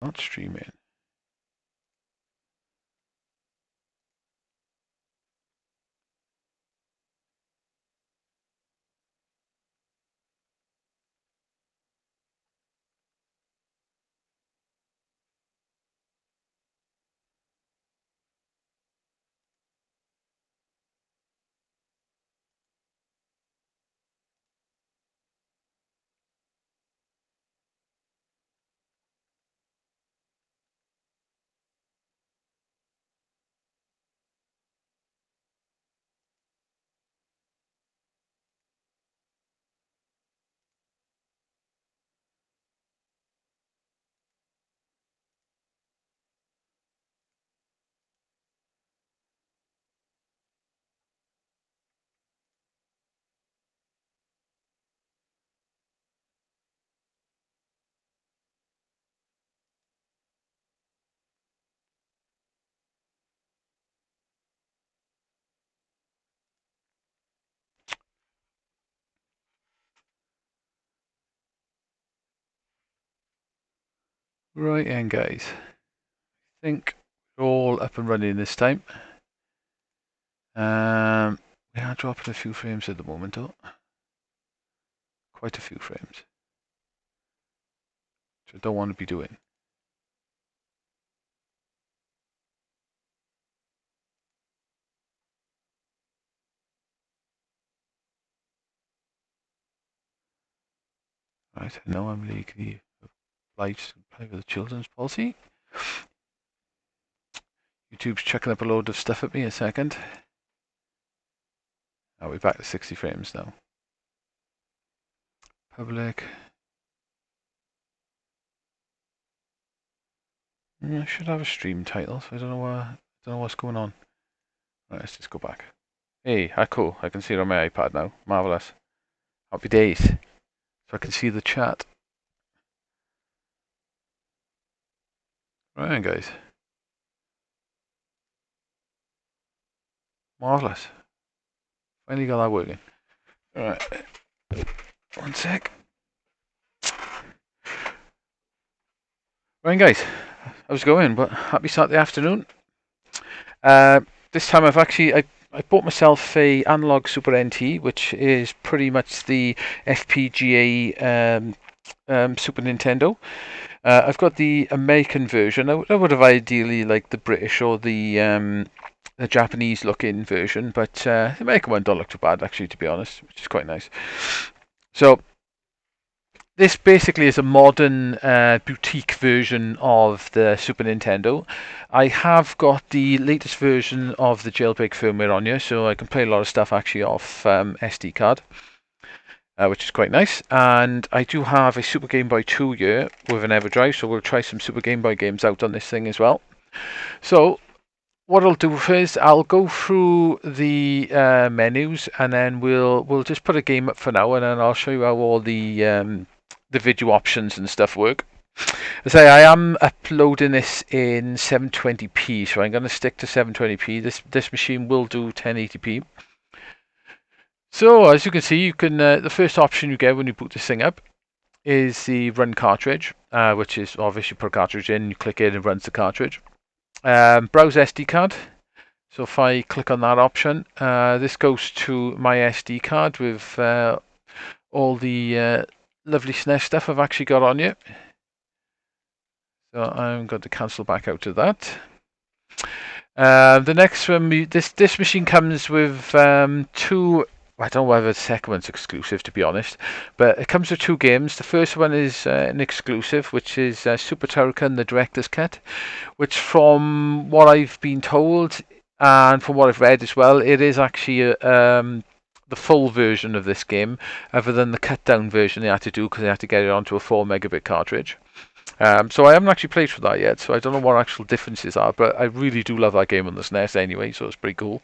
Not streaming. Right then, guys. I think we're all up and running this time. We are dropping a few frames at the moment, though. Quite a few frames. Which I don't want to be doing. Right, I know I'm legally obliged to play with the children's policy. YouTube's chucking up a load of stuff at me a second. Oh, we're back to 60 frames now. Public. I should have a stream title, so I don't know what's going on. Right, let's just go back. Hey, cool. I can see it on my iPad now. Marvelous. Happy days. So I can see the chat. Right, guys. Marvelous. Finally got that working. Alright. One sec. Right, guys. How's it going? But happy Saturday afternoon. This time I bought myself a analog Super NT, which is pretty much the FPGA Super Nintendo. I've got the American version. I would have ideally liked the British or the Japanese looking version, but the American one don't look too bad actually, to be honest, which is quite nice. So this basically is a modern boutique version of the Super Nintendo. I have got the latest version of the jailbreak firmware on here, so I can play a lot of stuff actually off SD card, which is quite nice. And I do have a Super Game Boy 2 here with an EverDrive, so we'll try some Super Game Boy games out on this thing as well. So what I'll do first, I'll go through the menus, and then we'll just put a game up for now, and then I'll show you how all the video options and stuff work. I say I am uploading this in 720p, so I'm going to stick to 720p. This machine will do 1080p. So as you can see, you can the first option you get when you boot this thing up is the run cartridge, which is obviously put a cartridge in, you click it, and it runs the cartridge. Browse SD card. So if I click on that option, this goes to my SD card with all the lovely SNES stuff I've actually got on here. So I'm going to cancel back out of that. The next one, this machine comes with two. I don't know whether the second one's exclusive, to be honest, but it comes with two games. The first one is an exclusive, which is Super Turrican, the Director's Cut, which, from what I've been told and from what I've read as well, it is actually the full version of this game, other than the cut down version they had to do because they had to get it onto a 4 megabit cartridge. So I haven't actually played for that yet, so I don't know what actual differences are, but I really do love that game on the SNES anyway, so it's pretty cool.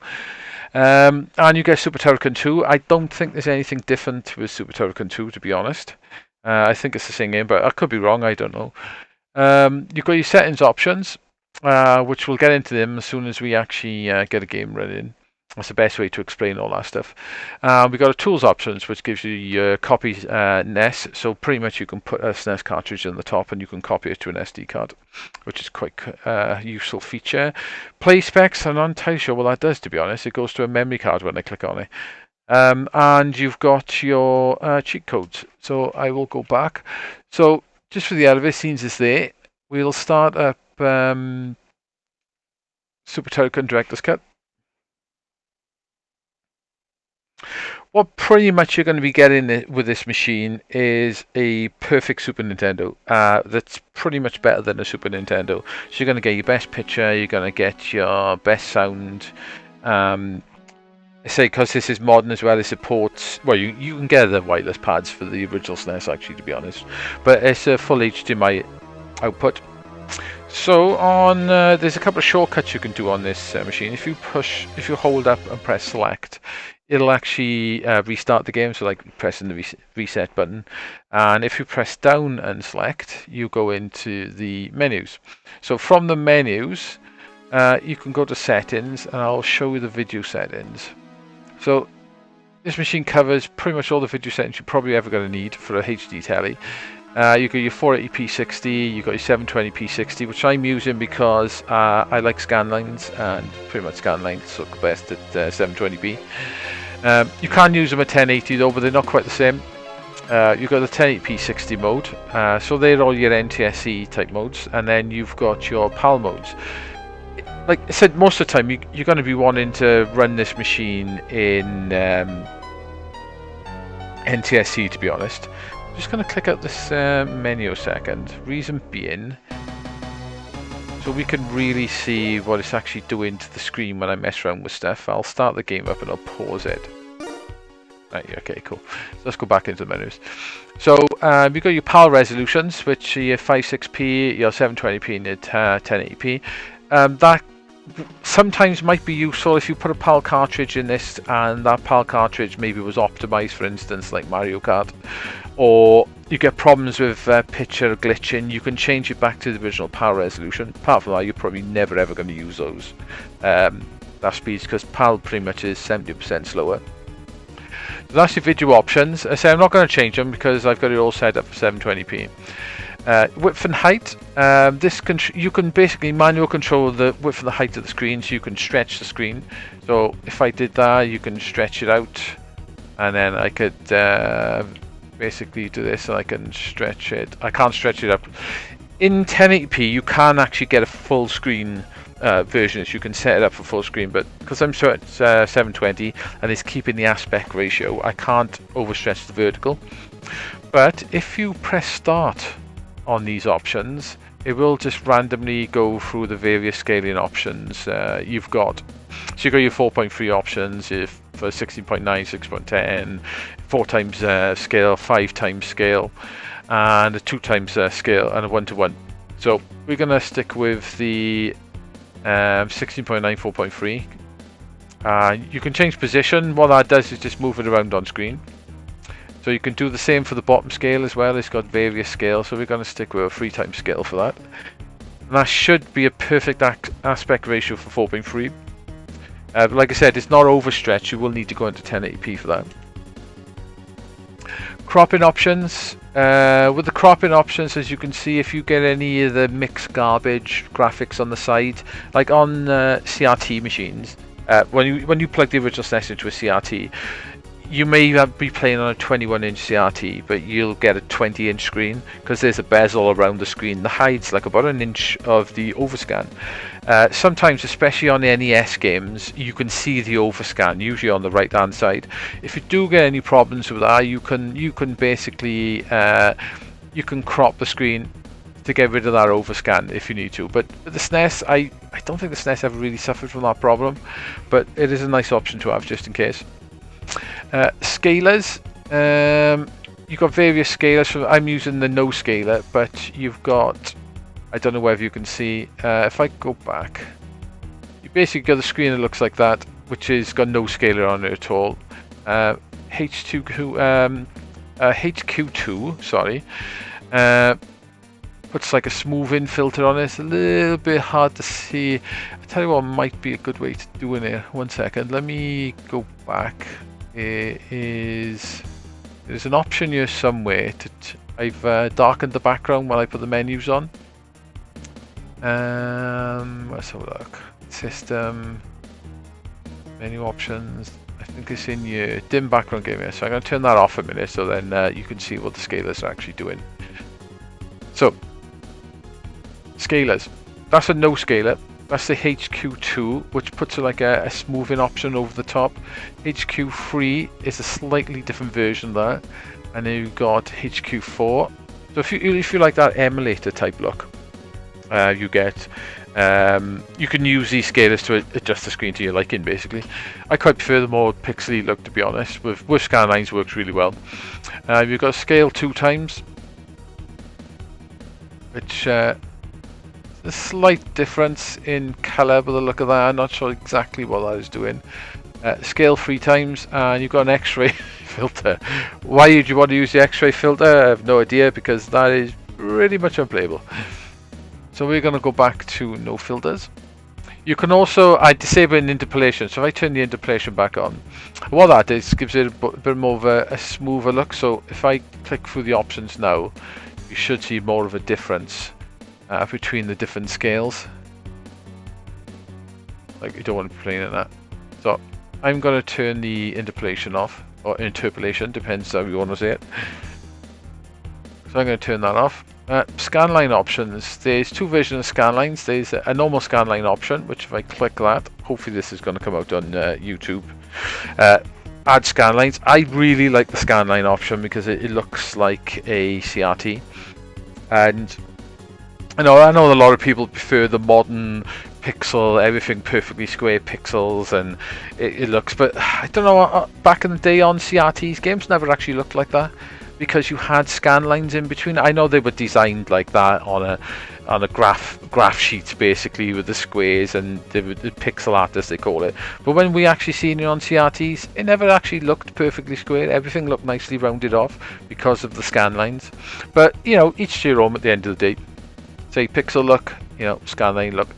And you get Super Turrican 2. I don't think there's anything different with Super Turrican 2, to be honest. I think it's the same game, but I could be wrong, I don't know. You've got your settings options, which we'll get into them as soon as we actually get a game running. That's the best way to explain all that stuff. We've got a tools options, which gives you your copy NES. So pretty much you can put a SNES cartridge on the top and you can copy it to an SD card, which is quite a useful feature. Play specs, I'm not entirely sure what that does, to be honest. It goes to a memory card when I click on it. And you've got your cheat codes. So I will go back. So just for the elevator scenes is there. We'll start up Super Turrican Director's Cut. What pretty much you're going to be getting with this machine is a perfect Super Nintendo that's pretty much better than a Super Nintendo. So you're going to get your best picture, you're going to get your best sound. I say because this is modern as well, it supports, well, you can get the wireless pads for the original SNES actually, to be honest. But it's a full HDMI output. So on there's a couple of shortcuts you can do on this machine. If you hold up and press select, it'll actually restart the game, so like pressing the reset button. And if you press down and select, you go into the menus. So from the menus, you can go to settings, and I'll show you the video settings. So this machine covers pretty much all the video settings you're probably ever going to need for a HD telly. You've got your 480p 60, you've got your 720p 60, which I'm using because I like scan lines, and pretty much scan lines look best at 720p. You can use them at 1080 though, but they're not quite the same. You've got the 1080p 60 mode, so they're all your NTSC type modes, and then you've got your PAL modes. Like I said, most of the time you're going to be wanting to run this machine in NTSC, to be honest. I'm just going to click out this menu a second. Reason being, so we can really see what it's actually doing to the screen when I mess around with stuff. I'll start the game up and I'll pause it. Right, okay, cool. So let's go back into the menus. So you've got your PAL resolutions, which are your 56p, your 720p, and your 1080p. That sometimes might be useful if you put a PAL cartridge in this and that PAL cartridge maybe was optimized, for instance, like Mario Kart, or you get problems with picture glitching. You can change it back to the original PAL resolution. Apart from that, you're probably never ever going to use those that speeds, because PAL pretty much is 70% slower. So that's your video options. I say I'm not going to change them because I've got it all set up for 720p. Width and height. You can basically manual control the width and the height of the screen, so you can stretch the screen. So if I did that, you can stretch it out, and then I could basically do this, and I can stretch it. I can't stretch it up. In 1080p, you can actually get a full screen version, so you can set it up for full screen, but because I'm sure it's 720 and it's keeping the aspect ratio, I can't overstretch the vertical. But if you press start on these options, it will just randomly go through the various scaling options you've got. So you've got your 4.3 options for 16.9, 6.10, 4 times scale, 5 times scale, and a 2 times scale, and a 1-to-1. So we're going to stick with the 16.9, 4.3. You can change position. What that does is just move it around on screen. So you can do the same for the bottom scale as well. It's got various scales, so we're going to stick with a 3 times scale for that. And that should be a perfect aspect ratio for 4.3. But like I said, it's not overstretched. You will need to go into 1080p for that. Cropping options. With the cropping options, as you can see, if you get any of the mixed garbage graphics on the side, like on CRT machines, when you plug the original SNES into a CRT, you may be playing on a 21-inch CRT, but you'll get a 20-inch screen because there's a bezel around the screen that hides like about an inch of the overscan. Sometimes, especially on the NES games, you can see the overscan, usually on the right-hand side. If you do get any problems with that, you can basically you can crop the screen to get rid of that overscan if you need to. But with the SNES, I don't think the SNES ever really suffered from that problem, but it is a nice option to have just in case. Scalers. You've got various scalers. I'm using the no scaler, but you've got, I don't know whether you can see, if I go back, you basically got the screen that looks like that, which has got no scaler on it at all. HQ2, sorry. puts like a smoothing filter on it. It's a little bit hard to see. I'll tell you what might be a good way to do in here. 1 second, let me go back. There's an option here somewhere I've darkened the background while I put the menus on. Let's have a look. System, menu options. I think it's in your dim background game here. So I'm going to turn that off a minute so then you can see what the scalers are actually doing. So, scalers. That's a no scaler. That's the HQ2, which puts like a smoothing option over the top. HQ3 is a slightly different version of that. And then you've got HQ4. So if you like that emulator type look, you get you can use these scalers to adjust the screen to your liking, basically. I quite prefer the more pixely look, to be honest. With scanlines works really well. You've got scale 2 times, which a slight difference in colour by the look of that. I'm not sure exactly what that is doing. Scale 3 times, and you've got an X-ray filter. Why would you want to use the X-ray filter? I have no idea, because that is pretty much unplayable. So we're going to go back to no filters. You can also, I disable an interpolation. So if I turn the interpolation back on, what that is, gives it a bit more of a smoother look. So if I click through the options now, you should see more of a difference between the different scales. Like, you don't want to be playing at that. So I'm going to turn the interpolation off, or interpolation, depends how you want to say it. So I'm going to turn that off. Scanline options. There's 2 versions of scanlines. There's a normal scanline option, which if I click that, hopefully this is going to come out on YouTube. Add scanlines. I really like the scanline option because it looks like a CRT. And I know a lot of people prefer the modern pixel, everything perfectly square pixels, and it looks, but I don't know, back in the day on CRTs, games never actually looked like that, because you had scan lines in between. I know they were designed like that on a graph sheet, basically, with the squares and the pixel art, as they call it. But when we actually seen it on CRTs, it never actually looked perfectly square. Everything looked nicely rounded off because of the scan lines. But you know, each to your own at the end of the day. Say pixel look, you know, scan line look.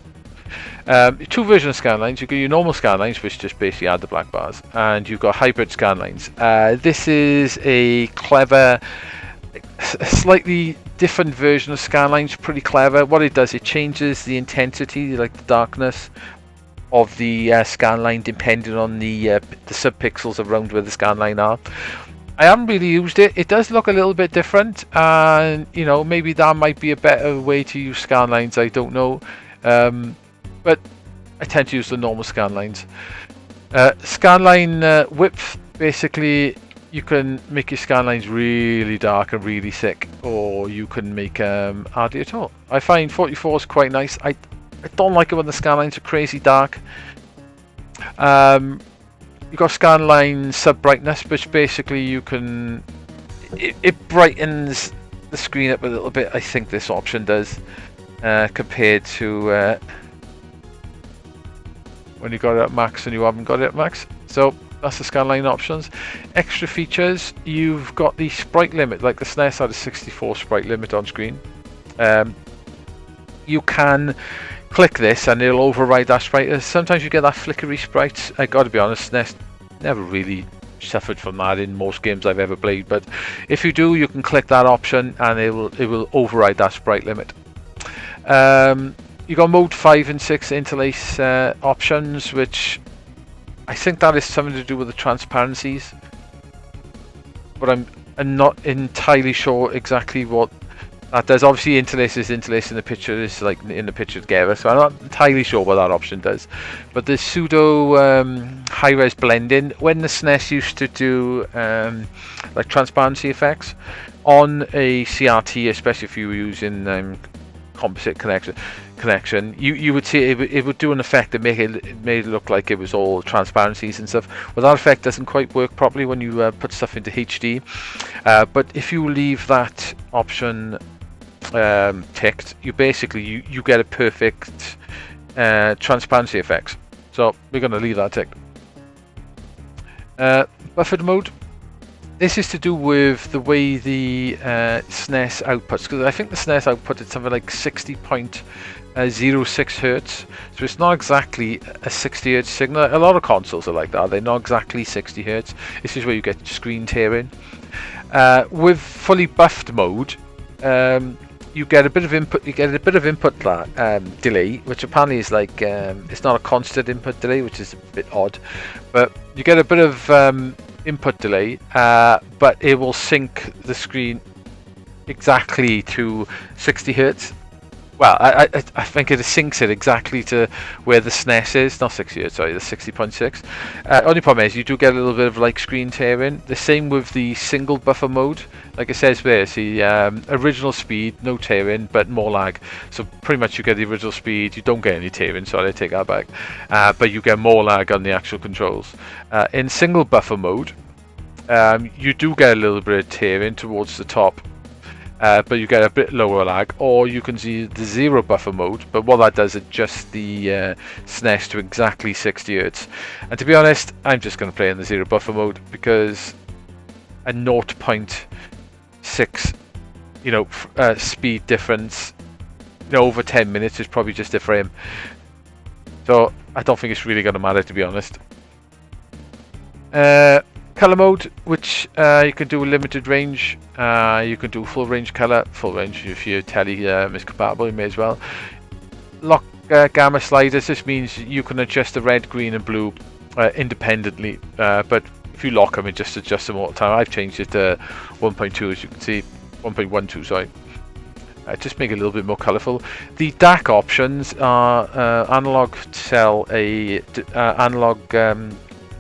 2 versions of scanlines. You've got your normal scanlines, which just basically add the black bars, and you've got hybrid scanlines. This is a clever, slightly different version of scanlines. Pretty clever. What it does, it changes the intensity, like the darkness of the scanline, depending on the subpixels around where the scanline are. I haven't really used it. It does look a little bit different, and you know, maybe that might be a better way to use scanlines. I don't know. But I tend to use the normal scanlines. Scanline width, basically, you can make your scanlines really dark and really thick, or you can make hardly at all. I find 44 is quite nice. I don't like it when the scanlines are crazy dark. You've got scanline sub brightness, which basically you can, it brightens the screen up a little bit. I think this option does, compared to when you got it at max and you haven't got it at max. So that's the scanline options. Extra features, you've got the sprite limit, like the SNES had a 64 sprite limit on screen. You can click this and it'll override that sprite. Sometimes you get that flickery sprite. I gotta be honest, SNES never really suffered from that in most games I've ever played, but if you do, you can click that option and it will override that sprite limit. You got mode 5 and 6 interlace options, which I think that is something to do with the transparencies, but I'm not entirely sure exactly what that does. Obviously, interlace is interlacing the picture, is like in the picture together, so I'm not entirely sure what that option does. But the pseudo high-res blending, when the SNES used to do like transparency effects on a CRT, especially if you were using composite connection, you would see it would do an effect that made it look like it was all transparencies and stuff. Well, that effect doesn't quite work properly when you put stuff into HD. But if you leave that option ticked, you basically you get a perfect transparency effects. So we're going to leave that ticked. Buffered mode. This is to do with the way the SNES outputs, because I think the SNES output is something like 60.06 hertz, so it's not exactly a 60 hertz signal. A lot of consoles are like that; they're not exactly 60 hertz. This is where you get screen tearing. With fully buffed mode, you get a bit of input. You get a bit of input delay, which apparently is like it's not a constant input delay, which is a bit odd, but you get a bit of input delay, but it will sync the screen exactly to 60 hertz. Well, I think it syncs it exactly to where the SNES is, not 60 hertz, sorry, the 60.6. Only problem is you do get a little bit of like screen tearing. The same with the single buffer mode. Like it says there, see, original speed, no tearing, but more lag. So pretty much you get the original speed, you don't get any tearing, sorry, I take that back. But you get more lag on the actual controls. In single buffer mode, you do get a little bit of tearing towards the top. But you get a bit lower lag, or you can see the zero buffer mode, but what that does is adjusts the SNES to exactly 60 hertz. And to be honest, I'm just going to play in the zero buffer mode because a 0.6 speed difference over 10 minutes is probably just a frame, so I don't think it's really going to matter, to be honest. Color mode, which you can do limited range, you can do full range color. Full range, if your telly is compatible, you may as well. Lock gamma sliders. This means you can adjust the red, green and blue independently, but if you lock them, it just adjusts them all the time. I've changed it to 1.2, as you can see, 1.12, sorry. Just make it a little bit more colourful. The DAC options are analog cell, analog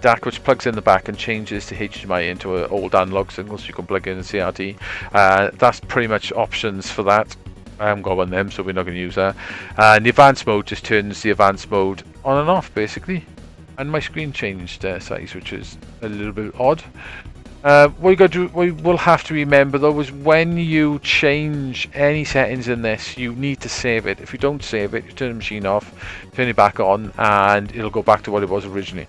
DAC, which plugs in the back and changes the HDMI into an old analog signal, so you can plug in a CRT. That's pretty much options for that. I haven't got one of them, so we're not going to use that. And the advanced mode just turns the advanced mode on and off, basically. And my screen changed size, which is a little bit odd. What you will have to remember though is when you change any settings in this, you need to save it. If you don't save it, you turn the machine off, turn it back on, and it'll go back to what it was originally.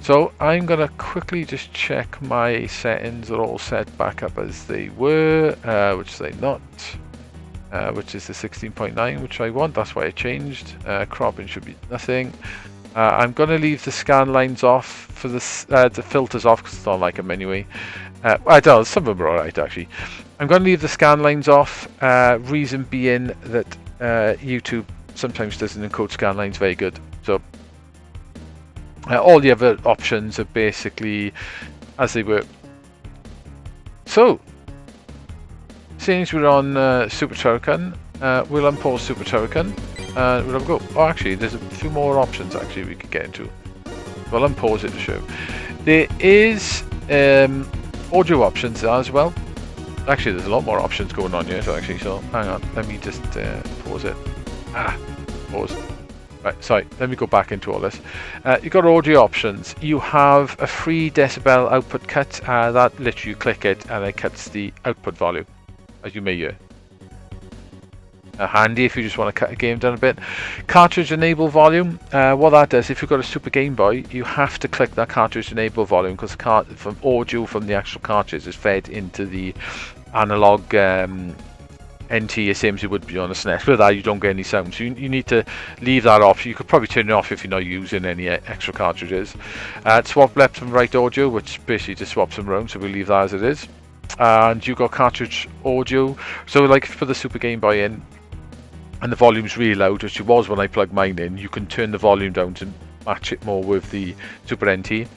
So I'm going to quickly just check my settings are all set back up as they were, which they're not, which is the 16.9, which I want. That's why I changed. Cropping should be nothing. I'm going to leave the scan lines off for the filters off because it's not like them anyway. I don't. Some of them are alright actually. I'm going to leave the scan lines off. Reason being that YouTube sometimes doesn't encode scan lines very good. So all the other options are basically as they were. So, since we're on Super Turrican, we'll unpause Super Turrican. We'll have a go. Oh, actually, there's a few more options actually we could get into. We'll unpause it to show. There is audio options as well. Actually, there's a lot more options going on here. So actually, so hang on, let me just pause it. Pause. Right, sorry, let me go back into all this. You've got audio options. You have a 3 decibel output cut. That literally you click it and it cuts the output volume, as you may hear. Handy if you just want to cut a game down a bit. Cartridge enable volume. What that does, if you've got a Super Game Boy, you have to click that cartridge enable volume because from audio from the actual cartridge is fed into the analog NT, the same as it would be on a SNES. With that, you don't get any sound, so you need to leave that off. You could probably turn it off if you're not using any extra cartridges. Swap left and right audio, which basically just swaps them around, so we'll leave that as it is. And you've got cartridge audio, so like if you put the Super Game Boy in and the volume's really loud, which it was when I plugged mine in, you can turn the volume down to match it more with the Super NT.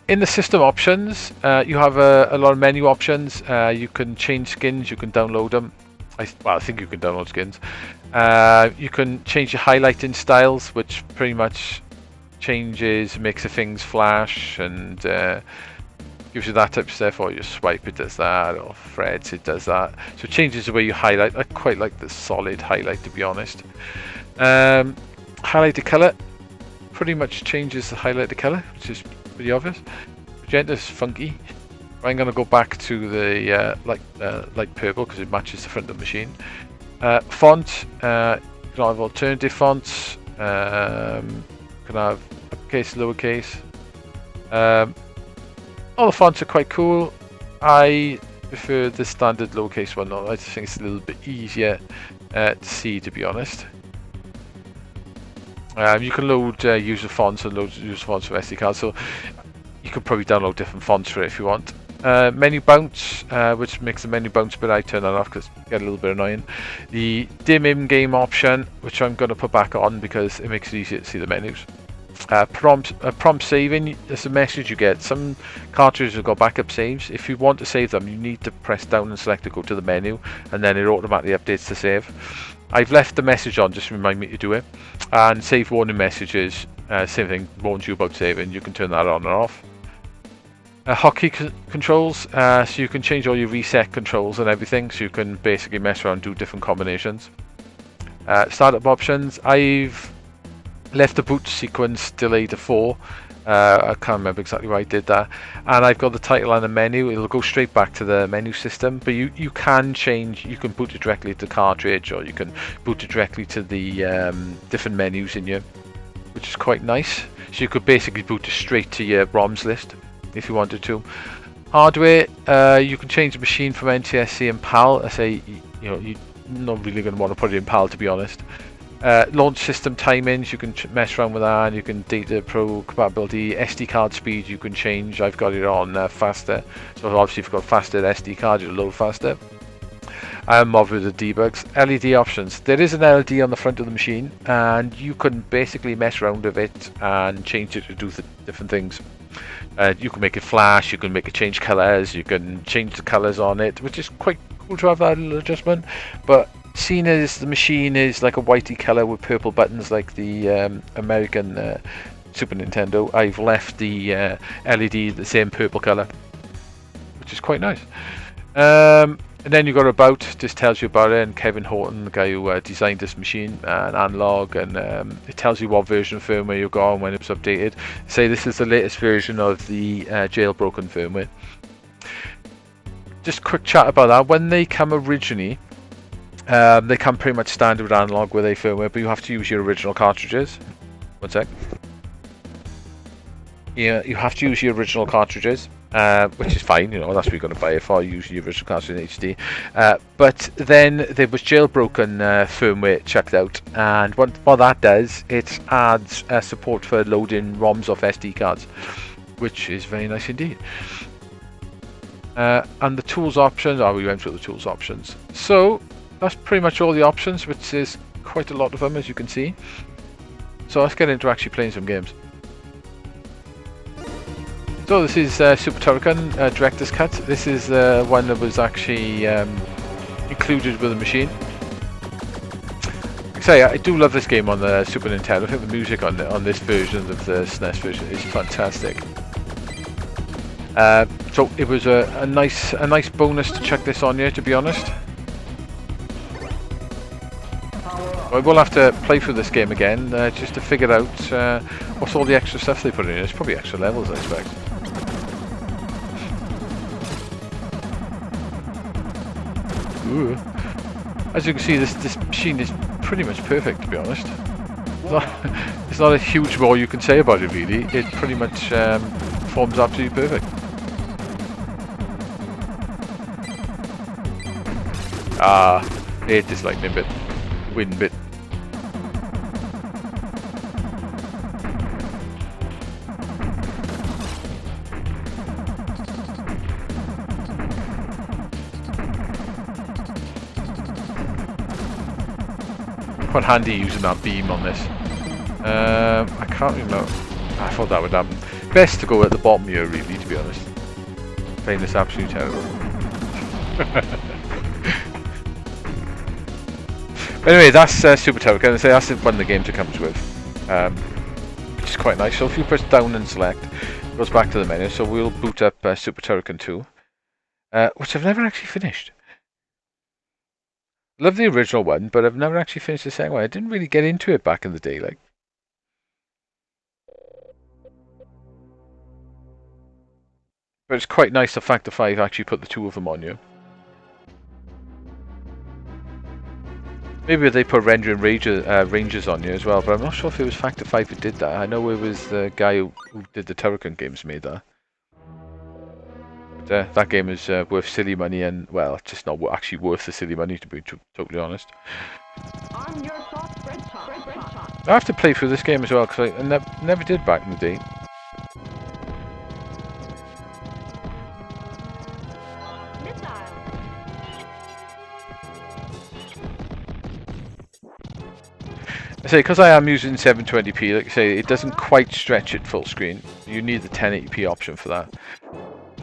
In the system options, you have a lot of menu options. You can change skins, you can download them. I think you can download skins. You can change your highlighting styles, which pretty much makes the things flash and gives you that type of stuff. Or you swipe, it does that, or threads, it does that. So it changes the way you highlight. I quite like the solid highlight, to be honest. Highlight the color pretty much changes the highlighter color, which is pretty obvious. Magenta's funky. I'm going to go back to the light purple because it matches the front of the machine. Font, you can have alternative fonts. You can have uppercase, lowercase. All the fonts are quite cool. I prefer the standard lowercase one. I just think it's a little bit easier to see, to be honest. You can load user fonts and load user fonts for SD cards, so you could probably download different fonts for it if you want. Menu bounce, which makes the menu bounce, but I turn that off because it gets a little bit annoying. The dim in-game option, which I'm going to put back on because it makes it easier to see the menus. Prompt saving is a message you get. Some cartridges have got backup saves. If you want to save them, you need to press down and select to go to the menu, and then it automatically updates to save. I've left the message on just to remind me to do it. And save warning messages, same thing, warns you about saving. You can turn that on and off. Hotkey controls, so you can change all your reset controls and everything, so you can basically mess around and do different combinations. Startup options, I've left the boot sequence delay to 4. I can't remember exactly why I did that. And I've got the title and the menu. It'll go straight back to the menu system, but you can change. You can boot it directly to the cartridge, or you can boot it directly to the different menus in here, which is quite nice. So you could basically boot it straight to your ROMs list if you wanted to. Hardware, you can change the machine from NTSC and PAL. I say, you're not really going to want to put it in PAL, to be honest. Launch system timings, you can mess around with that, and you can data pro compatibility. SD card speed you can change. I've got it on faster, so obviously if you've got faster SD card, it'll load faster. I'm modded with the debugs. LED options, there is an LED on the front of the machine, and you can basically mess around with it and change it to do different things. You can make it flash, you can make it change colours, you can change the colours on it, which is quite cool to have that little adjustment. But seeing as the machine is like a whitey colour with purple buttons like the American Super Nintendo, I've left the LED the same purple colour, which is quite nice. And then you've got about, just tells you about it, and Kevin Horton, the guy who designed this machine, and analog, and it tells you what version of firmware you've got and when it was updated. Say this is the latest version of the jailbroken firmware. Just a quick chat about that. When they come originally, they come pretty much standard with analog with a firmware, but you have to use your original cartridges. One sec. Yeah, you have to use your original cartridges, which is fine, that's what you're going to buy it for, use your original cartridge in HD. But then there was jailbroken firmware checked out, and what that does, it adds support for loading ROMs off SD cards, which is very nice indeed. And the tools options, we went through the tools options. So that's pretty much all the options, which is quite a lot of them, as you can see. So let's get into actually playing some games. So this is Super Turrican Director's Cut. This is one that was actually included with the machine. Like I say, I do love this game on the Super Nintendo. I think the music on this version of the SNES version is fantastic. So it was a nice bonus to chuck this on here, to be honest. I will have to play through this game again just to figure out what's all the extra stuff they put in. There's probably extra levels, I expect. Ooh. As you can see, this machine is pretty much perfect, to be honest. There's not a huge more you can say about it, really. It pretty much forms absolutely perfect. Hate this lightning bit, wind bit. Quite handy using that beam on this. I can't remember. I thought that would happen. Best to go at the bottom here, really, to be honest. Playing this absolutely terrible. But anyway, that's Super Turrican. I say that's one of the games it comes with. Which is quite nice. So if you press down and select, it goes back to the menu. So we'll boot up Super Turrican 2, which I've never actually finished. Love the original one, but I've never actually finished the second one. I didn't really get into it back in the day, like. But it's quite nice the fact that I've actually put the two of them on you. Maybe they put rendering ranges on you as well, but I'm not sure if it was Factor 5 who did that. I know it was the guy who did the Turrican games made that. that game is worth silly money, and well, it's just not actually worth the silly money, to be totally honest. I have to play through this game as well, because I never did back in the day. I say, because I am using 720p, like I say, it doesn't quite stretch it full screen. You need the 1080p option for that.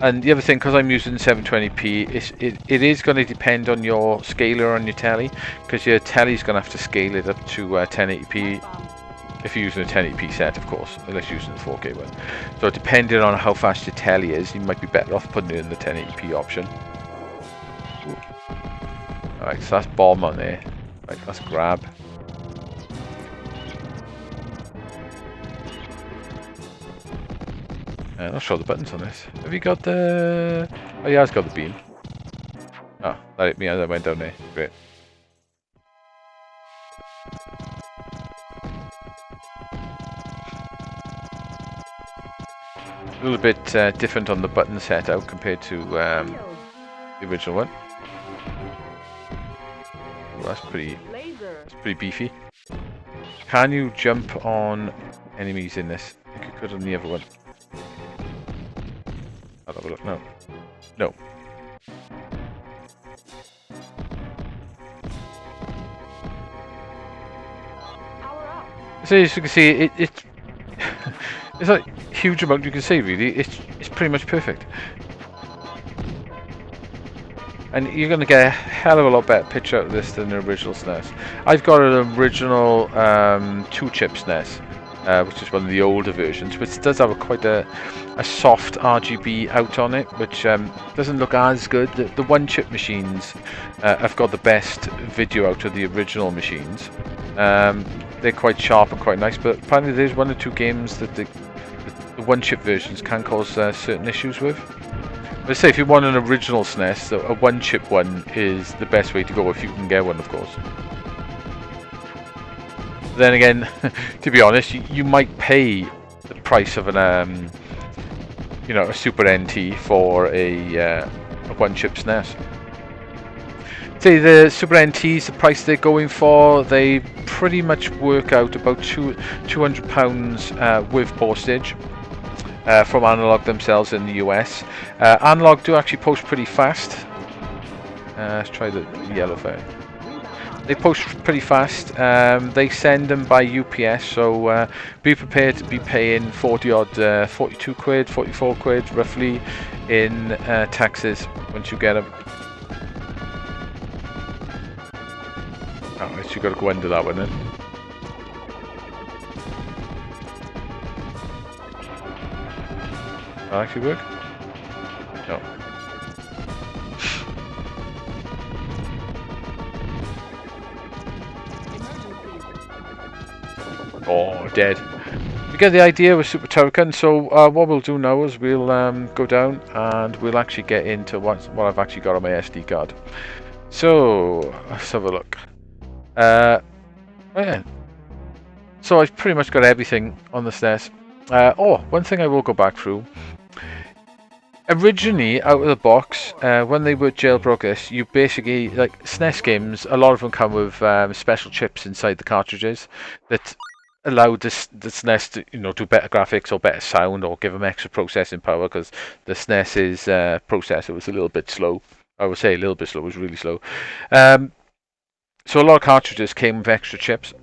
And the other thing, because I'm using 720p, it is going to depend on your scaler on your telly, because your telly's going to have to scale it up to 1080p, if you're using a 1080p set, of course, unless you're using the 4K one. So depending on how fast your telly is, you might be better off putting it in the 1080p option. Alright, so that's bomb on there. Right, let's grab. I'll show the buttons on this. Have you got the... Oh yeah, it's got the beam. Oh, that hit me as I went down there. Great. A little bit different on the button setup compared to the original one. Well, that's pretty beefy. Can you jump on enemies in this? I think you could on the other one. I'll have a look. No. No. So as you can see, it's like a huge amount you can see. Really, it's pretty much perfect. And you're going to get a hell of a lot better picture out of this than the original SNES. I've got an original 2-chip SNES, which is one of the older versions, which does have quite a soft RGB out on it, which doesn't look as good. The 1-chip machines have got the best video out of the original machines. They're quite sharp and quite nice, but apparently there's 1 or 2 games that the 1-chip versions can cause certain issues with. Let's say if you want an original SNES, a 1-chip one is the best way to go if you can get one, of course. Then again, to be honest, you might pay the price of an a Super NT for a 1-chip SNES. Say the Super NTs, the price they're going for, they pretty much work out about £200 with postage. From Analog themselves in the US. Analog do actually post pretty fast. Let's try the yellow file. They post pretty fast. They send them by UPS, so be prepared to be paying 42 quid, 44 quid roughly in taxes once you get them. Alright, so you've got to go under that one then. That actually work? No. Oh, dead. You get the idea with Super Turrican. So what we'll do now is we'll go down and we'll actually get into what I've actually got on my SD card. So let's have a look. Yeah. So I've pretty much got everything on the SNES. One thing I will go back through. Originally, out of the box, when they were jailbroke this, you basically, like SNES games, a lot of them come with special chips inside the cartridges that allowed the SNES to, do better graphics or better sound or give them extra processing power, because the SNES's processor was a little bit slow. I would say a little bit slow, it was really slow. So a lot of cartridges came with extra chips.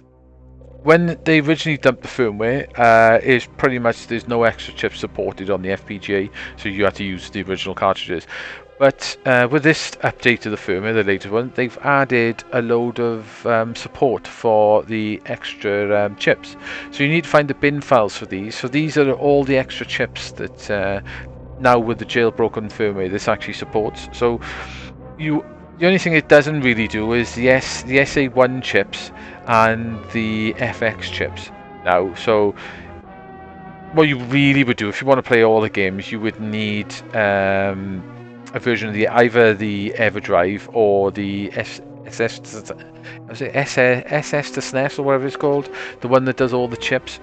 When they originally dumped the firmware, is pretty much there's no extra chips supported on the FPGA, so you have to use the original cartridges. But with this update to the firmware, the latest one, they've added a load of support for the extra chips. So you need to find the bin files for these. So these are all the extra chips that now with the jailbroken firmware this actually supports. So the only thing it doesn't really do is the SA1 chips and the FX chips now. So what you really would do if you want to play all the games, you would need a version of either the EverDrive or the SS to SNES or whatever it's called, the one that does all the chips.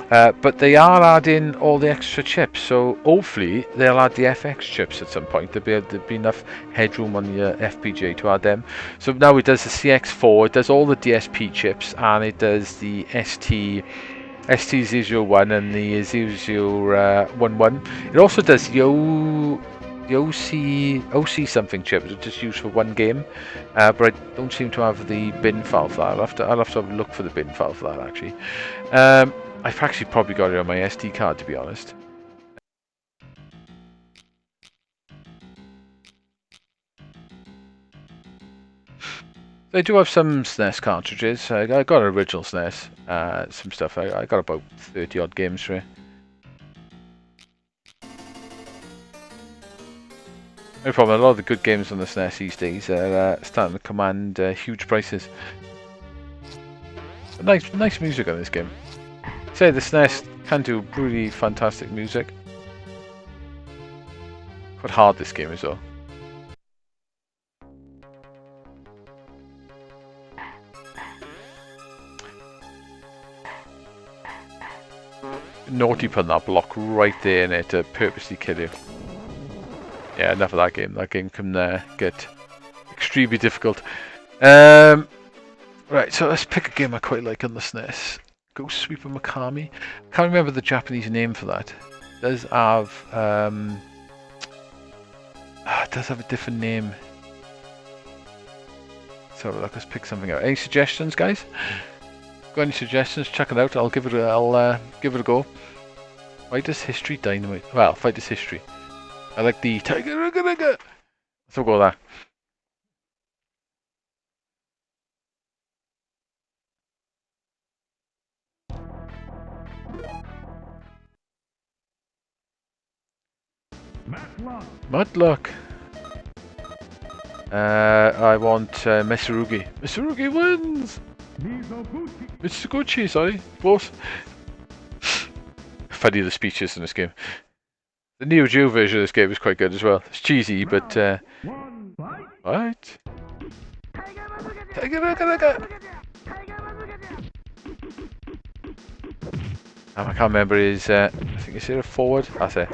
But they are adding all the extra chips, so hopefully they'll add the FX chips at some point. There'll be enough headroom on the FPGA to add them. So now it does the CX4, it does all the DSP chips, and it does the ST001 and the 0011. It also does the OC something chip, which is just used for one game, but I don't seem to have the bin file for that. I'll have to have a look for the bin file for that actually. I've actually probably got it on my SD card, to be honest. They do have some SNES cartridges. I got an original SNES, some stuff. I got about 30 odd games for it. No problem, a lot of the good games on the SNES these days are starting to command huge prices. But nice music on this game. Say the SNES can do really fantastic music. Quite hard this game as well. Naughty putting that block right there in it to purposely kill you. Yeah, enough of that game. That game can get extremely difficult. Right, so let's pick a game I quite like on the SNES. Ghost Sweeper Mikami. I can't remember the Japanese name for that. It does have a different name. So let's pick something out. Any suggestions, guys? Got any suggestions? Check it out. I'll give it a go. Fighters History Dynamite. Well, Fighters History. I like the Tiger. So we'll go with that. Matlock. I want Mitsurugi. Mitsurugi wins! Mitsuguchi, sorry. Close. Funny the speeches in this game. The Neo Geo version of this game is quite good as well. It's cheesy, but right. I can't remember his. I think it's here a forward. That's it.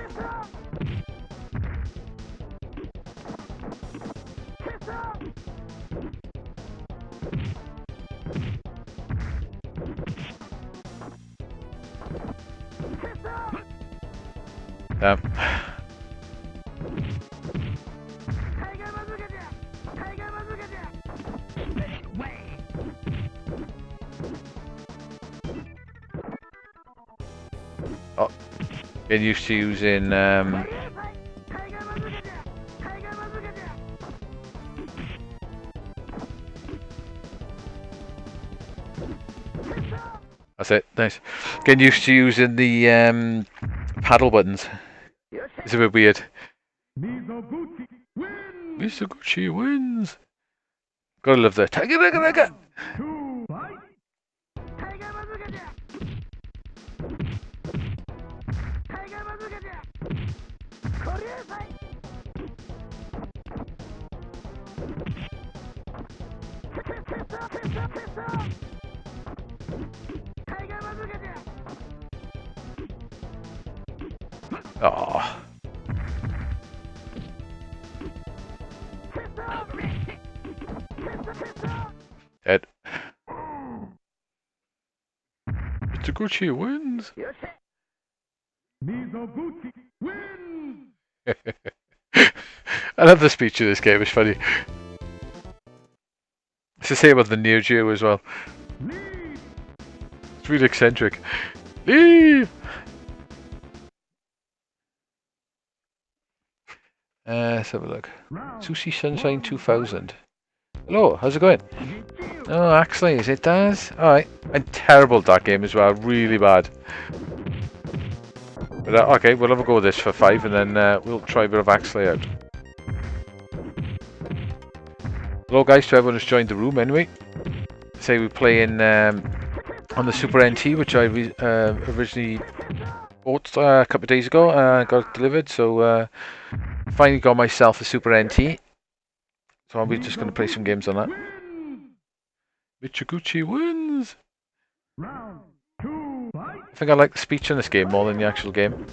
Oh, getting used to using that's it, nice. Getting used to using the paddle buttons. It's a bit weird. Mizoguchi wins! Gotta love that. Tiger! Oh. Dead. Mitsuguchi wins. Mizoguchi wins. I love the speech of this game. It's funny. It's the same with the Neo Geo as well. It's really eccentric. Leave. Let's have a look. Sushi Sunshine 2000. Hello, how's it going? Oh, actually, is it Daz? Alright. I'm terrible at that game as well, really bad. But okay, we'll have a go with this for 5 and then we'll try a bit of Axley out. Hello guys to everyone who's joined the room anyway. Say we're playing on the Super NT, which I originally bought a couple of days ago, got it delivered, so finally got myself a Super NT. So I'll be just going to play some games on that. Michiguchi wins! Round 2, fight! I think I like the speech in this game more than the actual game.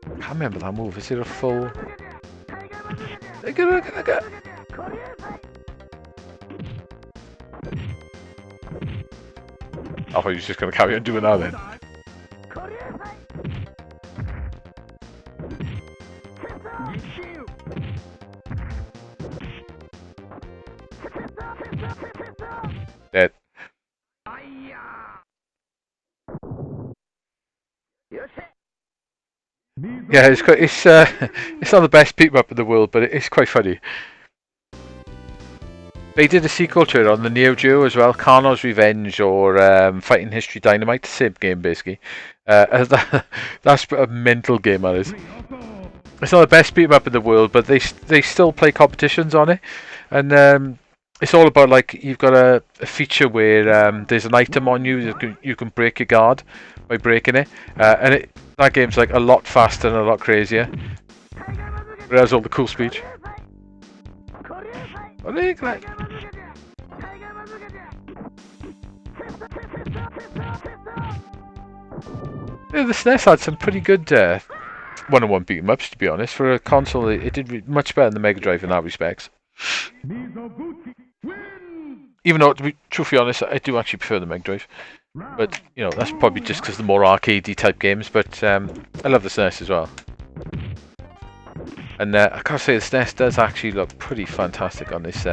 I can't remember that move. Is it a full... I thought he was just going to carry on doing that then. Dead. Yeah, it's not the best beat 'em up in the world, but it's quite funny. They did a sequel to it on the Neo Geo as well, Carno's Revenge or Fighting History Dynamite, same game basically. That's a mental game, that is. It's not the best beat 'em up in the world, but they still play competitions on it, and it's all about like you've got a feature where there's an item on you you can break your guard by breaking it, and that game's like a lot faster and a lot crazier. But it has all the cool speech. Yeah, the SNES had some pretty good one-on-one beat 'em ups, to be honest. For a console, it did much better than the Mega Drive in that respect. Even though, to be truthfully honest, I do actually prefer the Mega Drive. But, you know, that's probably just because the more arcadey type games. But I love the SNES as well. And I gotta say, the SNES does actually look pretty fantastic on this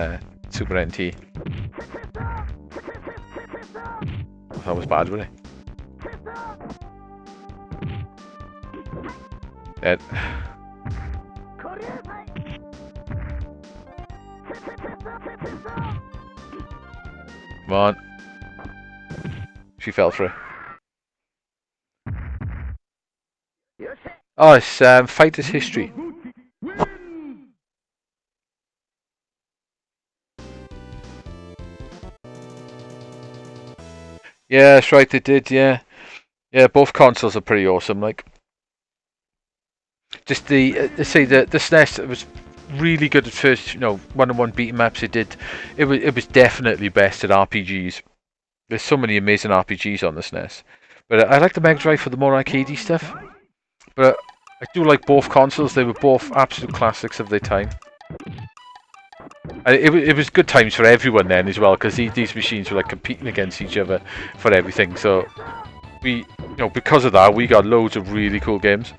Super NT. That was bad, wasn't it? Dead. Come on. She fell through. Oh, it's Fighter's History. Yeah, that's right, they did, yeah. Yeah, both consoles are pretty awesome, like. Just the SNES was really good at first, you know, one-on-one beat 'em ups. It was definitely best at RPGs. There's so many amazing RPGs on the SNES. But I like the Mega Drive for the more arcadey stuff. But I do like both consoles. They were both absolute classics of their time. And it was good times for everyone then as well, because these machines were like competing against each other for everything. So we, you know, because of that, we got loads of really cool games.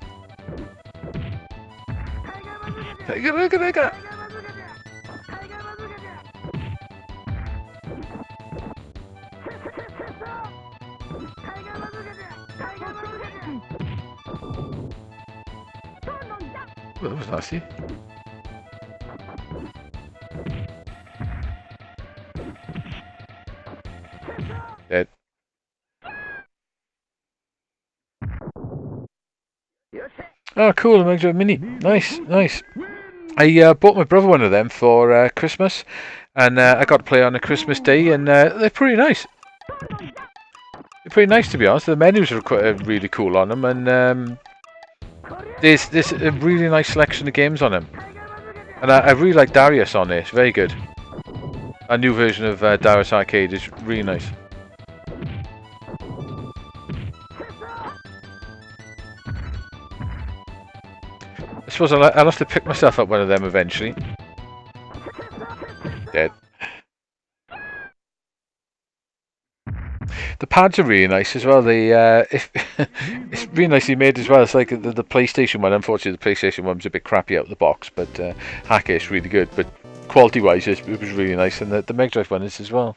What was that, see? Dead. Oh, cool, a Mega Drive Mini. Nice, nice. I bought my brother one of them for Christmas, and I got to play on a Christmas day, and they're pretty nice. They're pretty nice, to be honest. The menus are quite really cool on them, and there's a really nice selection of games on them. And I really like Darius on it. It's very good. A new version of Darius Arcade is really nice. I suppose I'll have to pick myself up one of them eventually. Dead. The pads are really nice as well. It's really nicely made as well. It's like the PlayStation one. Unfortunately, the PlayStation one was a bit crappy out of the box, but Hacker is really good. But quality-wise, it was really nice, and the Mega Drive one is as well.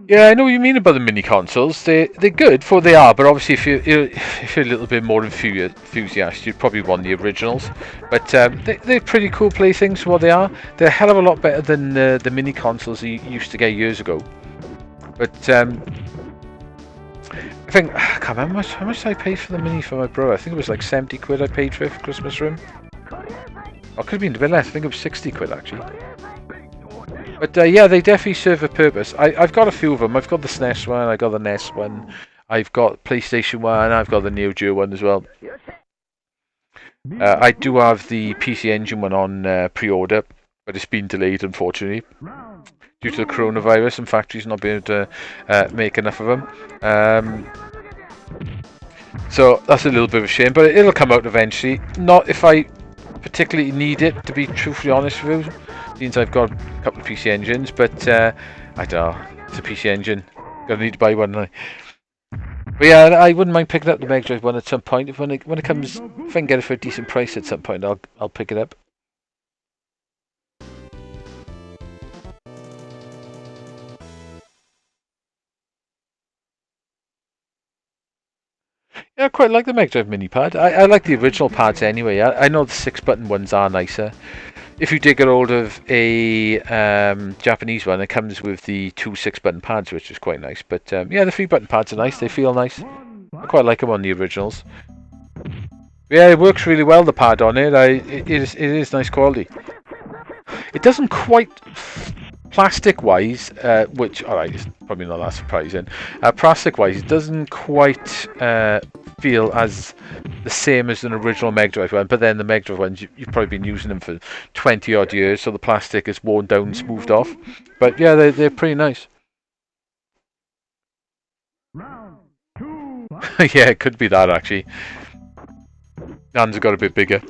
Yeah, I know what you mean about the mini consoles. They're good for what they are, but obviously if you're a little bit more enthusiastic, you'd probably want the originals. But they're pretty cool playthings for what they are. They're a hell of a lot better than the mini consoles you used to get years ago. But I think I can't remember how much I paid for the mini for my brother. I think it was like 70 quid I paid for it for Christmas room. Or it could have been a bit less. I think it was 60 quid actually. But yeah, they definitely serve a purpose. I've got a few of them. I've got the SNES one, I've got the NES one, I've got PlayStation one, I've got the Neo Geo one as well. I do have the PC Engine one on pre-order, but it's been delayed unfortunately due to the coronavirus and factories not being able to make enough of them. So that's a little bit of a shame, but it'll come out eventually. Not if I particularly need it, to be truthfully honest with you, since I've got a couple of PC Engines, but I don't know, it's a PC Engine, gonna need to buy one. But yeah, I wouldn't mind picking up the Mega Drive one at some point. When it comes, if I can get it for a decent price at some point, I'll pick it up. Yeah, I quite like the Mega Drive Mini Pad. I like the original pads anyway. I know the 6-button ones are nicer. If you did get hold of a Japanese one, it comes with the two 6-button pads, which is quite nice. But yeah, the 3-button pads are nice. They feel nice. I quite like them on the originals. Yeah, it works really well, the pad on it. It is nice quality. It doesn't quite, plastic-wise, which, alright, it's probably not that surprising. Plastic-wise, it doesn't quite feel as the same as an original Mega Drive one, but then the Mega Drive ones, you've probably been using them for 20 odd years, so the plastic is worn down and smoothed off. But yeah, they're pretty nice. Yeah, it could be that actually. Hands have got a bit bigger.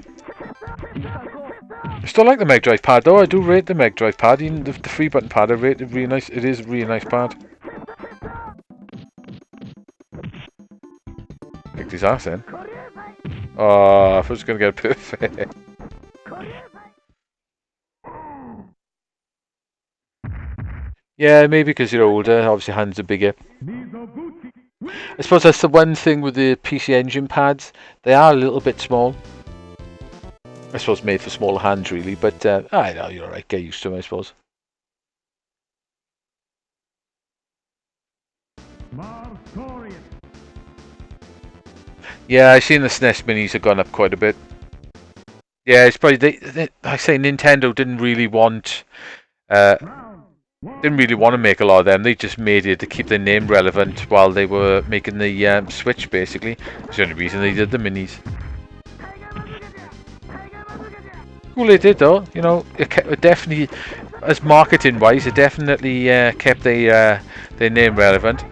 I still like the Mega Drive pad though. I do rate the Mega Drive pad. Even the 3-button pad, I rate it really nice. It is a really nice pad. Kicked his ass in. Oh, I was going to get a perfect. Yeah, maybe because you're older. Obviously, hands are bigger. I suppose that's the one thing with the PC Engine pads. They are a little bit small. I suppose made for smaller hands, really. But I know you're alright. Get used to them, I suppose. Yeah, I've seen the SNES minis have gone up quite a bit. Yeah, it's probably I say Nintendo didn't really want to make a lot of them. They just made it to keep their name relevant while they were making the Switch. Basically, it's the only reason they did the minis. Cool, they did though. You know, it definitely, as marketing wise, it definitely kept their name relevant.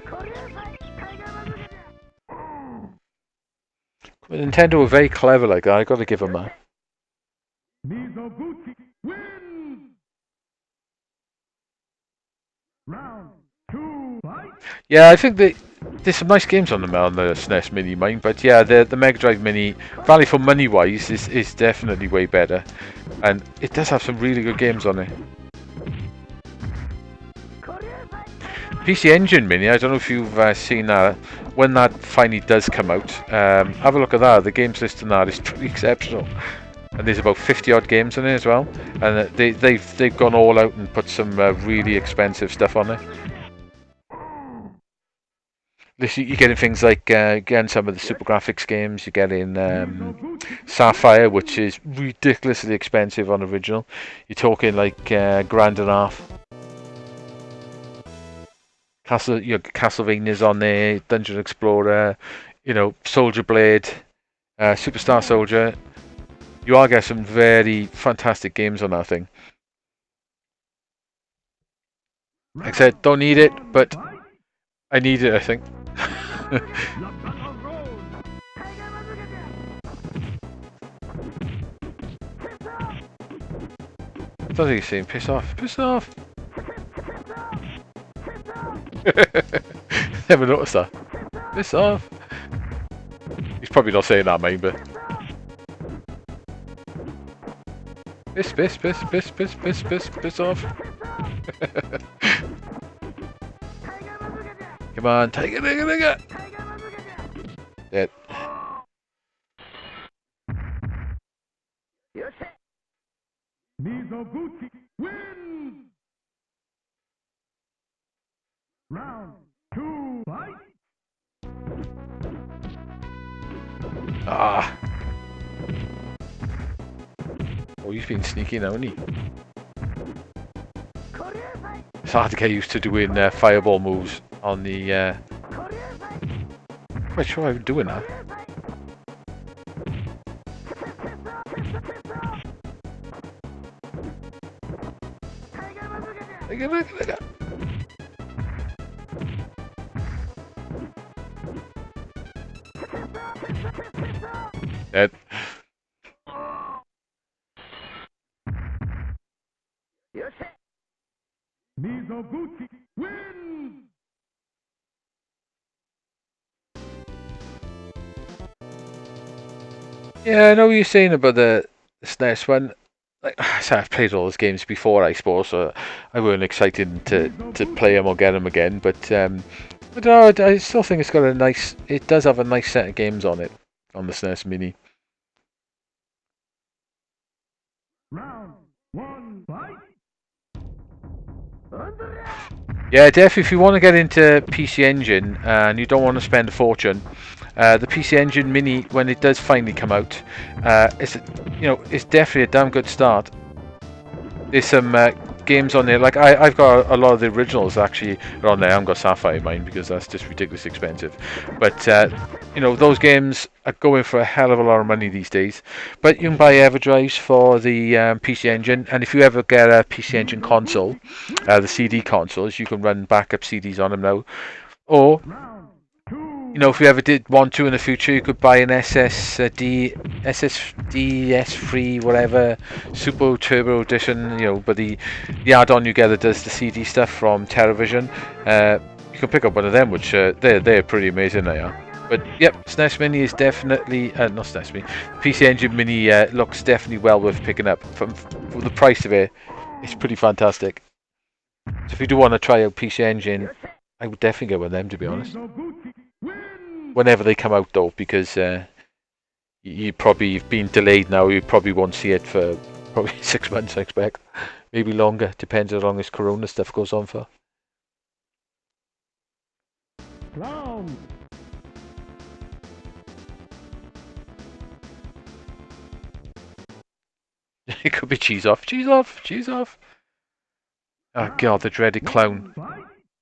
Nintendo were very clever like that. I got to give them that. Yeah, I think there's some nice games on the SNES Mini mine, but yeah, the Mega Drive Mini, value for money wise, is definitely way better, and it does have some really good games on it. PC Engine Mini, I don't know if you've seen that. When that finally does come out, have a look at that. The games list on that is pretty exceptional. And there's about 50 odd games in it as well. And they've gone all out and put some really expensive stuff on it. You're getting things like, again, some of the Super Graphics games. You're getting Sapphire, which is ridiculously expensive on original. You're talking like grand and a half. Castlevania's on there, Dungeon Explorer, you know, Soldier Blade, Superstar Soldier. You are getting some very fantastic games on that thing. Like I said, don't need it, but I need it, I think. I don't think he's saying piss off. Piss off! Never noticed that. Piss off! He's probably not saying that, mate, but... Piss off! Come on, take it! Dead. Mizoguchi wins! Round 2, fight! Ah! Oh, he's been sneaky now, hasn't he? It's hard to get used to doing fireball moves on the... Quite sure I'm doing that. Look. Dead. Mizoguchi wins! Yeah, I know what you're saying about the SNES one. Like, so I've played all those games before, I suppose, so I weren't excited to play them or get them again. But I don't know, I still think it's got a nice. It does have a nice set of games on it, on the SNES Mini. Round one, fight! Yeah, definitely. If you want to get into PC Engine and you don't want to spend a fortune, the PC Engine Mini, when it does finally come out, it's definitely a damn good start. There's some games on there, like I've got a lot of the originals actually are on there. I haven't got Sapphire in mine because that's just ridiculously expensive. But those games are going for a hell of a lot of money these days. But you can buy EverDrives for the PC Engine, and if you ever get a PC Engine console, the CD consoles, you can run backup CDs on them now. Or if you ever did want to in the future, you could buy an SSD, S3, whatever, Super Turbo Edition, but the add-on you get that does the CD stuff from Television, you can pick up one of them, which they're pretty amazing, they are. But yep, SNES Mini is definitely, not SNES Mini, PC Engine Mini looks definitely well worth picking up. For the price of it, it's pretty fantastic. So if you do want to try out PC Engine, I would definitely get one of them, to be honest. Whenever they come out, though, because you've been delayed now. You probably won't see it for probably 6 months, I expect. Maybe longer, depends how long this Corona stuff goes on for. Round. It could be cheese off. Cheese off. Cheese off. Oh god, the dreaded clown.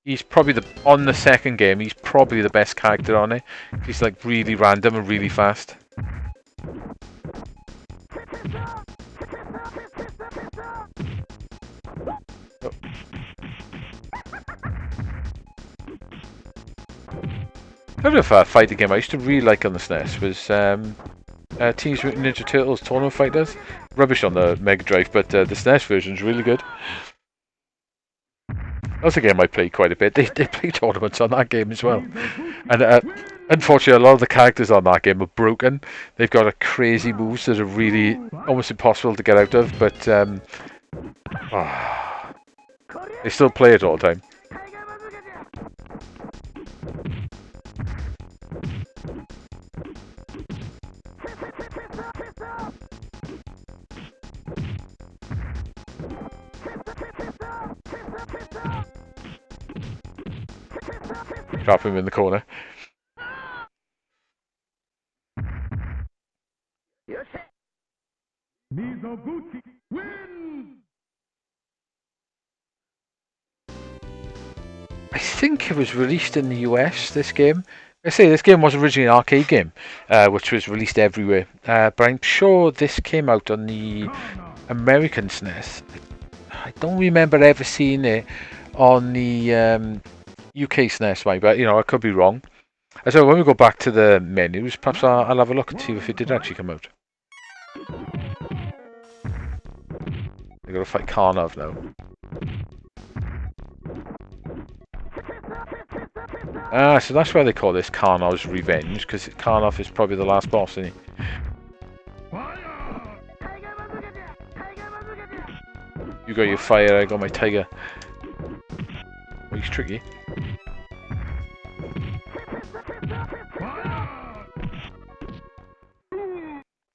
He's probably on the second game. He's probably the best character on it. He's like really random and really fast. Oh. Another fighting game I used to really like on the SNES was Teenage Mutant Ninja Turtles Tournament Fighters. Rubbish on the Mega Drive, but the SNES version is really good. That's a game I played quite a bit. They play tournaments on that game as well. And unfortunately, a lot of the characters on that game are broken. They've got a crazy moves that are really almost impossible to get out of, but they still play it all the time. Trap him in the corner. Mizoguchi wins! I think it was released in the US, this game. I say this game was originally an arcade game, which was released everywhere. But I'm sure this came out on the American SNES. I don't remember ever seeing it on the UK SNES, right? But I could be wrong. So when we go back to the menus, perhaps I'll have a look and see if it did actually come out. We've got to fight Karnov now. So that's why they call this Karnov's Revenge, because Karnov is probably the last boss, isn't he? You got your fire, I got my tiger. Oh, he's tricky.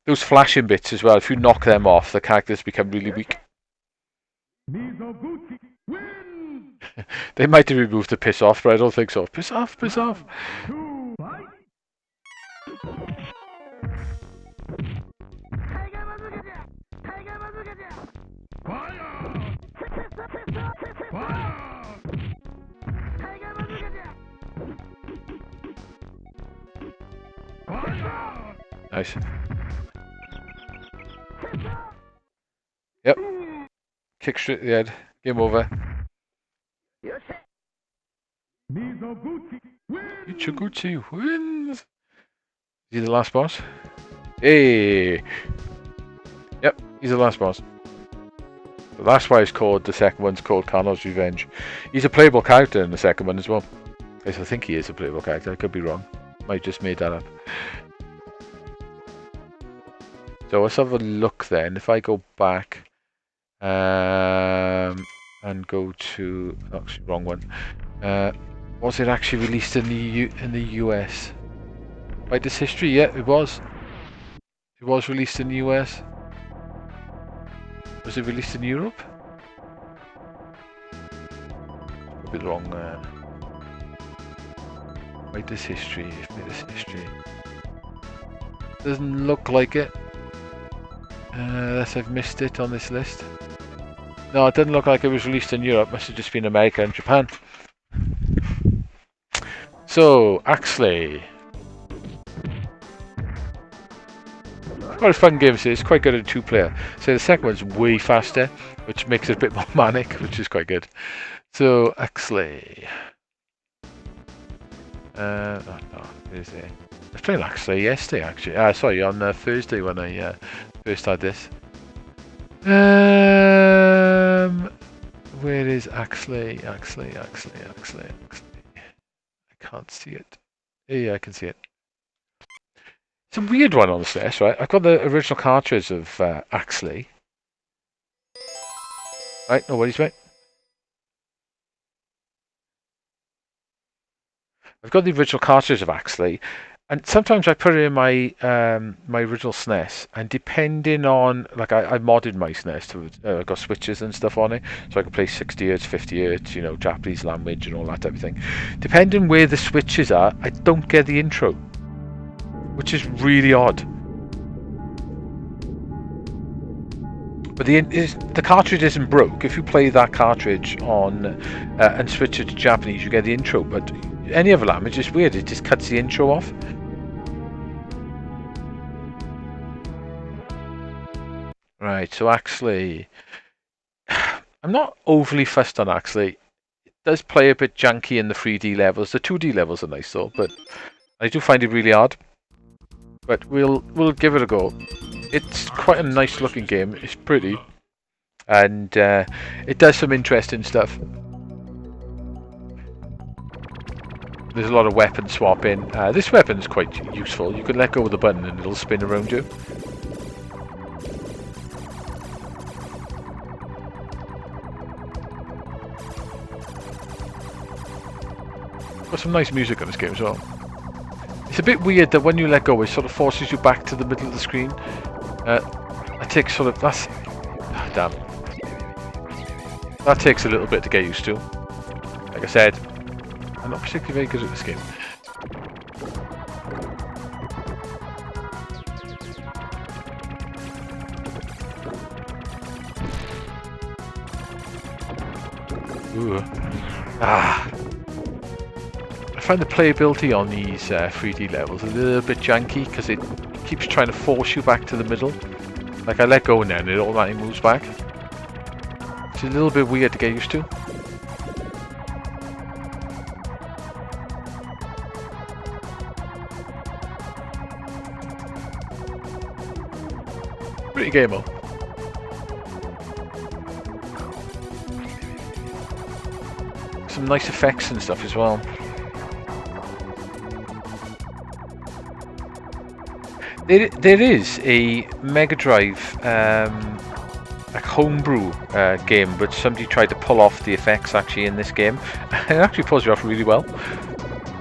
Those flashing bits as well, if you knock them off, the characters become really weak. They might have removed the piss off, but I don't think so. Piss off, piss off. Nice. Yep. Kick straight to the head. Game over. Mizoguchi wins. Ichiguchi wins. Is he the last boss? Hey. Yep, he's the last boss. So that's why it's called, the second one's called Kano's Revenge. He's a playable character in the second one as well. At least I think he is a playable character. I could be wrong. Might just made that up. So let's have a look then. If I go back and go to, actually wrong one. Was it actually released in the US? By this history, yeah, it was. It was released in the US. Was it released in Europe? A bit wrong. By this history, doesn't look like it. Unless I've missed it on this list. No, it doesn't look like it was released in Europe. Must have just been America and Japan. So, Axley. Quite a fun game, so it's quite good at 2-player. So the second one's way faster, which makes it a bit more manic, which is quite good. So, Axley. No, is it? I was playing Axley yesterday, actually. Sorry, on Thursday when I first had this. Where is Axley? Axley. I can't see it. Yeah, I can see it. It's a weird one on the SNES, right? I've got the original cartridge of Axley. Right, no worries, mate. I've got the original cartridge of Axley, and sometimes I put it in my my original SNES, and depending on, like, I modded my SNES to, I got switches and stuff on it, so I can play 60 Hz, 50 Hz, you know, Japanese language and all that type of thing. Depending where the switches are, I don't get the intro, which is really odd. But the cartridge isn't broke. If you play that cartridge on and switch it to Japanese, you get the intro. But any other language is weird. It just cuts the intro off. Right. So Axley, I'm not overly fussed on Axley. It does play a bit janky in the 3D levels. The 2D levels are nice though, but I do find it really hard. But we'll give it a go. It's quite a nice looking game. It's pretty, and it does some interesting stuff. There's a lot of weapon swapping. This weapon is quite useful. You can let go of the button and it'll spin around you. Got some nice music on this game as well. It's a bit weird that when you let go, it sort of forces you back to the middle of the screen. That takes sort of, that's, damn. That takes a little bit to get used to. Like I said, I'm not particularly very good at this game. Ooh. I find the playability on these 3D levels a little bit janky because it keeps trying to force you back to the middle. Like I let go now and it automatically moves back. It's a little bit weird to get used to. Pretty game though. Some nice effects and stuff as well. There is a Mega Drive like homebrew game, but somebody tried to pull off the effects actually in this game. It actually pulls you off really well.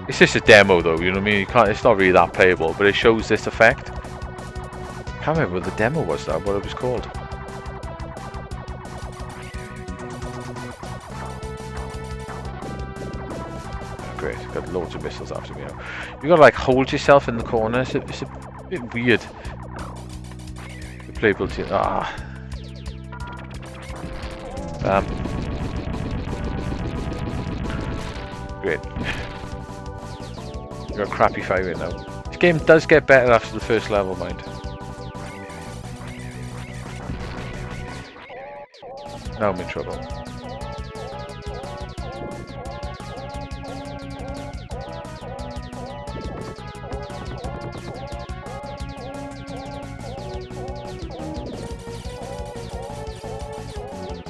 It's just a demo though, you know what I mean? You can't. It's not really that playable, but it shows this effect. I can't remember what the demo was now, what it was called. Oh, great, got loads of missiles after me now. You gotta like hold yourself in the corner. It's a bit weird. The playability. Great. You got crappy firing now. It's game does get better after the first level, mind. Now I'm in trouble.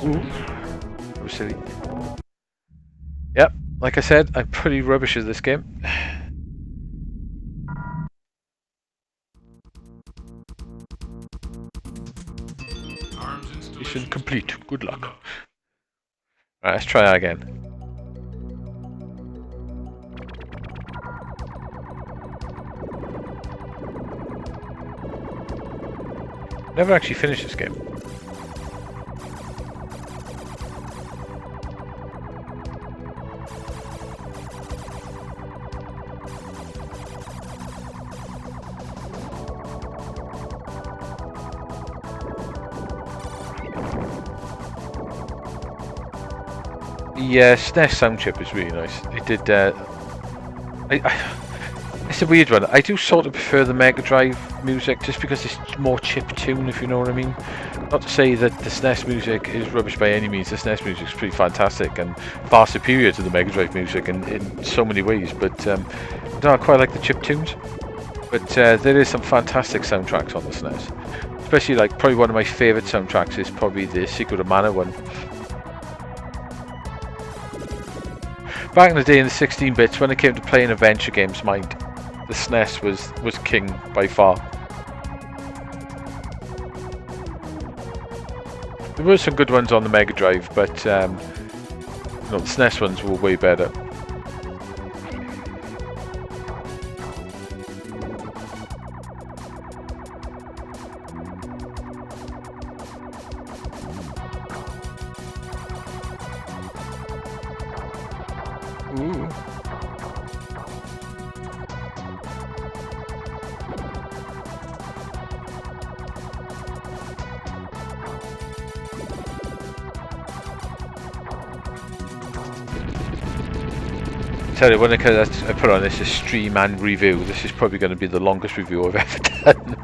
Ooh, that was silly. Yep, like I said, I'm pretty rubbish at this game. Mission complete. Good luck. Alright, let's try that again. Never actually finished this game. The SNES sound chip is really nice. It did. It's a weird one. I do sort of prefer the Mega Drive music just because it's more chip tune, if you know what I mean. Not to say that the SNES music is rubbish by any means. The SNES music is pretty fantastic and far superior to the Mega Drive music in so many ways. But I quite like the chip tunes. But there is some fantastic soundtracks on the SNES. Especially, like, probably one of my favourite soundtracks is probably the Secret of Mana one. Back in the day in the 16 bits, when it came to playing adventure games, mind, the SNES was king by far. There were some good ones on the Mega Drive, but the SNES ones were way better. Ooh. Tell you, when I put on this stream and review, this is probably going to be the longest review I've ever done.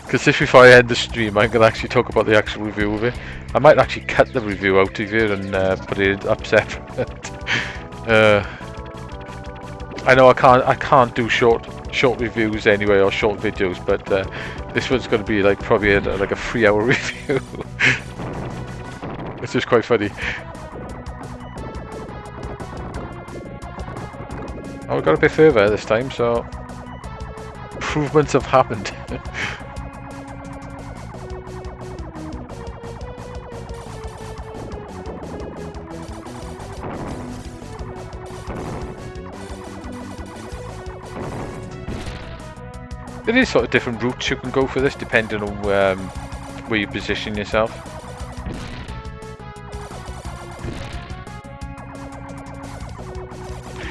Because if I end the stream, I'm going to actually talk about the actual review of it. I might actually cut the review out of here and put it up separate. I know I can't do short reviews anyway, or short videos, but this one's going to be like probably like a 3-hour review. It's just quite funny. Oh, we got a bit further this time, so improvements have happened. There is sort of different routes you can go for this, depending on where you position yourself.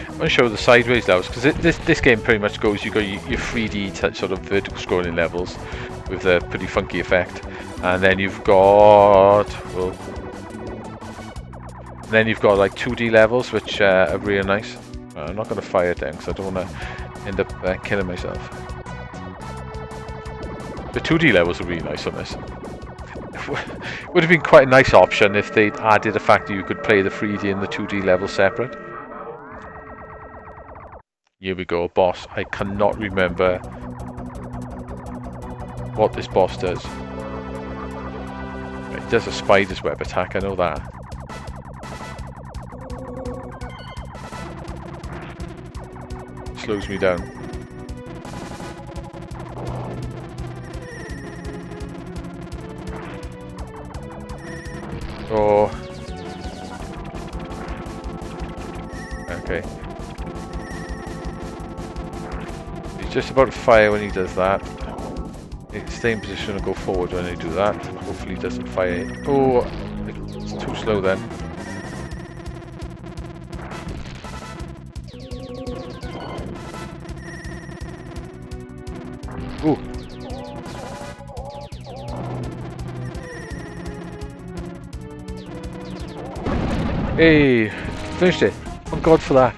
I'm going to show the sideways levels, because this game pretty much goes, you got your 3D sort of vertical scrolling levels with a pretty funky effect, and then you've got like 2D levels, which are really nice. I'm not going to fire it down because I don't want to end up killing myself. The 2D levels are really nice on this. Would have been quite a nice option if they'd added the fact that you could play the 3D and the 2D levels separate. Here we go, boss. I cannot remember what this boss does. It does a spider's web attack, I know that. Slows me down. Oh. Okay. He's just about to fire when he does that. Stay in position and go forward when they do that. Hopefully he doesn't fire. Oh, it's too slow then. Ooh. Hey, finished it. Thank God for that.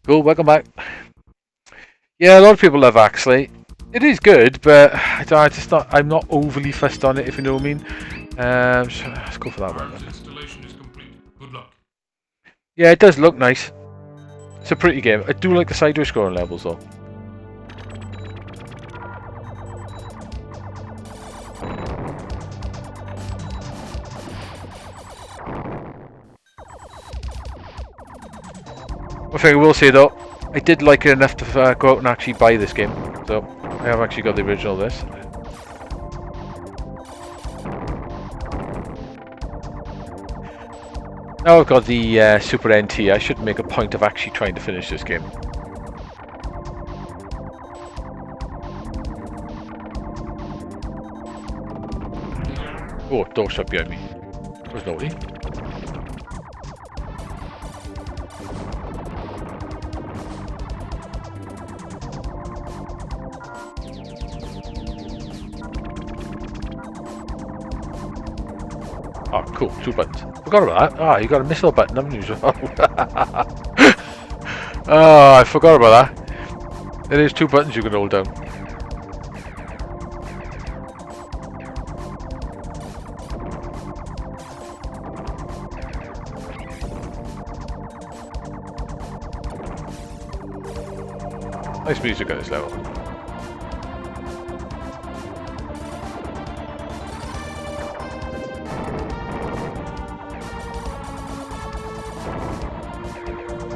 Cool, welcome back. Yeah, a lot of people love Axley. It is good, but I'm not overly fussed on it, if you know what I mean. So let's go for that one. Installation is complete. Good luck. Yeah, it does look nice. It's a pretty game. I do like the sideways scrolling levels though. One thing I will say though, I did like it enough to go out and actually buy this game. So I have actually got the original of this. Now I've got the Super NT, I should make a point of actually trying to finish this game. Oh, door shut behind me. Where's nobody? Oh, cool. 2 buttons. Forgot about that. Ah, you got a missile button, haven't you? Oh, I forgot about that. There is 2 buttons you can hold down. Nice music on this level.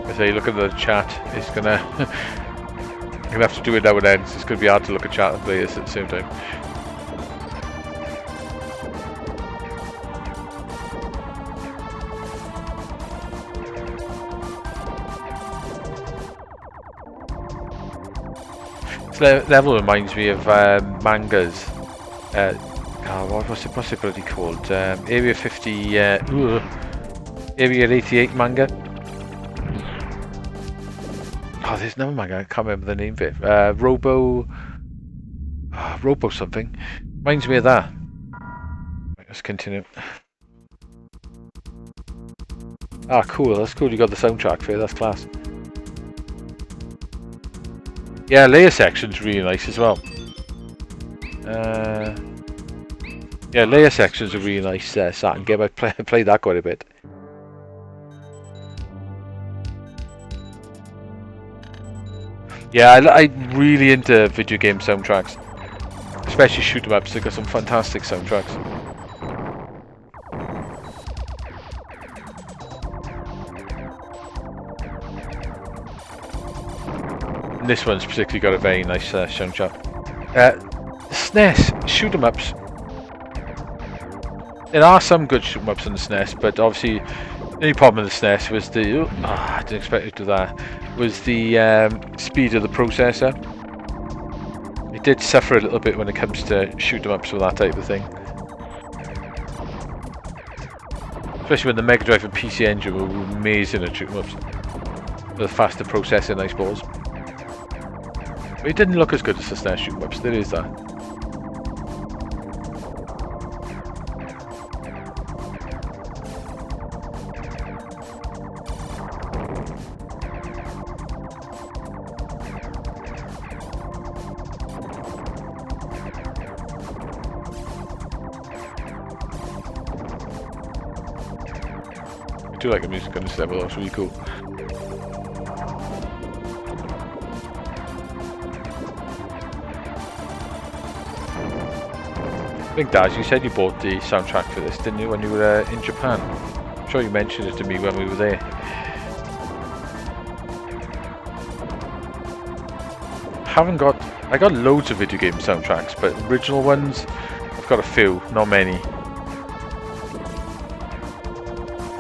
I say, look at the chat. It's gonna. I'm gonna have to do it now and then. It's gonna be hard to look at chat and play this at the same time. This level reminds me of mangas. What's it bloody called? Area 50. Area 88 manga. Oh, there's another manga. I can't remember the name of it. Robo something. Reminds me of that. Right, let's continue. Ah, cool. That's cool. You got the soundtrack for it. That's class. Yeah, layer section's really nice as well. Yeah, layer section's a really nice Saturn game. I played that quite a bit. Yeah, I'm really into video game soundtracks, especially shoot 'em ups. They've got some fantastic soundtracks. And this one's particularly got a very nice soundtrack. SNES shoot 'em ups. There are some good shoot 'em ups on the SNES, but obviously the only problem with the SNES was the I didn't expect it to do that. Was the speed of the processor. It did suffer a little bit when it comes to shoot 'em ups with that type of thing. Especially when the Mega Drive and PC Engine were amazing at shoot 'em ups. With the faster processing, I suppose. But it didn't look as good as the SNES shoot 'em ups, there is that. I do like the music on this level, that's really cool. I think Daz, you said you bought the soundtrack for this, didn't you, when you were in Japan? I'm sure you mentioned it to me when we were there. I got loads of video game soundtracks, but original ones, I've got a few, not many.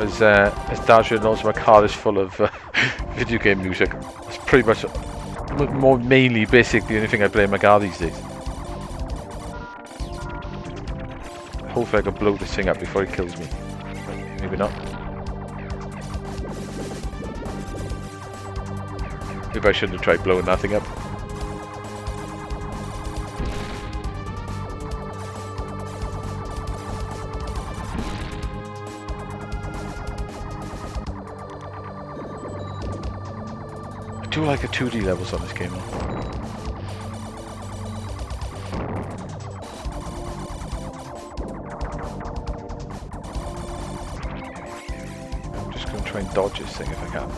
As Dazia knows, my car is full of video game music. It's pretty much, mainly, basically the only thing I play in my car these days. Hopefully I can blow this thing up before it kills me. Maybe not. Maybe I shouldn't have tried blowing that thing up. do like a 2D levels on this game though. I'm just going to try and dodge this thing if I can.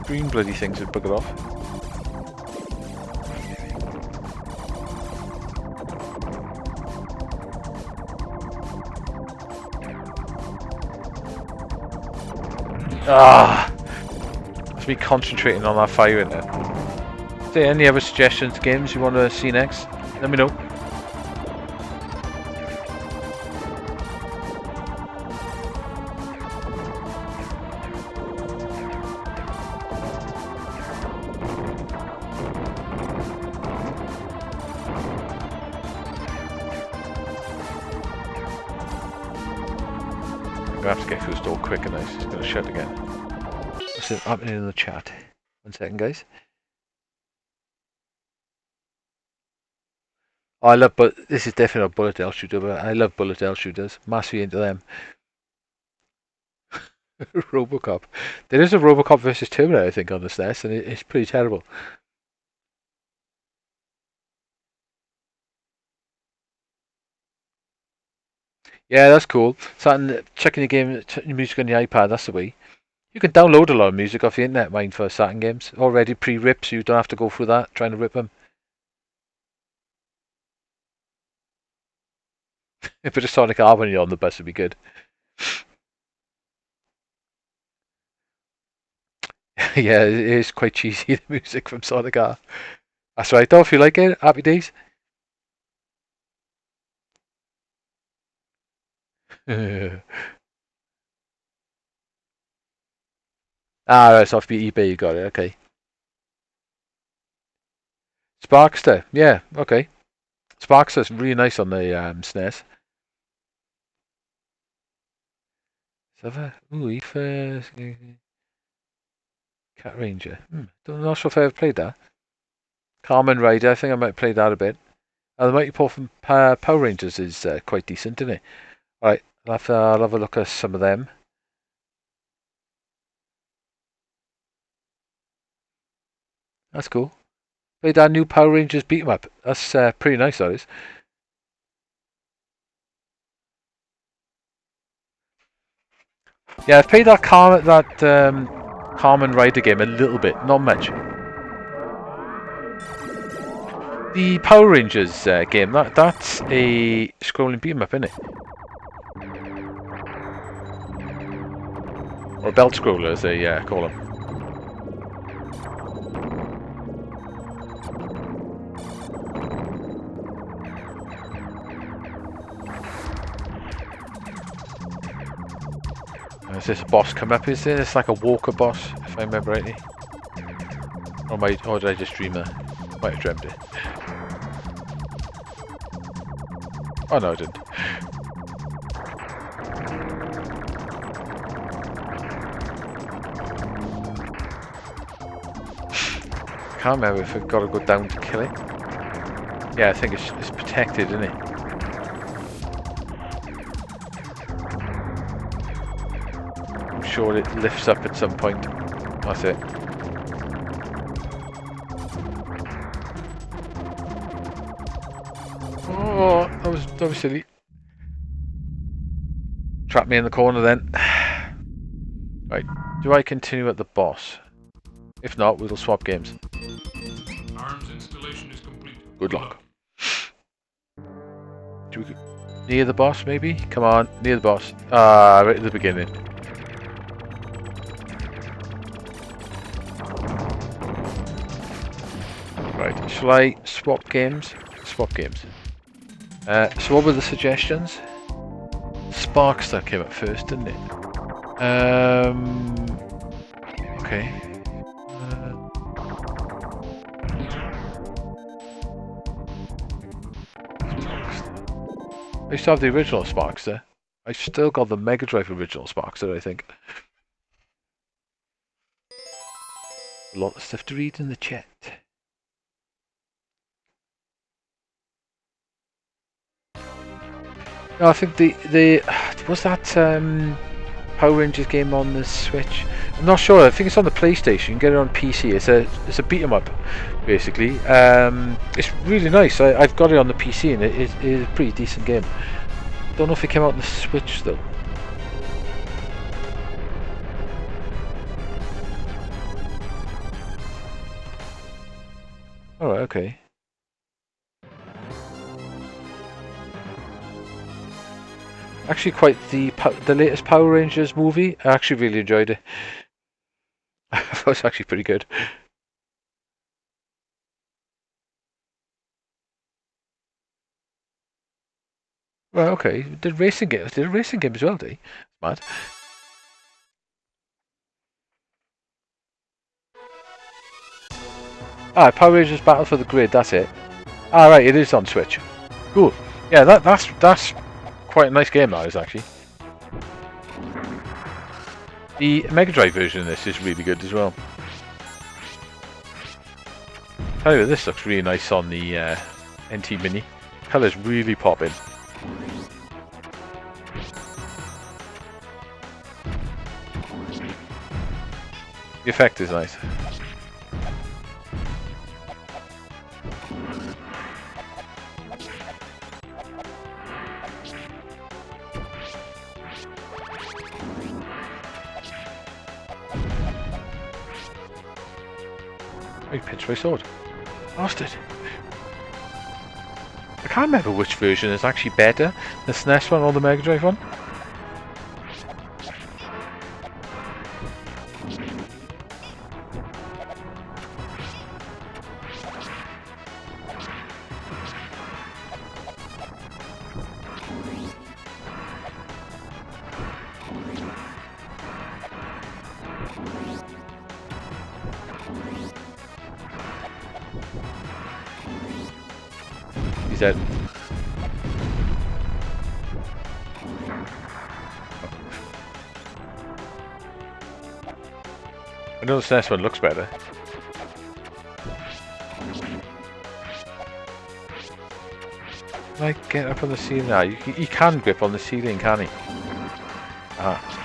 Green bloody things would bugger off. Ah! That's me concentrating on that fire in there. Is there any other suggestions, games you want to see next? Let me know. I'm going to have to get through this door quick and it's going to shut again. What's happening in the chat? 1 second, guys. Oh, I love, but this is definitely a bullet hell shooter, but I love bullet hell shooters. Massively into them. Robocop. There is a Robocop versus Terminator, I think, on the SNES, and it's pretty terrible. Yeah, that's cool. Starting checking the game, checking the music on the iPad. That's the way. You can download a lot of music off the internet, mind, for Saturn games. Already pre-ripped, so you don't have to go through that trying to rip them. A bit of Sonic Harmony on the bus would be good. Yeah, it is quite cheesy, the music from Sonic R. That's right, though, if you like it, happy days. Right, it's off the eBay, you got it, okay. Sparkster, yeah, okay. Sparkster's really nice on the SNES. Ooh, first Cat Ranger. Not sure if I ever played that. Carmen Rider, I think I might play that a bit. The Mighty Morphin Power Rangers is quite decent, isn't it? Alright, I'll have a look at some of them. That's cool. Played that new Power Rangers beat 'em up. That's pretty nice, that is. Yeah, I've played that Carmen Rider game a little bit, not much. The Power Rangers game, that's a scrolling beat 'em up, isn't it? Or a belt scroller, as they call them. Is this a boss come up? Is this like a walker boss, if I remember rightly? Or did I just dream that? Might have dreamt it. Oh no, I didn't. Can't remember if I've got to go down to kill it. Yeah, I think it's protected, isn't it? I'm sure it lifts up at some point. That's it. Oh, that was silly. Trap me in the corner then. Right, do I continue at the boss? If not, we'll swap games. Arms installation is complete. Good luck. Do we near the boss maybe? Come on, near the boss. Right at the beginning. Right, shall I swap games? Swap games. So what were the suggestions? Sparkster came up first, didn't it? Okay. I used to have the original Sparkster. I still got the Mega Drive original Sparkster, I think. A lot of stuff to read in the chat. No, I think the was that Power Rangers game on the Switch. I'm not sure. I think it's on the PlayStation. You can get it on PC. It's a beat 'em up, basically. It's really nice. I've got it on the PC, and it is a pretty decent game. Don't know if it came out on the Switch though. Alright, okay. Actually, quite the latest Power Rangers movie. I actually really enjoyed it. I thought it was actually pretty good. Well, okay. Did a racing game as well, did he? Mad. Ah, Power Rangers Battle for the Grid. That's it. Ah, right. It is on Switch. Cool. Yeah, that's quite a nice game. That is actually. The Mega Drive version of this is really good as well. Tell you what, this looks really nice on the NT Mini. Colours really popping. The effect is nice. I pinched my sword. Lost it. I can't remember which version is actually better, the SNES one or the Mega Drive one. He's dead. I know the SNES one looks better. Like, get up on the ceiling now. He can grip on the ceiling, can he? Ah.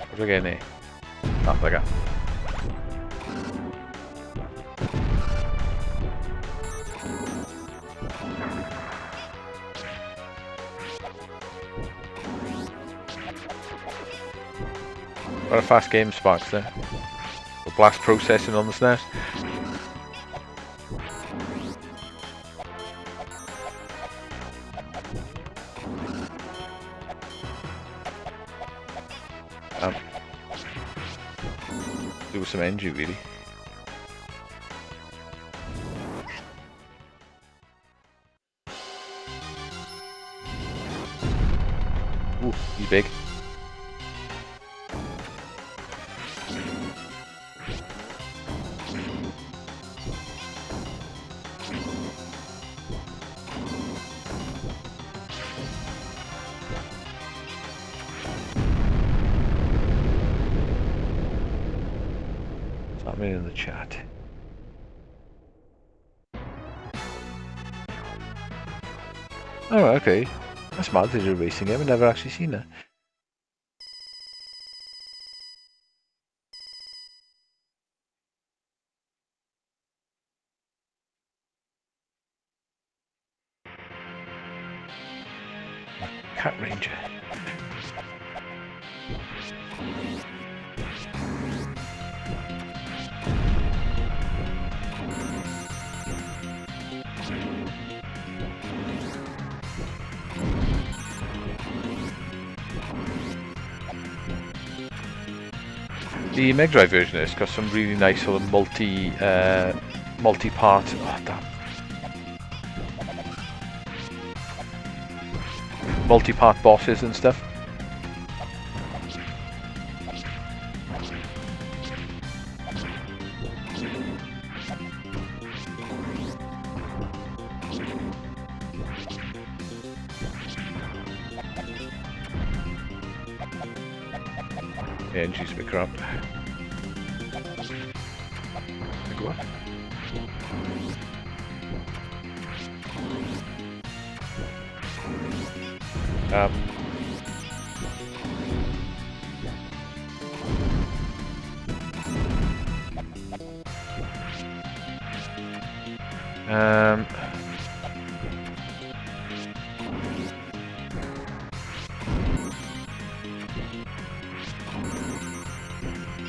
What do we get in here? Oh, there we go. What a fast game, Sparks there. The blast processing on the SNES. Do some energy, really. Ooh, he's big. Something in the chat. Oh, okay. That's mad. There's a racing game. I've never actually seen that. Cat Ranger. The Mega Drive version has got some really nice sort of multi-part. Oh, damn. Multi-part bosses and stuff. The engine's a bit crap. Go on.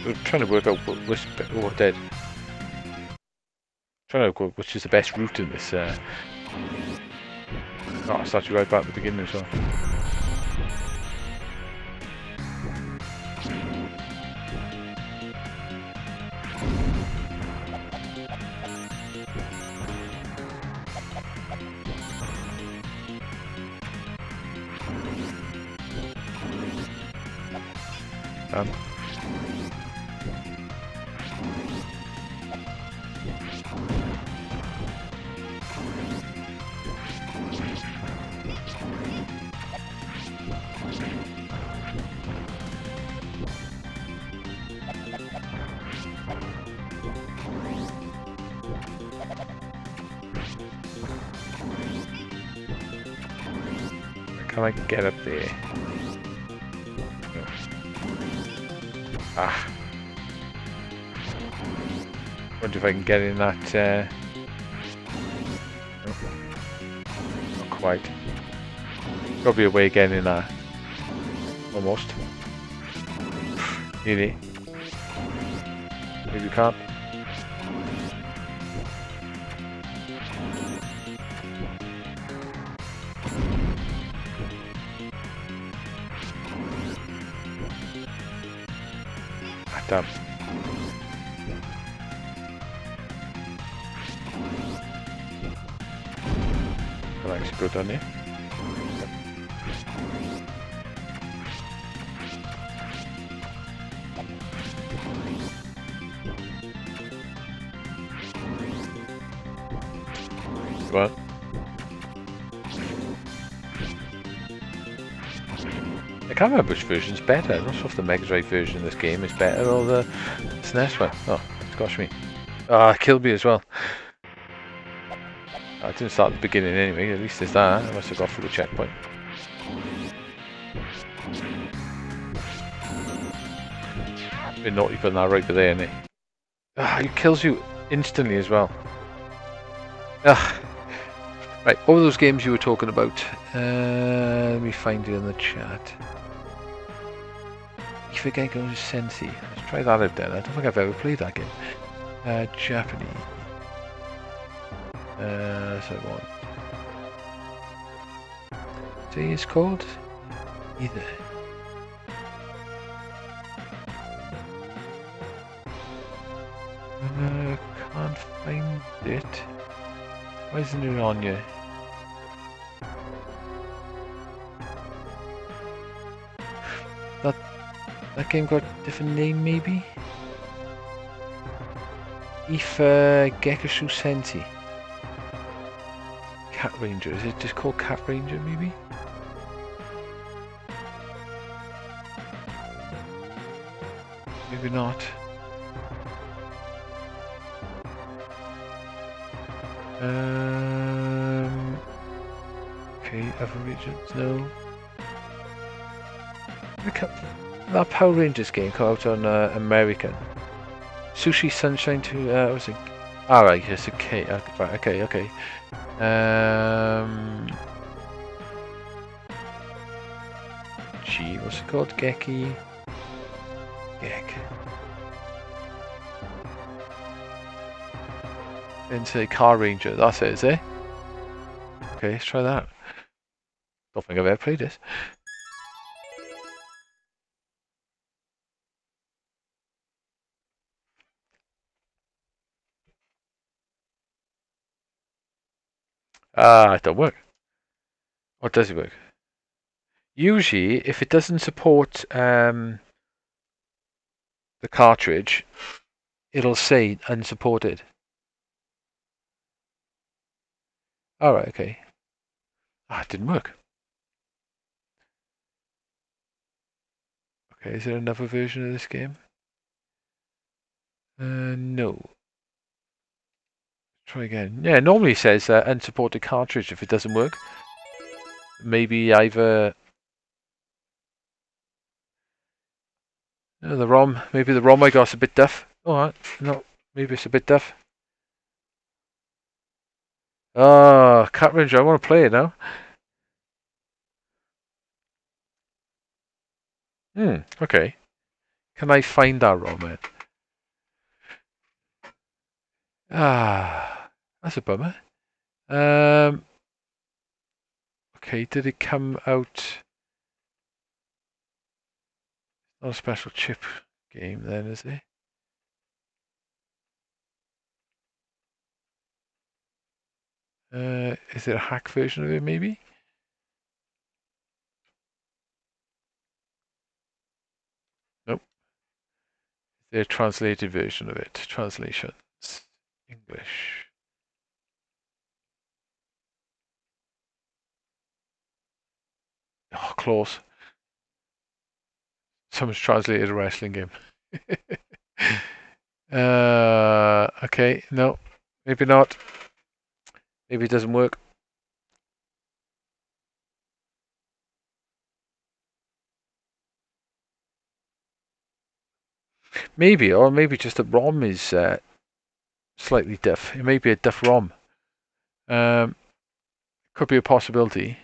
We're trying to work out what dead. Trying to work out which is the best route in this. Oh, I started right back at the beginning as well. Can I get up there? No. Ah. Wonder if I can get in that. No. Not quite. Probably a way of getting in that. Almost. Nearly. Maybe you can't. Damn. I'll actually go down there. Come on. I can't remember which version's better. I'm not sure if the Mega Drive version of this game is better or the SNES one. Oh, gosh me. Ah, killed me as well. I didn't start at the beginning anyway, at least there's that. I must have got through the checkpoint. Bit naughty putting that right there, isn't it? Ah, it kills you instantly as well. Ah. Right, all those games you were talking about. Let me find it in the chat. FPGA Sensi. Let's try that out then. I don't think I've ever played that game. Japanese. So what? See, it's called either. Can't find it. Why isn't it on you? That game got a different name, maybe? Gekashu Sensi. Cat Ranger. Is it just called Cat Ranger, maybe? Maybe not. Okay, other regions, no. That Power Rangers game came out on American. Sushi Sunshine 2, was it? Alright, it's a K. Right, okay. G, what's it called? Gek. Then say Car Ranger, that's it, is it? Okay, let's try that. Don't think I've ever played this. Ah, it don't work. Or does it work? Usually, if it doesn't support the cartridge, it'll say unsupported. Alright, okay. Ah, it didn't work. Okay, is there another version of this game? No. Try again. Yeah, it normally says unsupported cartridge if it doesn't work. Maybe either the ROM. Maybe the ROM I got's a bit duff. Alright, no, maybe it's a bit duff. Oh, Cat Ranger, I want to play it now. Okay. Can I find that ROM yet? Ah, that's a bummer. Okay, did it come out? Not a special chip game then, is it? Is it a hack version of it, maybe? Nope. Is there a translated version of it? Translations. English. Oh, close. Someone's translated a wrestling game. Okay, no. Maybe not. Maybe it doesn't work. Maybe, or maybe just the ROM is slightly diff. It may be a diff ROM. Could be a possibility.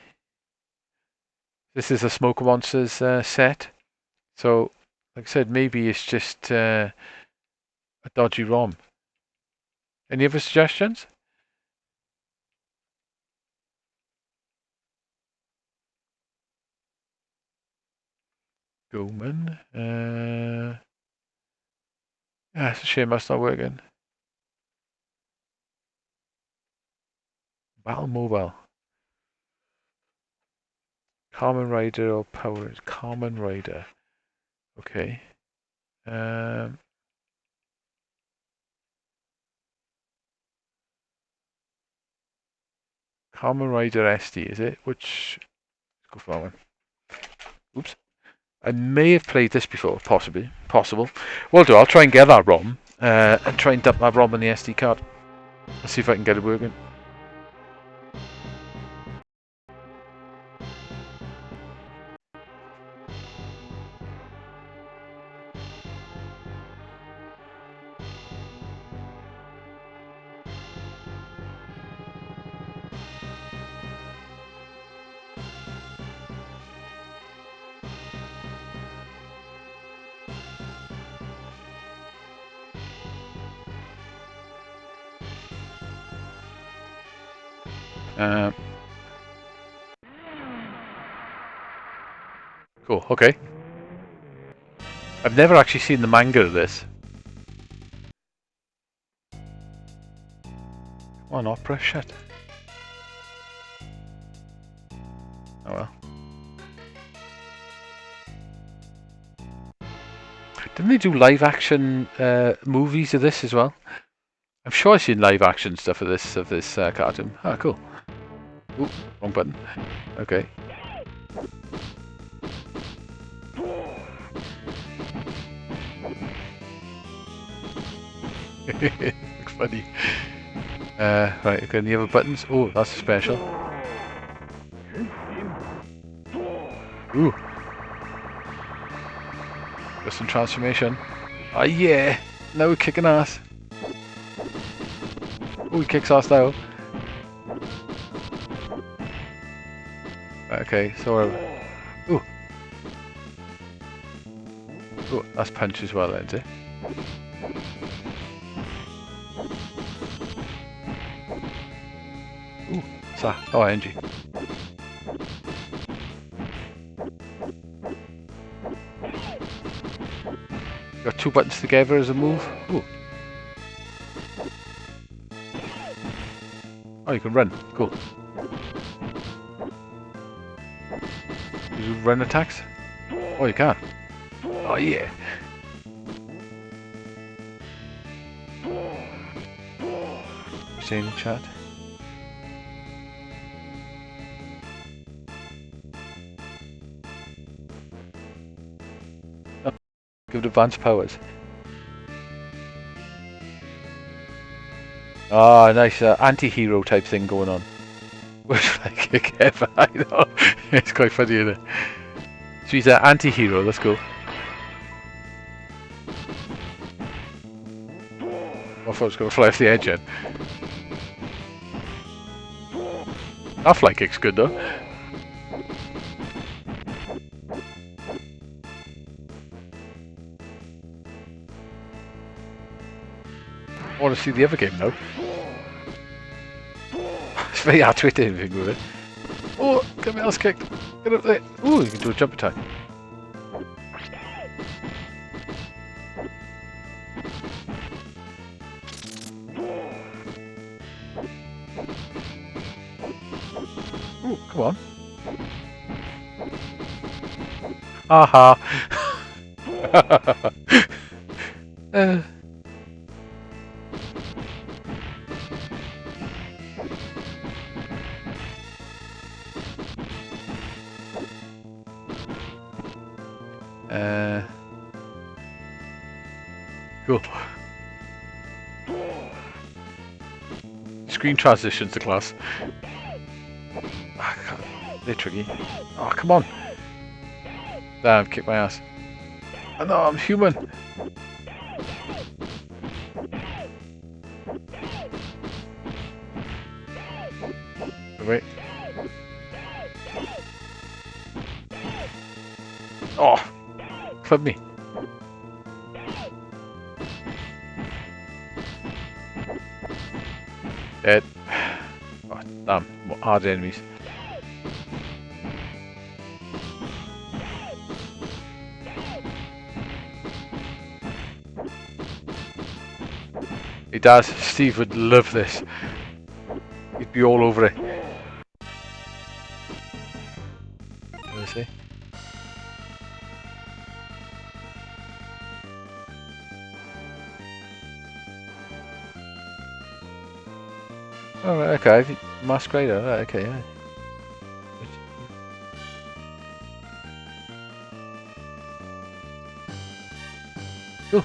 This is a Smoker Monsters set. So, like I said, maybe it's just a dodgy ROM. Any other suggestions? Goldman. Yeah, it's a shame that's not working. Battle Mobile. Common Rider or Power? Common Rider. Okay. Common Rider SD, is it? Let's go for that one. Oops. I may have played this before, possibly. Possible. Well, I'll try and get that ROM and try and dump that ROM on the SD card. Let's see if I can get it working. Cool, okay. I've never actually seen the manga of this. One opera, shit. Oh well. Didn't they do live action movies of this as well? I'm sure I've seen live action stuff of this cartoon. Ah, cool. Ooh, wrong button. Okay. Looks funny. Right, okay, any other buttons? Oh, that's a special. Ooh. Got some transformation. Oh yeah! Now we're kicking ass. Oh, he kicks ass now. Right, okay, so ooh. Ooh, that's punch as well, isn't it? Ooh, sa. Oh, NG. Got two buttons together as a move. Ooh. Oh, you can run. Cool. You run attacks? Oh, you can. Oh, yeah. Saying in chat. advanced powers. Ah, nice anti-hero type thing going on. Worst fly kick ever, I know. It's quite funny, isn't it? So he's an anti-hero, let's go. I thought I was going to fly off the edge then. That fly kick's good though. I want to see the other game now. It's very hard to hit anything with it. Oh, get my ass kicked. Get up there. Oh, you can do a jump attack. Oh, come on. Aha. Cool. Screen transitions to class. They're tricky. Oh, come on. Damn, kick my ass. Oh no, I'm human. Wait. Oh, club me. Dead. Oh, damn, what hard enemies. He does. Steve would love this. He'd be all over it. What is he? Oh, right, okay. Masquerader, right, okay, yeah. Cool.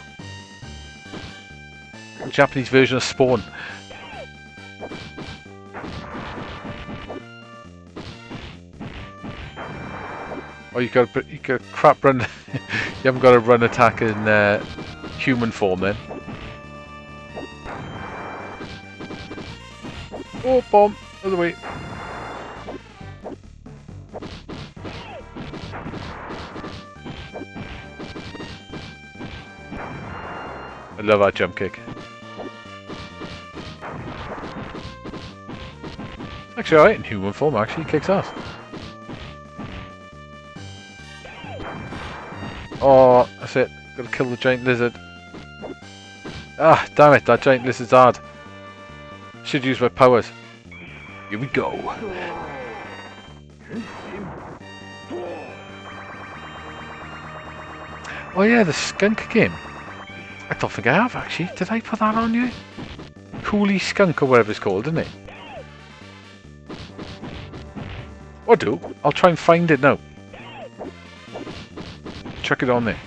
Japanese version of Spawn. Oh, you got a crap run. You haven't got a run attack in human form then. Oh, bomb! Other way. I love that jump kick. Actually, alright in human form. Actually, kicks ass. Oh, that's it. Gotta kill the giant lizard. Ah, damn it! That giant lizard's hard. Should use my powers. Here we go. Oh yeah, the skunk game. I don't think I have actually. Did I put that on you? Coolie Skunk or whatever it's called, isn't it? Or do. I'll try and find it now. Chuck it on there.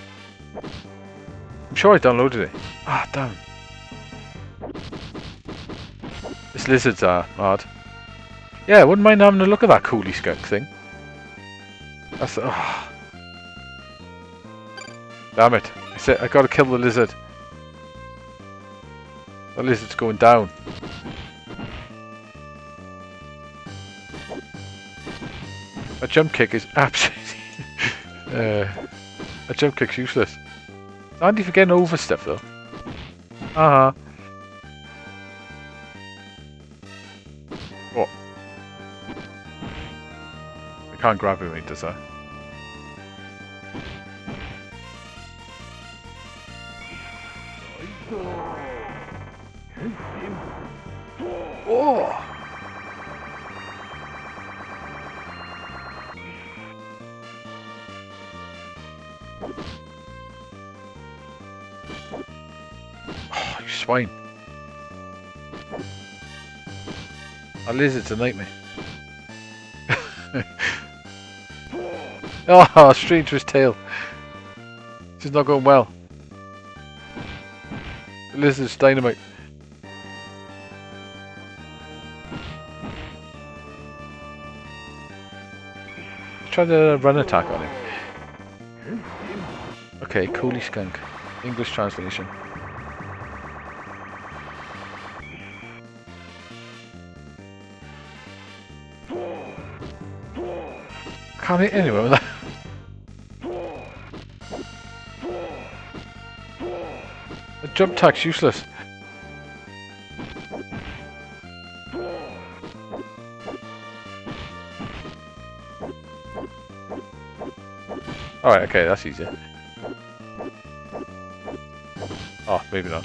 I'm sure I downloaded it. Ah, damn. This lizards are hard. Yeah, I wouldn't mind having a look at that Coolie Skunk thing. That's damn it. I gotta kill the lizard. The lizard's going down. A jump kick is absolutely a jump kick's useless. It's handy for getting over stuff though. Uh-huh. What? I can't grab him, does I? Oh! Oh, you swine. That lizard's a nightmare. Oh, straight to his tail. This is not going well. lizard's dynamite. Try the run attack on him. Okay, Coolie Skunk. English translation. Can't hit anyone with that. The jump attack's useless. Alright, okay, that's easier. Oh, maybe not.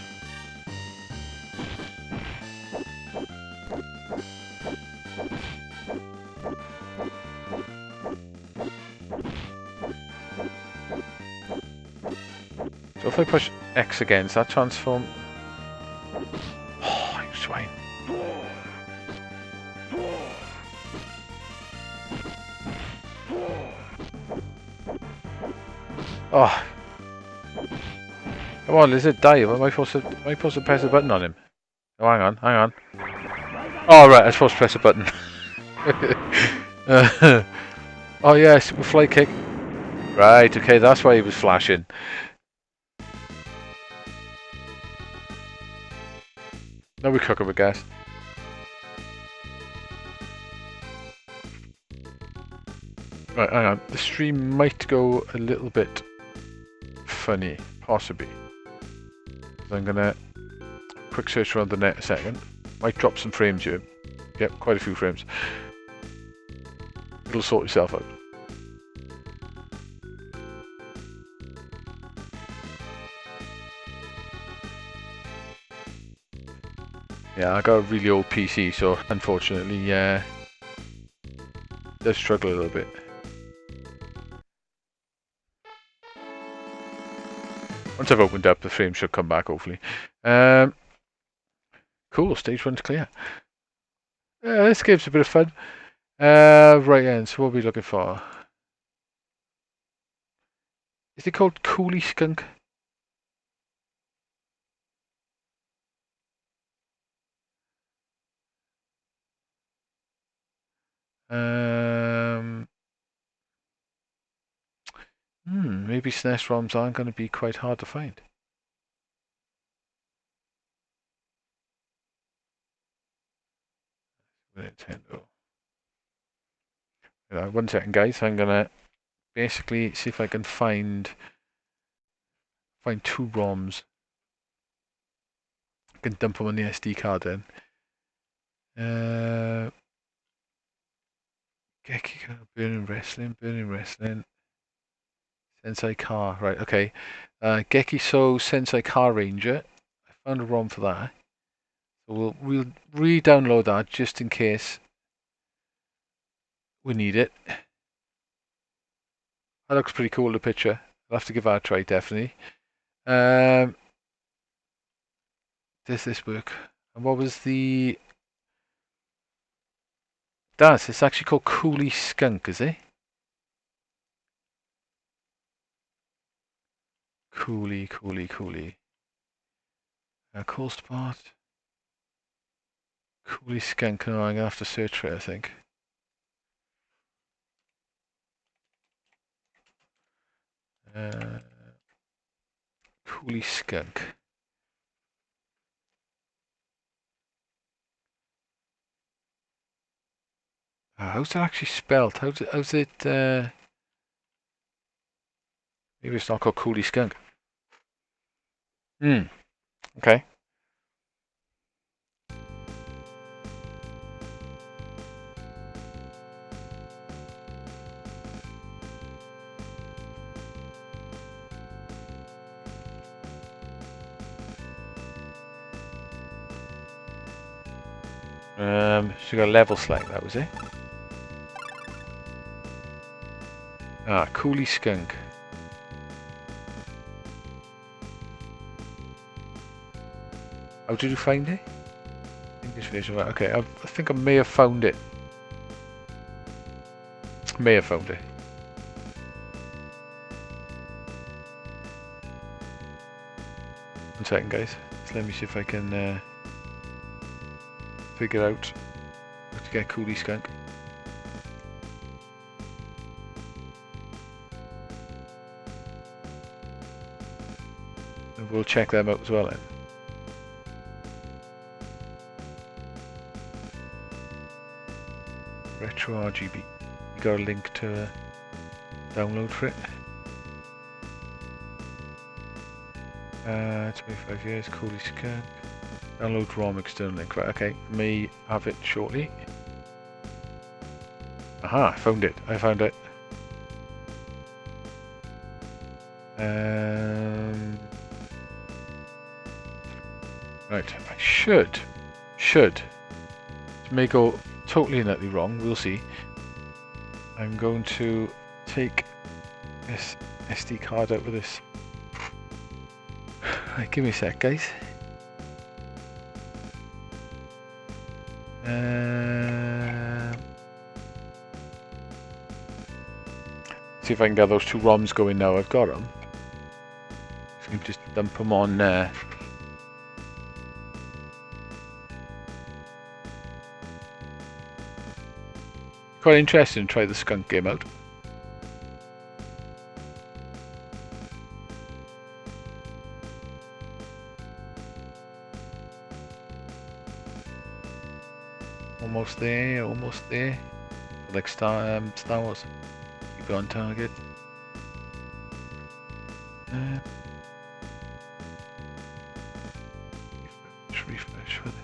So if I push X again, does that transform? Oh, you swine. Oh. Come on, lizard, die. Am I supposed to press a button on him? Oh, hang on. Oh, right, I'm supposed to press a button. Oh, yeah, super fly kick. Right, okay, that's why he was flashing. Now we cook up a gas. Right, hang on. The stream might go a little bit funny, possibly. So I'm gonna quick search around the net a second. Might drop some frames here. Yep, quite a few frames. It'll sort itself out. Yeah, I got a really old PC, so unfortunately, it does struggle a little bit. Once I've opened up, the frame should come back, hopefully. Cool, stage 1's clear. This gives a bit of fun. Right then, so what are we looking for? Is it called Coolie Skunk? Maybe SNES ROMs aren't going to be quite hard to find. Nintendo. One second, guys. I'm gonna basically see if I can find two ROMs. I can dump them on the SD card then. Geki Burning Wrestling. Sensei Car, right, okay. Gekiso Sensei Car Ranger. I found a ROM for that. So we'll re-download that just in case we need it. That looks pretty cool, the picture. I'll have to give that a try, definitely. Does this work? And what was the... It's actually called Coolie Skunk, is it? Coolie. Cool spot. Coolie Skunk. No, I'm gonna have to search for it, I think. Coolie Skunk. How's that actually spelled? How's it? Maybe it's not called Coolie Skunk. Okay. So you got a level select, that was it. Coolie Skunk. How did you find it? English version, right, okay, I think I may have found it. May have found it. One second, guys. So let me see if I can figure out how to get Coolie Skunk. And we'll check them out as well then. Retro RGB. You got a link to download for it. 25 years, Coolie Skunk. Download ROM external link. Right, okay. May have it shortly. Aha, I found it. I found it. Right, I should. It may go totally and utterly wrong. We'll see. I'm going to take this SD card out of this. Right, give me a sec, guys. See if I can get those two ROMs going now. I've got them. So you can just dump them on. Quite interesting to try the skunk game out. Almost there, almost there. Like Star Wars. Keep it on target. Refresh with it.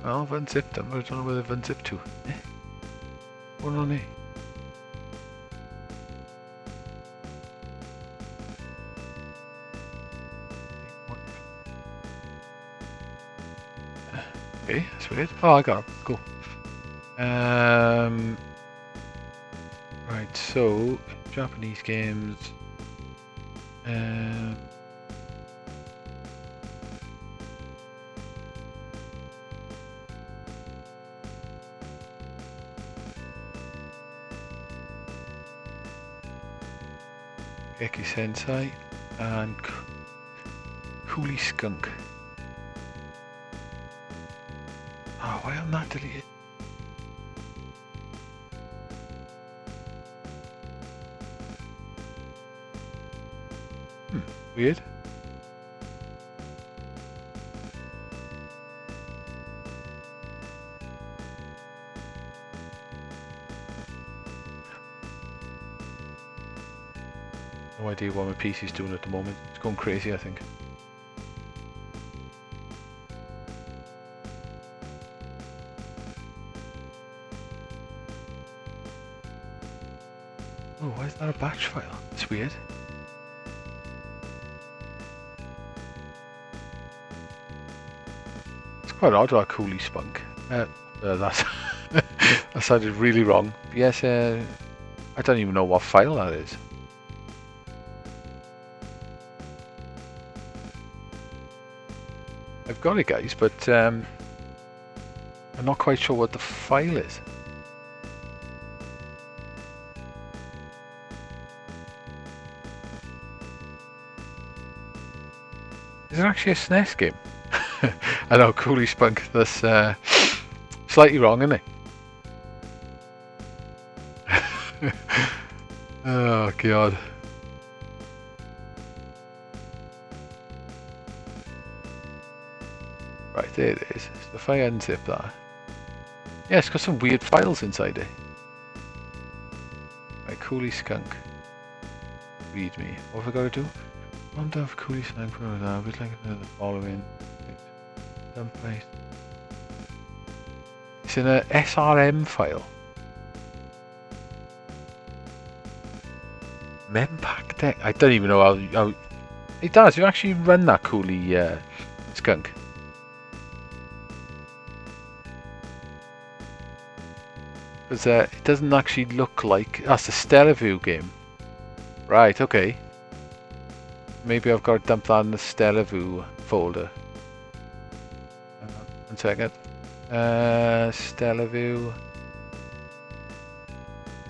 Well, I've unzipped them. I don't know where they've unzipped to. What on there? Okay, that's weird. Oh, I got them. Cool. Right, so Japanese games. Eki Sensei and Coolie Skunk. Oh, why am I deleted? Weird. No idea what my PC's doing at the moment. It's going crazy, I think. Oh, why is that a batch file? It's weird. It's quite odd, that Coolie Spunk. That sounded really wrong. Yes, I don't even know what file that is. I've got it, guys, but I'm not quite sure what the file is. Is it actually a SNES game? I know, Coolie Spunk. That's slightly wrong, isn't it? Oh, God. Right, there it is. So if I unzip that. Yeah, it's got some weird files inside it. Right, Coolie Skunk. Read me. What have I got to do? One of Coolie Skunk. We'd like the following. Template. It's in a SRM file. Mempack deck. I don't even know how it does. You actually run that Coolie Skunk. Because it doesn't actually look like... That's a Stellarview game. Right, okay. Maybe I've got to dump that in the Stellarview folder. 1 second. Stellarview.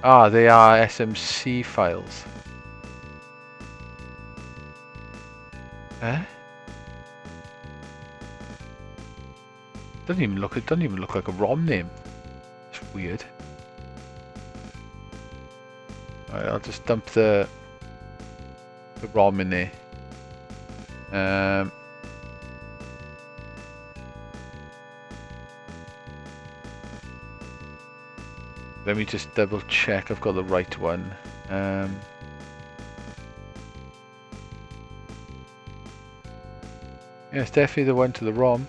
Ah, they are SMC files. Eh? Doesn't even look. It doesn't even look like a ROM name. It's weird. Alright, I'll just dump the ROM in there. Let me just double check I've got the right one. Yeah, it's definitely the one to the ROM.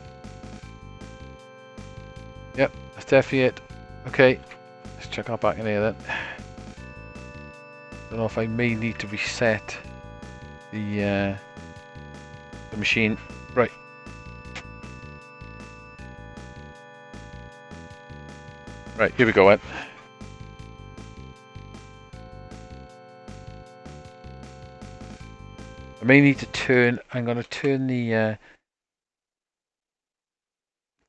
Yep, that's definitely it. Okay, let's check our back in here then. Don't know if I may need to reset the machine. Right. Right, here we go then. I may need to turn. I'm going to turn the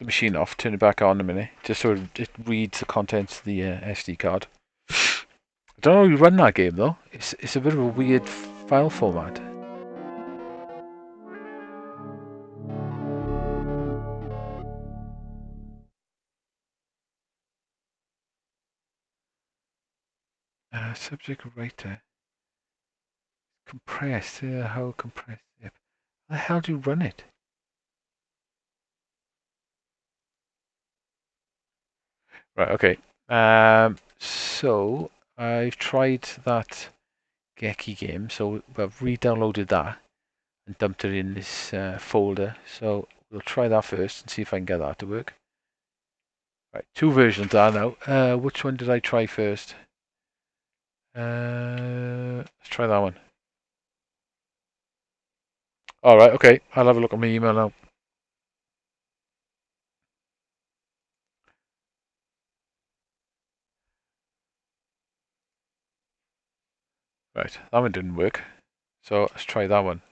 machine off, turn it back on a minute, just so it reads the contents of the SD card. I don't know how you run that game though. It's a bit of a weird file format. Subject writer. Compressed. How compressed? Yep. How the hell do you run it? Right. Okay. So I've tried that Geki game. So I've re-downloaded that and dumped it in this folder. So we'll try that first and see if I can get that to work. Right. 2 versions are now. Which one did I try first? Let's try that one. Alright, okay. I'll have a look at my email now. Right, that one didn't work. So let's try that one.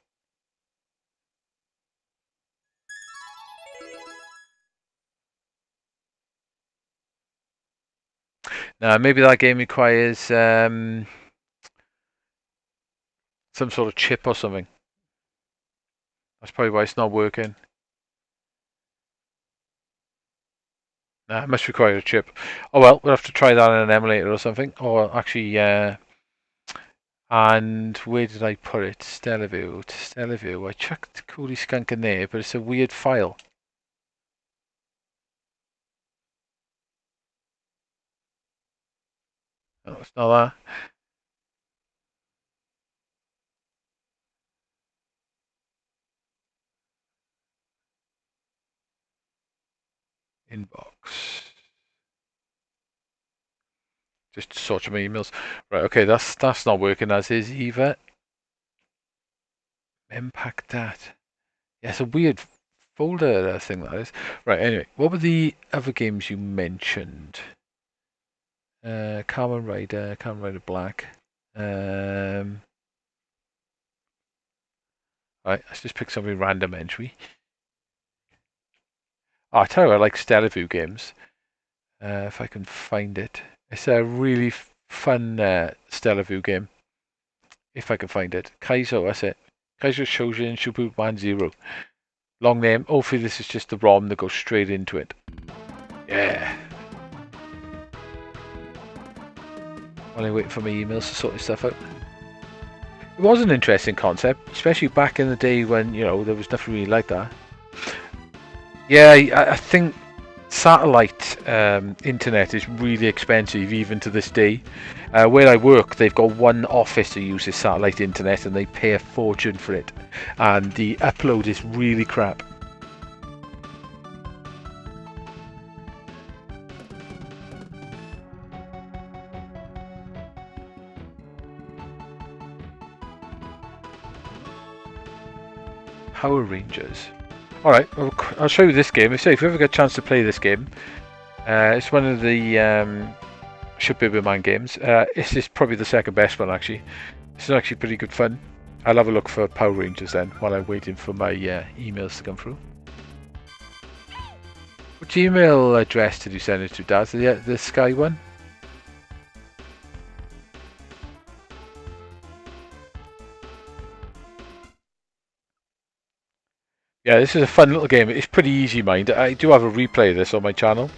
Now, maybe that game requires some sort of chip or something. That's probably why it's not working. Nah, it must require a chip. Oh well, we'll have to try that in an emulator or something. Or actually, and where did I put it? Stellarview. I chucked Coolie Skunk in there, but it's a weird file. No, it's not that. Inbox. Just sort of my emails. Right, okay, that's not working as is either. Impact that. Yeah, it's a weird folder thing that is. Right, anyway, what were the other games you mentioned? Kamen Rider Black. Right, let's just pick something random entry. Oh, I tell you, I like Stellarview games. If I can find it. It's a really fun Stellarview game. If I can find it. Kaizo, that's it. Kaizo Shoujin Shubu 10. Long name. Hopefully this is just the ROM that goes straight into it. Yeah. While I'm waiting for my emails to sort this stuff out. It was an interesting concept, especially back in the day when, you know, there was nothing really like that. Yeah, I think satellite internet is really expensive even to this day. Where I work, they've got one office that uses satellite internet and they pay a fortune for it. And the upload is really crap. Power Rangers. Alright, I'll show you this game. If you ever get a chance to play this game, it's one of the Biberman games. This is probably the second best one actually. This is actually pretty good fun. I'll have a look for Power Rangers then while I'm waiting for my emails to come through. Which email address did you send it to, Daz? The Sky one? Yeah, this is a fun little game. It's pretty easy, mind. I do have a replay of this on my channel.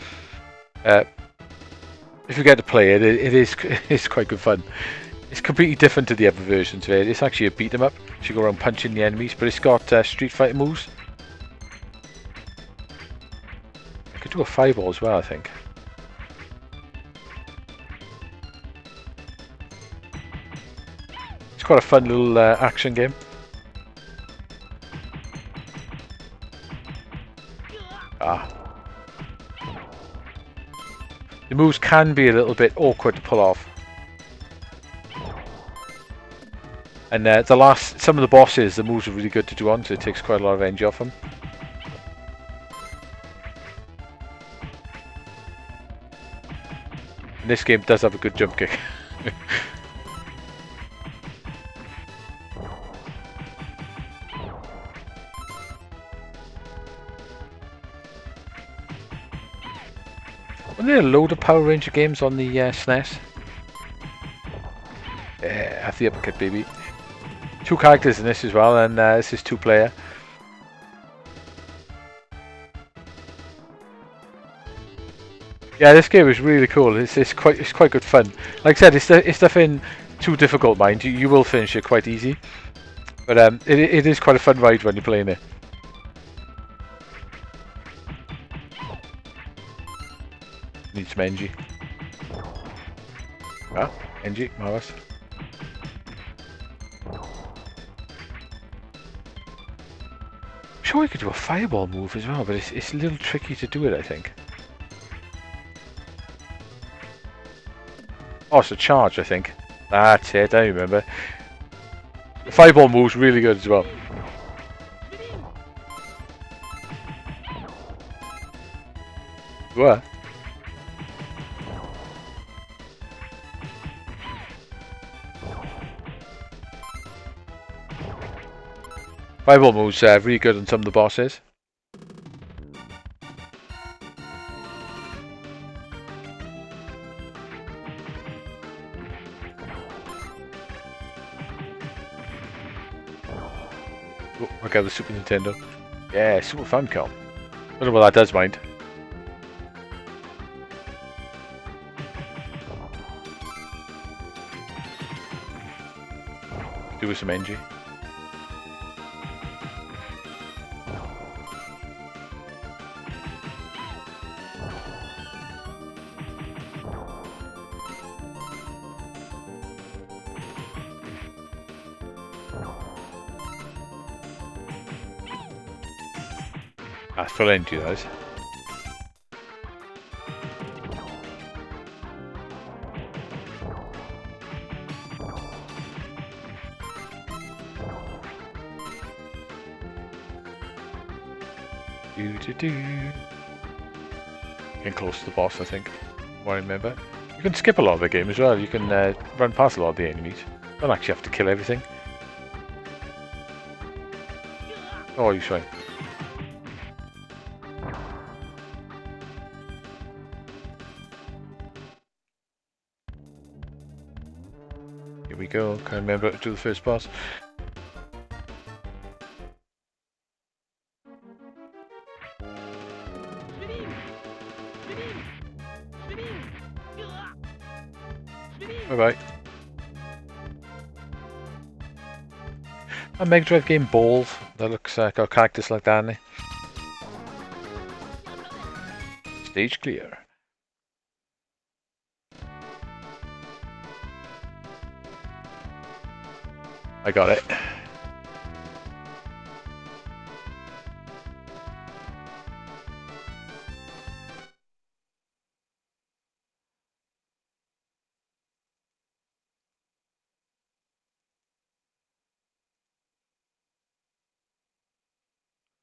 If you get to play it, it's quite good fun. It's completely different to the other versions of it. It's actually a beat 'em up. You go around punching the enemies, but it's got Street Fighter moves. I could do a fireball as well, I think. It's quite a fun little action game. The moves can be a little bit awkward to pull off. And some of the bosses, the moves are really good to do on, so it takes quite a lot of energy off them. And this game does have a good jump kick. Weren't there a load of Power Ranger games on the SNES? Yeah, have the uppercut, baby. 2 characters in this as well, and this is 2-player. Yeah, this game is really cool. It's quite good fun. Like I said, it's nothing too difficult, mind. You will finish it quite easy, but it is quite a fun ride when you're playing it. Need some energy. Ah, energy, marvelous. I'm sure we could do a fireball move as well, but it's a little tricky to do it, I think. Oh, it's a charge, I think. That's it, I remember. The fireball move's really good as well. What? Fireball move's really good on some of the bosses. Oh, I got the Super Nintendo. Yeah, Super Famicom. I don't know what that does, mind. Do with some energy. That's full energy, those. Getting close to the boss, I think. What I remember. You can skip a lot of the game as well. You can run past a lot of the enemies. You don't actually have to kill everything. Oh, you trying? Here we go. Can't remember how to do the first boss. Bye-bye. A Mega Drive game, Balls. That looks like got characters like that in it. Stage clear. I got it.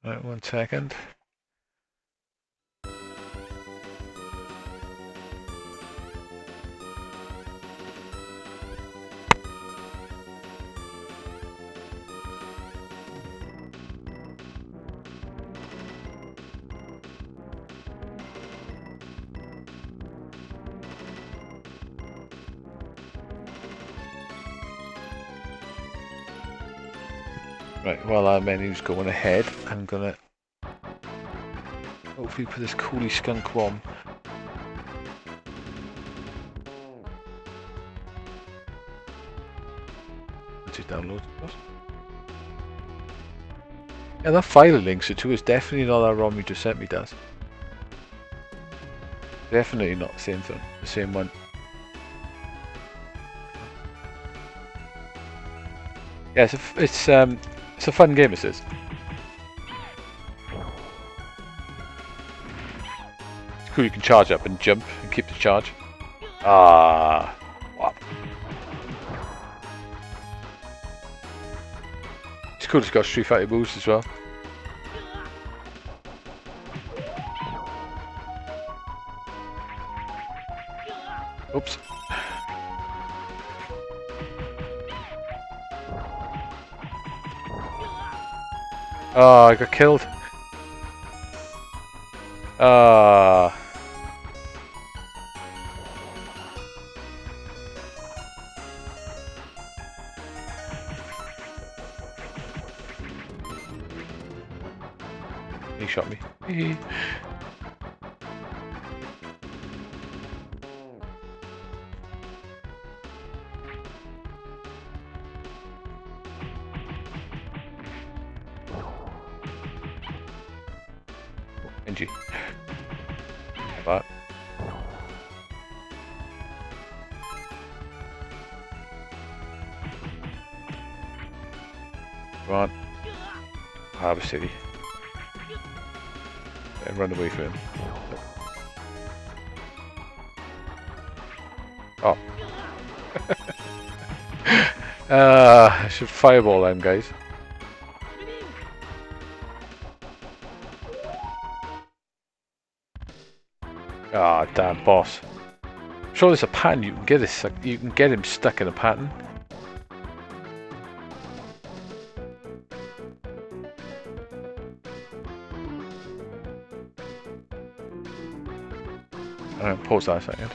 Right, 1 second. Right, while our menu's going ahead, I'm gonna hopefully put this coolie skunk on. Once it downloads, of course. Yeah, that file it links it to is definitely not that ROM you just sent me, Daz. Definitely not the same thing, the same one. Yeah, it's a fun game, this is. It's cool. You can charge up and jump and keep the charge. Ah, wow. It's cool. It's got Street Fighter moves as well. Oops. Oh, I got killed. Ah. He shot me. NG. How about? Come on. Harbour City. And run away from him. Oh. I should fireball them guys. Ah, damn boss. I'm sure there's a pattern you can get this. You can get him stuck in a pattern. Pause that a second.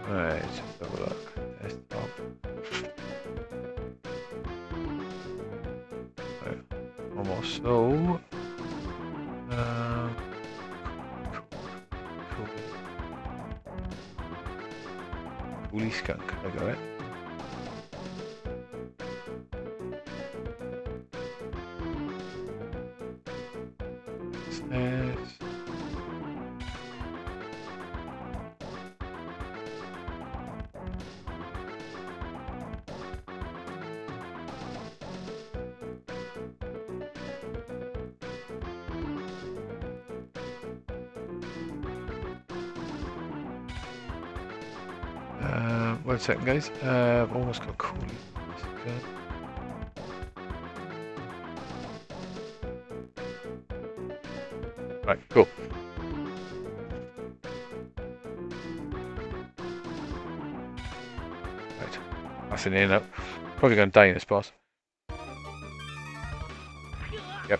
Right, let's have a look. Desktop. Right, almost. So, coolie skunk. I got it. SNES. One second, guys. I've almost got coolie. Right, cool. Right, that's in here now. Probably going to die in this boss. Yep.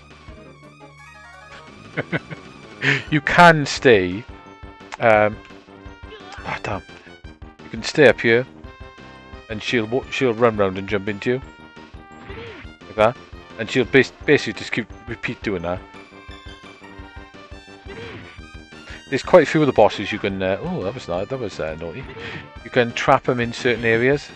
You can stay. Oh, damn. You can stay up here, and she'll run round and jump into you, like that, and she'll basically just repeat doing that. There's quite a few of the bosses you can. Oh, that was naughty. You can trap them in certain areas.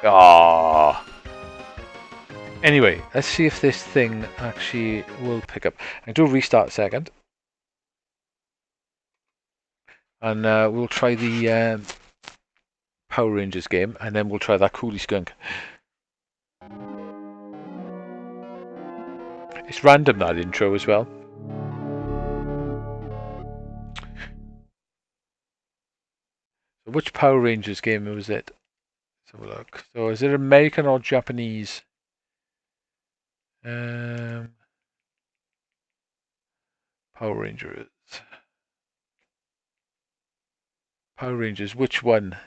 Ah. Anyway, let's see if this thing actually will pick up. I do restart a second, and we'll try the Power Rangers game, and then we'll try that coolie skunk. It's random, that intro as well. So which Power Rangers game was it? Let's have a look. So is it American or Japanese? Power Rangers. Power Rangers, which one?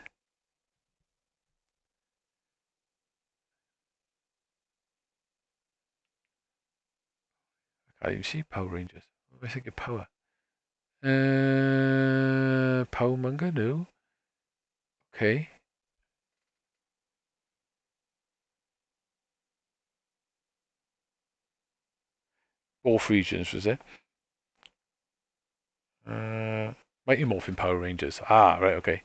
can't even see Power Rangers. What am I thinking? Power. Power Manga? No. Okay. Morph Regions, was it? Mighty Morphin Power Rangers. Ah, right, okay.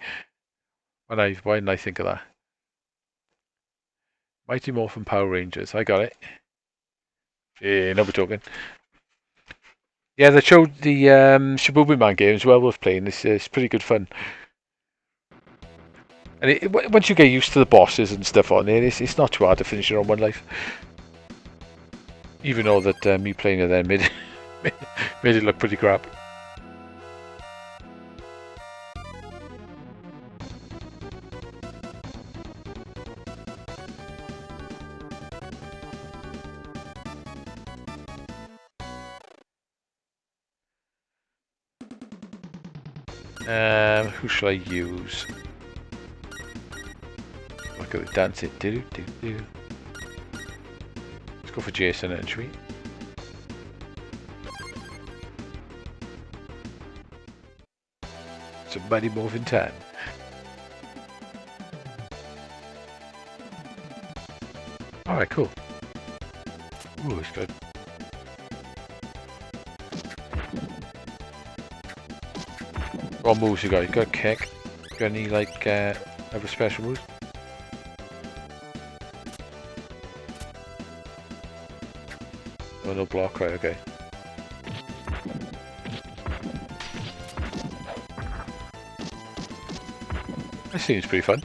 Why didn't I think of that? Mighty Morphin Power Rangers. I got it. Yeah, now we're talking. Yeah, they showed the Shibuya Man game as well worth playing. It's pretty good fun. And once you get used to the bosses and stuff on it, it's not too hard to finish it on one life. Even though that me playing it then made it look pretty crap. Who shall I use? Look at the dancing. Let's go for Jason and shall we? Somebody moving 10. Alright, cool. Ooh, it's good. What moves you got? You got a kick. Got any like other special moves? Oh, no block, right, okay. This seems pretty fun.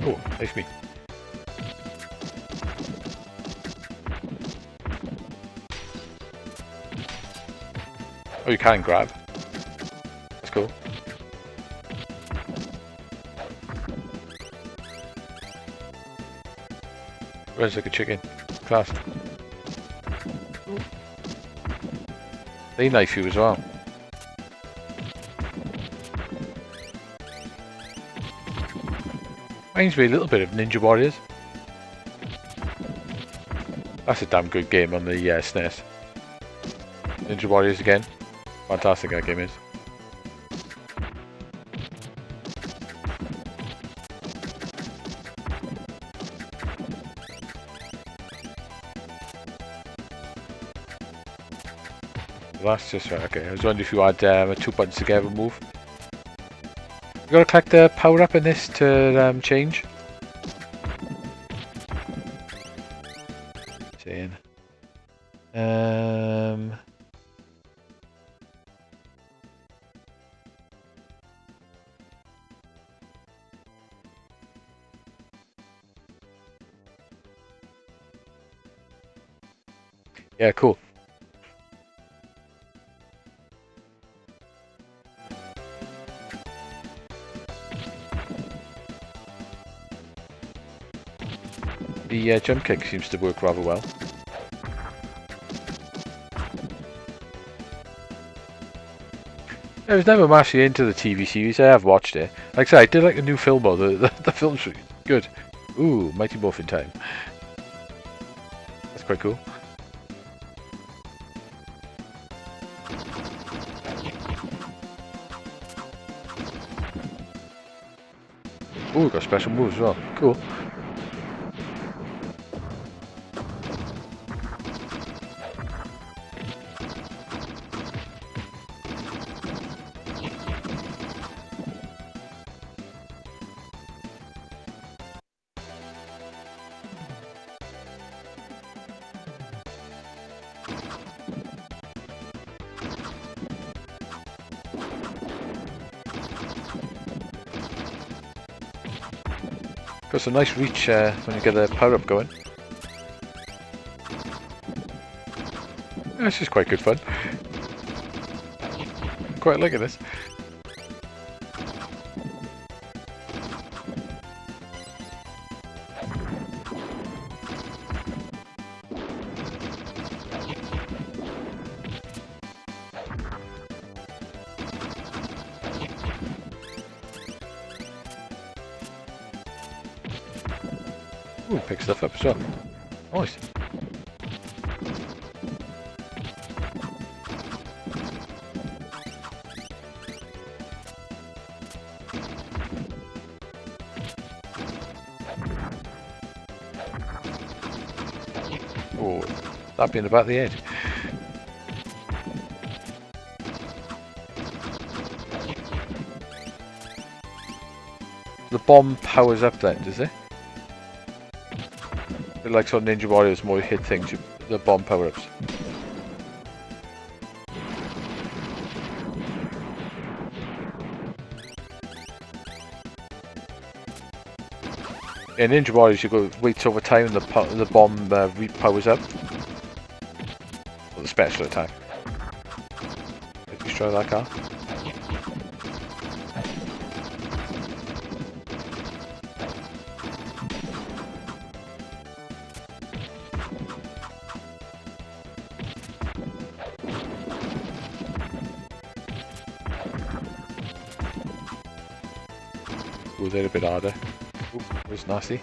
Oh, nice me. Oh, you can grab. That's cool. Runs like a chicken. Class. They knife you as well. Reminds me a little bit of Ninja Warriors. That's a damn good game on the SNES. Ninja Warriors again. Fantastic that game is. That's just right, okay. I was wondering if you had a 2 buttons together move. You gotta collect the power up in this to change. Saying. Yeah, cool. The jump kick seems to work rather well. I was never massively into the TV series. I have watched it. Like I said, I did like the new film though. The film's really good. Ooh, Mighty Morphin Time. That's quite cool. Ooh, got special moves as well. Cool. Got some nice reach when you get the power up going. Yeah, this is quite good fun. Quite liking this. Ooh, pick stuff up as well. Nice. Oh, that being about the edge. The bomb powers up then, does it? Like on Ninja Warriors, more you hit things, the bomb power-ups. In Ninja Warriors, you go wait over time and the bomb repowers up. Or the special attack. Let's destroy that car. Ooh, they're a bit harder. Ooh, that was nasty.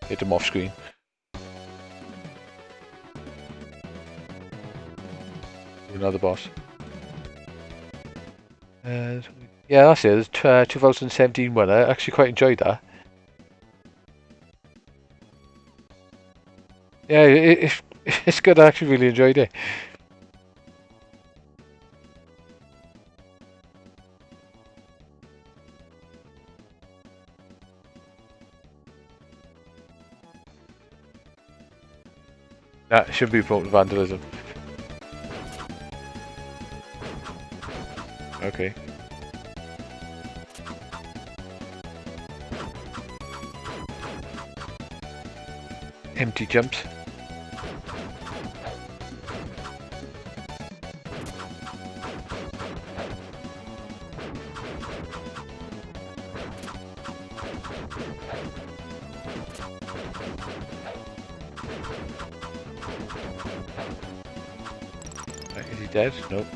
Hit them off screen. Another boss. Yeah, that's it. It's 2017 one. I actually quite enjoyed that. Yeah, it's good. I actually really enjoyed it. That should be promoting vandalism. Okay. Empty jumps. Is he dead? Nope.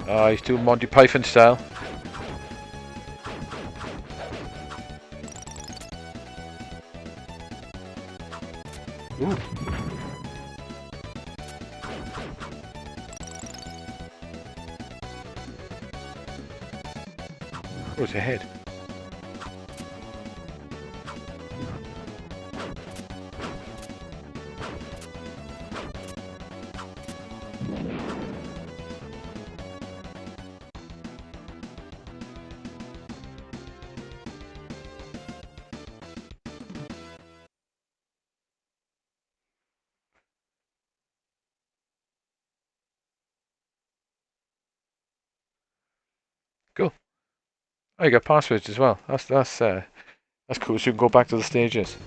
Oh, he's doing Monty Python style. Ooh. Oh, it's a head. Cool. Oh, you got passwords as well. That's cool. So you can go back to the stages.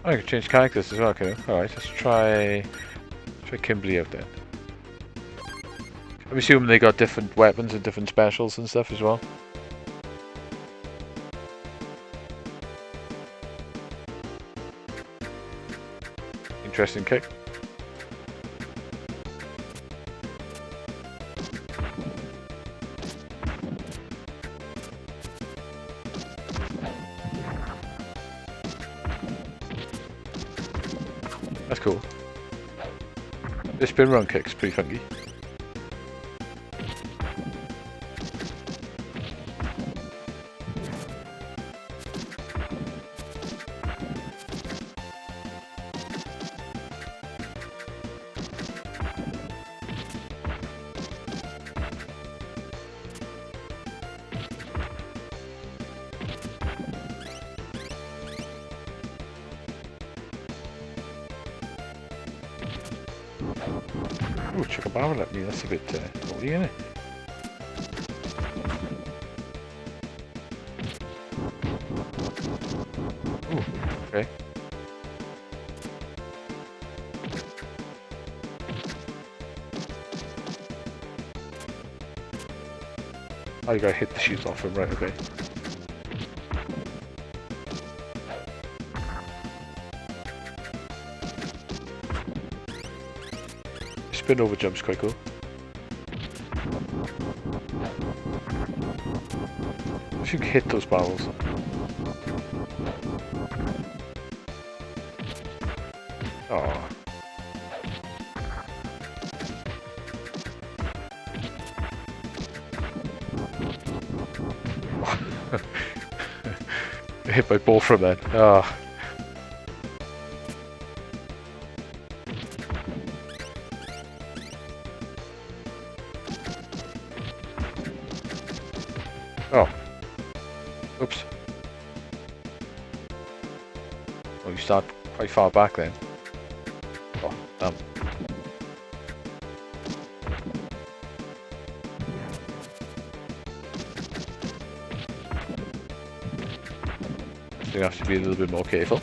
Oh, you can change characters as well. Okay. All right. Let's try Kimberly out then. I'm assuming they got different weapons and different specials and stuff as well. Interesting kick. That's cool. This spin run kick's pretty funky. Ooh, chuck a barrel at me, that's a bit naughty, isn't it? Ooh, okay. Oh, you gotta hit the shoes off him, right, okay. spin over jump's quite cool. If you can hit those barrels. Oh. Hit by both from then. Oh. Oh. Oops. Well, you start quite far back then. Oh, damn. You have to be a little bit more careful.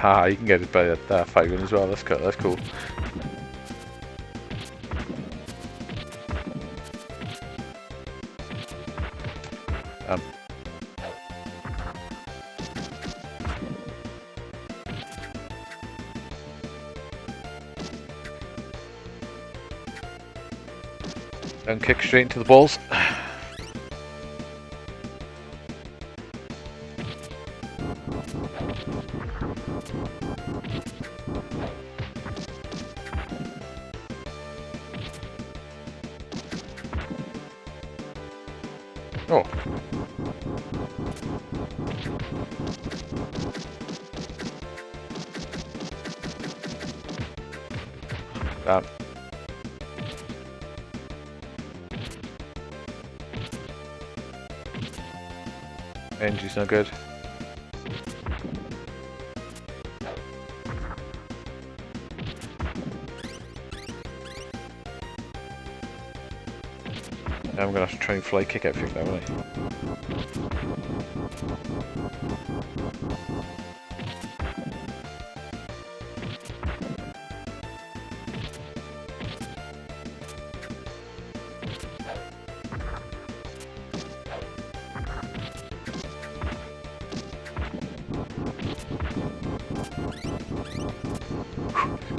Ah, you can get it by that fire gun as well. That's cool. And kick straight into the balls. Oh. Damn. Engine's no good. Now I'm gonna have to try and fly kick everything now, aren't I?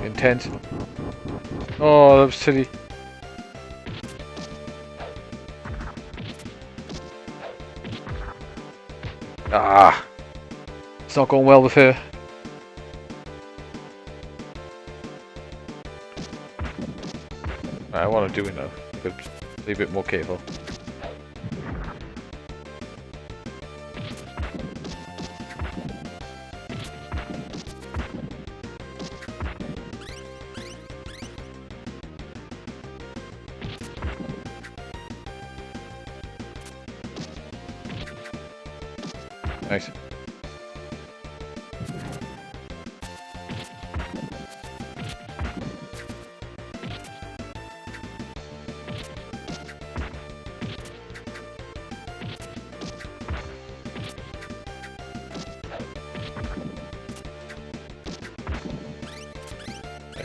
Intense. Oh, that was silly. Ah, it's not going well with her. I want to do it now, but be a bit more careful. Nice.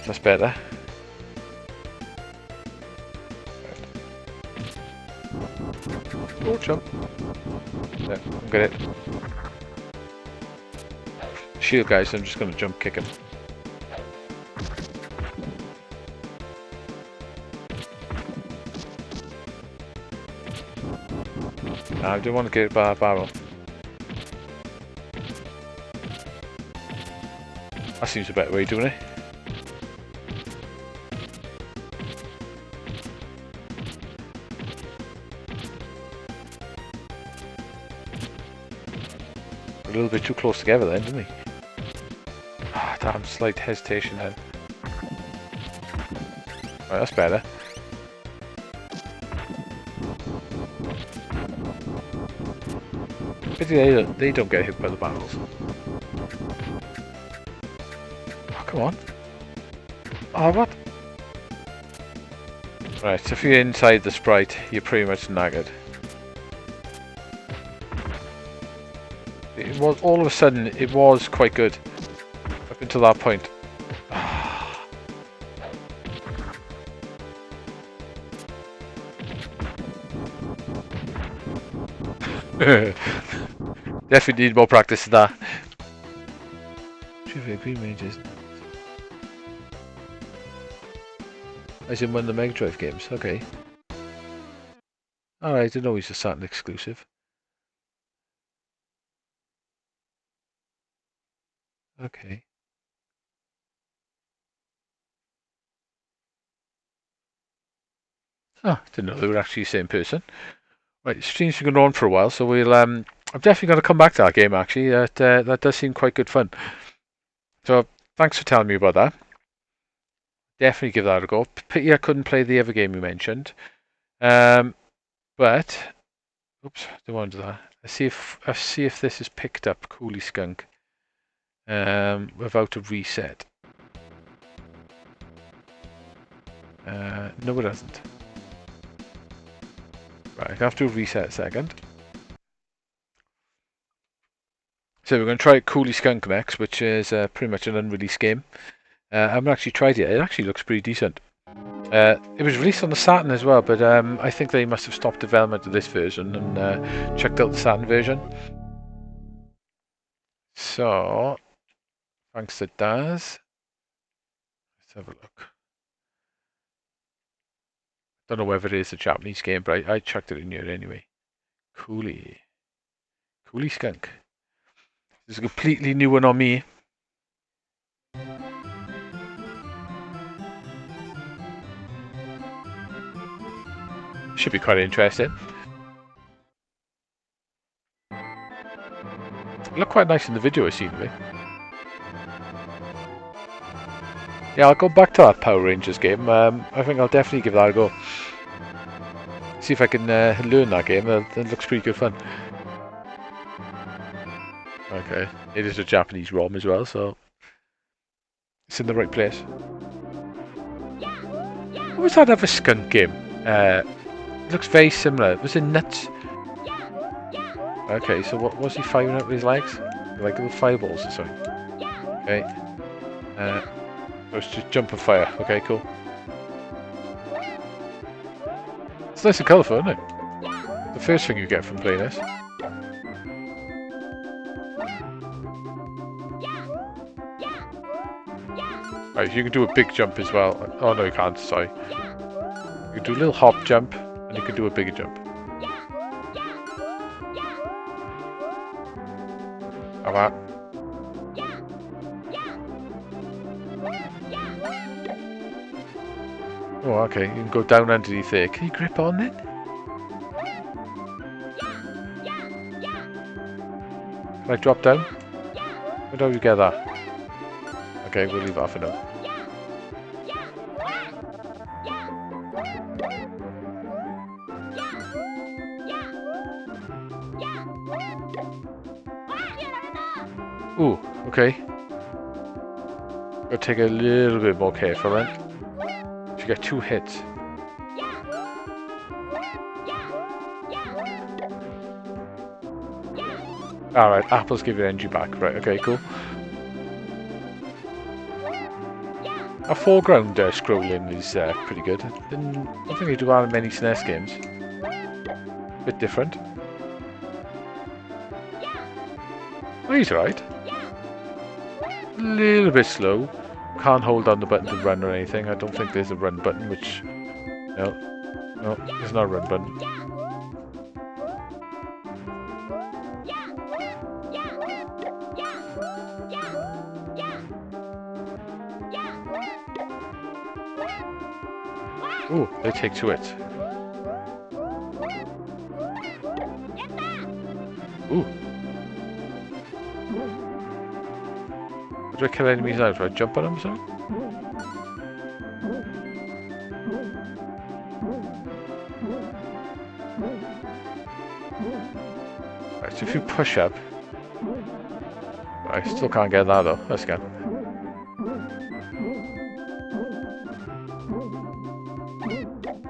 That's better. Oh, jump. Yeah, I'm good at it. Shield guys, I'm just going to jump kick him. I do want to get a barrel. That seems a better way of doing it. A little bit too close together then, didn't he? Ah, damn, slight hesitation then. Right, that's better. Pity they don't get hit by the barrels. Oh, come on. Oh, what? Right, so if you're inside the Sprite, you're pretty much knackered. It was, all of a sudden, it was quite good. Up until that point. Definitely need more practice than that. Trivia Green Ranges. As in one of the Mega Drive games. Okay. Alright, I didn't know he's a Saturn exclusive. Okay. Oh, didn't know they were actually the same person. Right, stream's been going on for a while, so we'll I'm definitely going to come back to that game actually. That does seem quite good fun. So thanks for telling me about that. Definitely give that a go. Pity I couldn't play the other game you mentioned. But oops, don't want to do that. I see if this is picked up. Coolie Skunk. Without a reset. No, it doesn't. Right, I have to reset a second. So we're going to try Coolie Skunk next, which is pretty much an unreleased game. I haven't actually tried it. It actually looks pretty decent. It was released on the Saturn as well, but I think they must have stopped development of this version and checked out the Saturn version. So, thanks to Daz. Let's have a look. Don't know whether it is a Japanese game, but I checked it in here anyway. Coolie Skunk. This is a completely new one on me. Should be quite interesting. It looked quite nice in the video I seen of it. Yeah, I'll go back to that Power Rangers game. I think I'll definitely give that a go. See if I can learn that game. That looks pretty good fun. Okay, it is a Japanese ROM as well, so it's in the right place. What was that other skunk game? It looks very similar. Was it Nuts? Okay, so what was he firing up with his legs? Like little fireballs or something? Okay. Let's just jump and fire. Okay, cool. It's nice and colourful, isn't it? The first thing you get from playing this. Right, you can do a big jump as well. Oh no, you can't, sorry. You can do a little hop jump, and you can do a bigger jump. How about? Oh, okay, you can go down underneath there. Can you grip on it? Can I drop down? Where do you get that? Okay, we'll leave that for now. Ooh, okay. Gotta take a little bit more careful then. You get 2 hits. Alright, apples give your energy back. Right, okay, cool. Our foreground scrolling is pretty good. I don't think they do that in many SNES games. Bit different. Oh, he's right. A little bit slow. Can't hold down the button to run or anything. I don't think there's a run button, which... No, there's not a run button. Ooh, they take 2 hits. Ooh. How do I kill enemies now? Do I jump on them or something? Right, so if you push up... I still can't get that though. Let's go.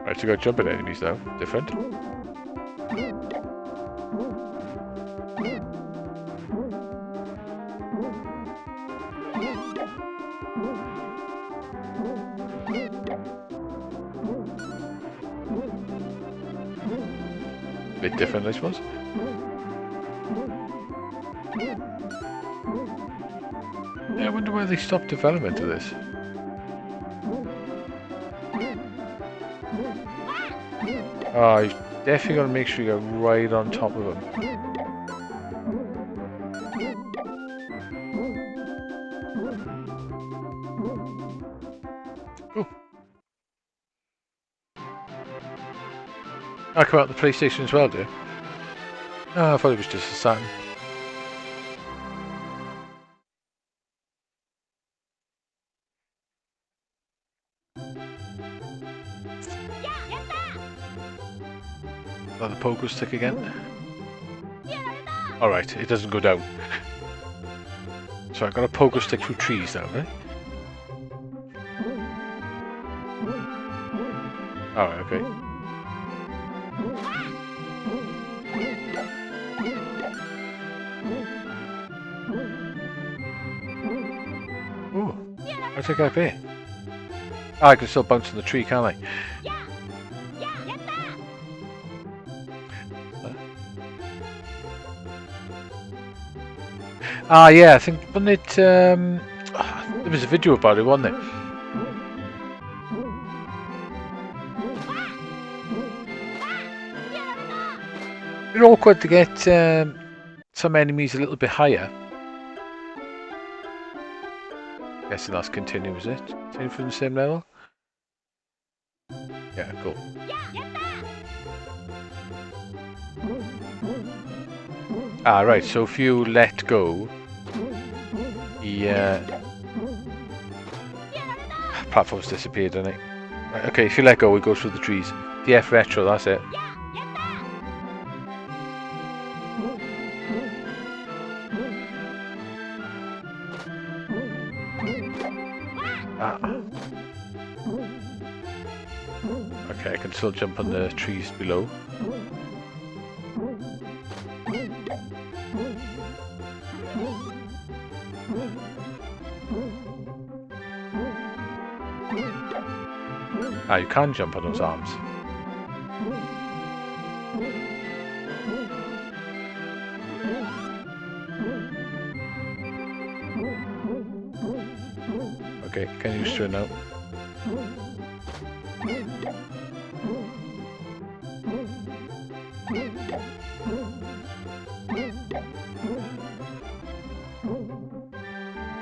Right, so go jump at enemies though. Different. Bit different, I suppose. Yeah, I wonder why they stopped development of this. Oh, you definitely got to make sure you're right on top of them. Cool. I come out the PlayStation as well, do you? Oh, I thought it was just a Saturn. Oh, the pogo stick again. Alright, it doesn't go down. So I've got a pogo stick through trees now, right? Alright, okay. Ooh, I think I pay. Ah, I can still bounce on the tree, can't I? Ah, yeah, I think, wasn't it, there was a video about it, wasn't there? It's awkward to get some enemies a little bit higher. Guessing that's continue, is it? Continue from the same level? Yeah, cool. Ah, right, so if you let go, the platform's disappeared, doesn't it? Right, okay, if you let go, it goes through the trees. DF retro, that's it. Ah. Okay, I can still jump on the trees below. Ah, you can jump on those arms. Okay, can use to it now.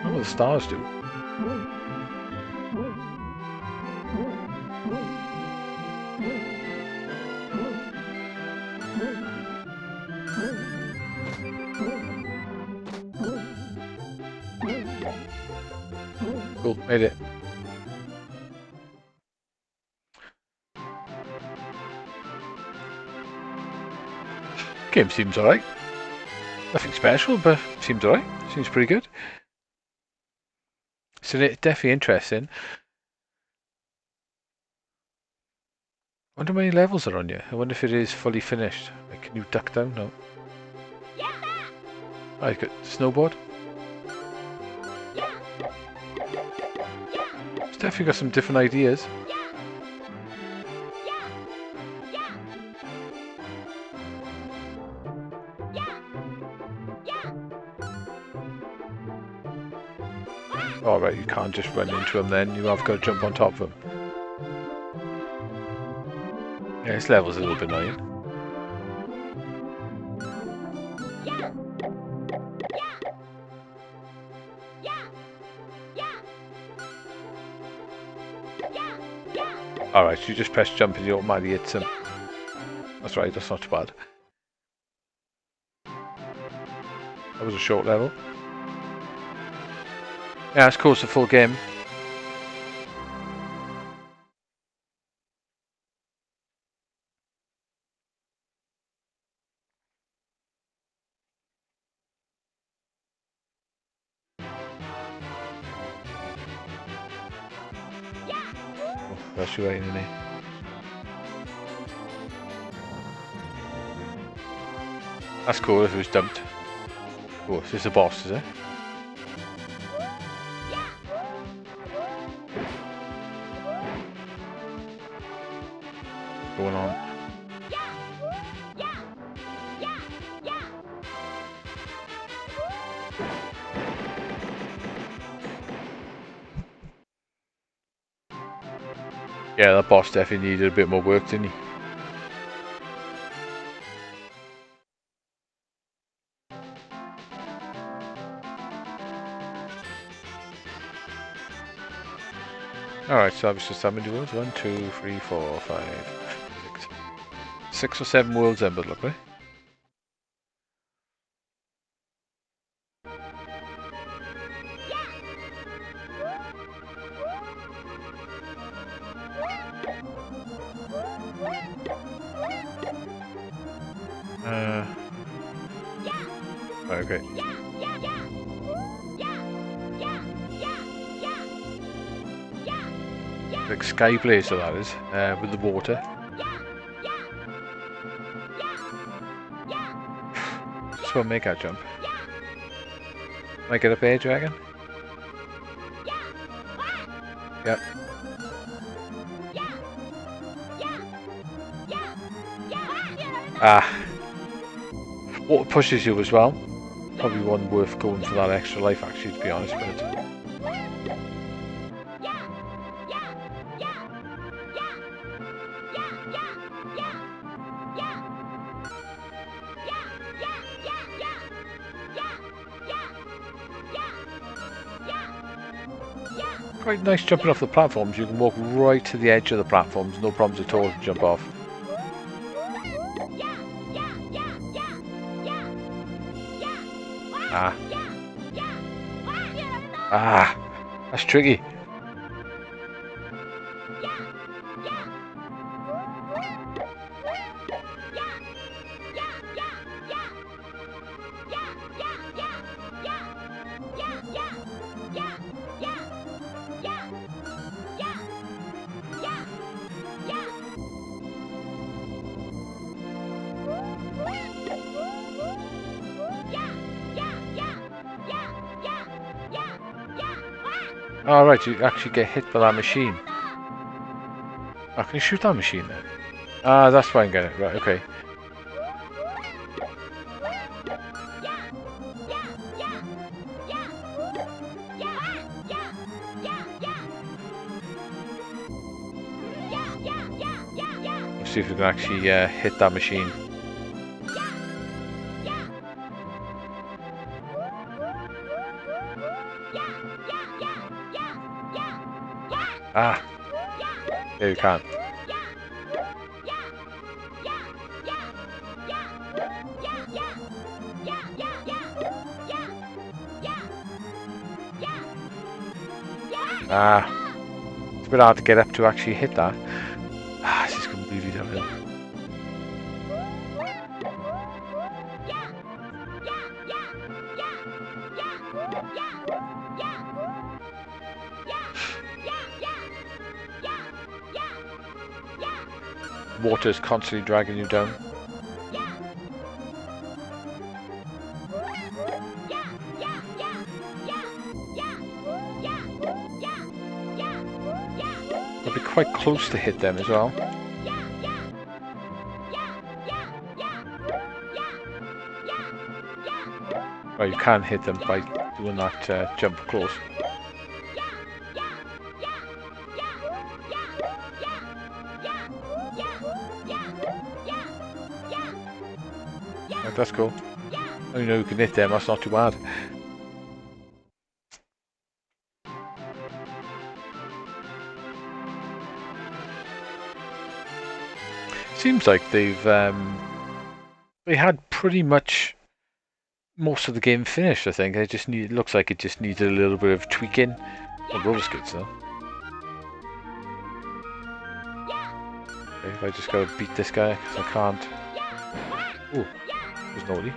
What do the stars do? Cool, made it. Game seems alright. Nothing special, but seems alright. Seems pretty good. So it's definitely interesting. I wonder how many levels are on you. I wonder if it is fully finished. Like, can you duck down? No. Oh, you got snowboard. It's definitely got some different ideas. Alright, you can't just run into them then. You have got to jump on top of them. Yeah, this level's a little bit annoying. Alright, you just press jump and you automatically hit them. That's right, that's not too bad. That was a short level. Yeah, it's cool, it's a full game. Oh, that's you right in there. That's cool if it was dumped. Oh, this is the boss, is it? Going on. Yeah, that boss definitely needed a bit more work, didn't he? Alright, so that was just how many worlds? 1, 2, 3, 4, 5, 6. 6 or 7 worlds then, but look, right? Okay. Like Sky Blazer, that is, with the water. Just won't make that jump. Might get up here, do you reckon? Yep. Ah. Water pushes you as well. Probably one worth going for that extra life, actually, to be honest, but... Quite nice jumping off the platforms. You can walk right to the edge of the platforms, no problems at all to jump off. Ah. Ah. That's tricky. Alright, you actually get hit by that machine. Oh, can you shoot that machine then? Ah, that's why I'm getting it. Right, okay. Let's see if we can actually hit that machine. Ah! There you can. Ah! It's a bit hard to get up to actually hit that. Ah, this is completely downhill. Water's constantly dragging you down. I'll be quite close to hit them as well. Well, you can hit them by doing that jump close. Right, that's cool. I know you can hit them, that's not too bad. Seems like they had pretty much most of the game finished. I think it looks like it just needed a little bit of tweaking. Oh, roller skates though. Okay, if I just gotta beat this guy because I can't. Oh, there's naughty.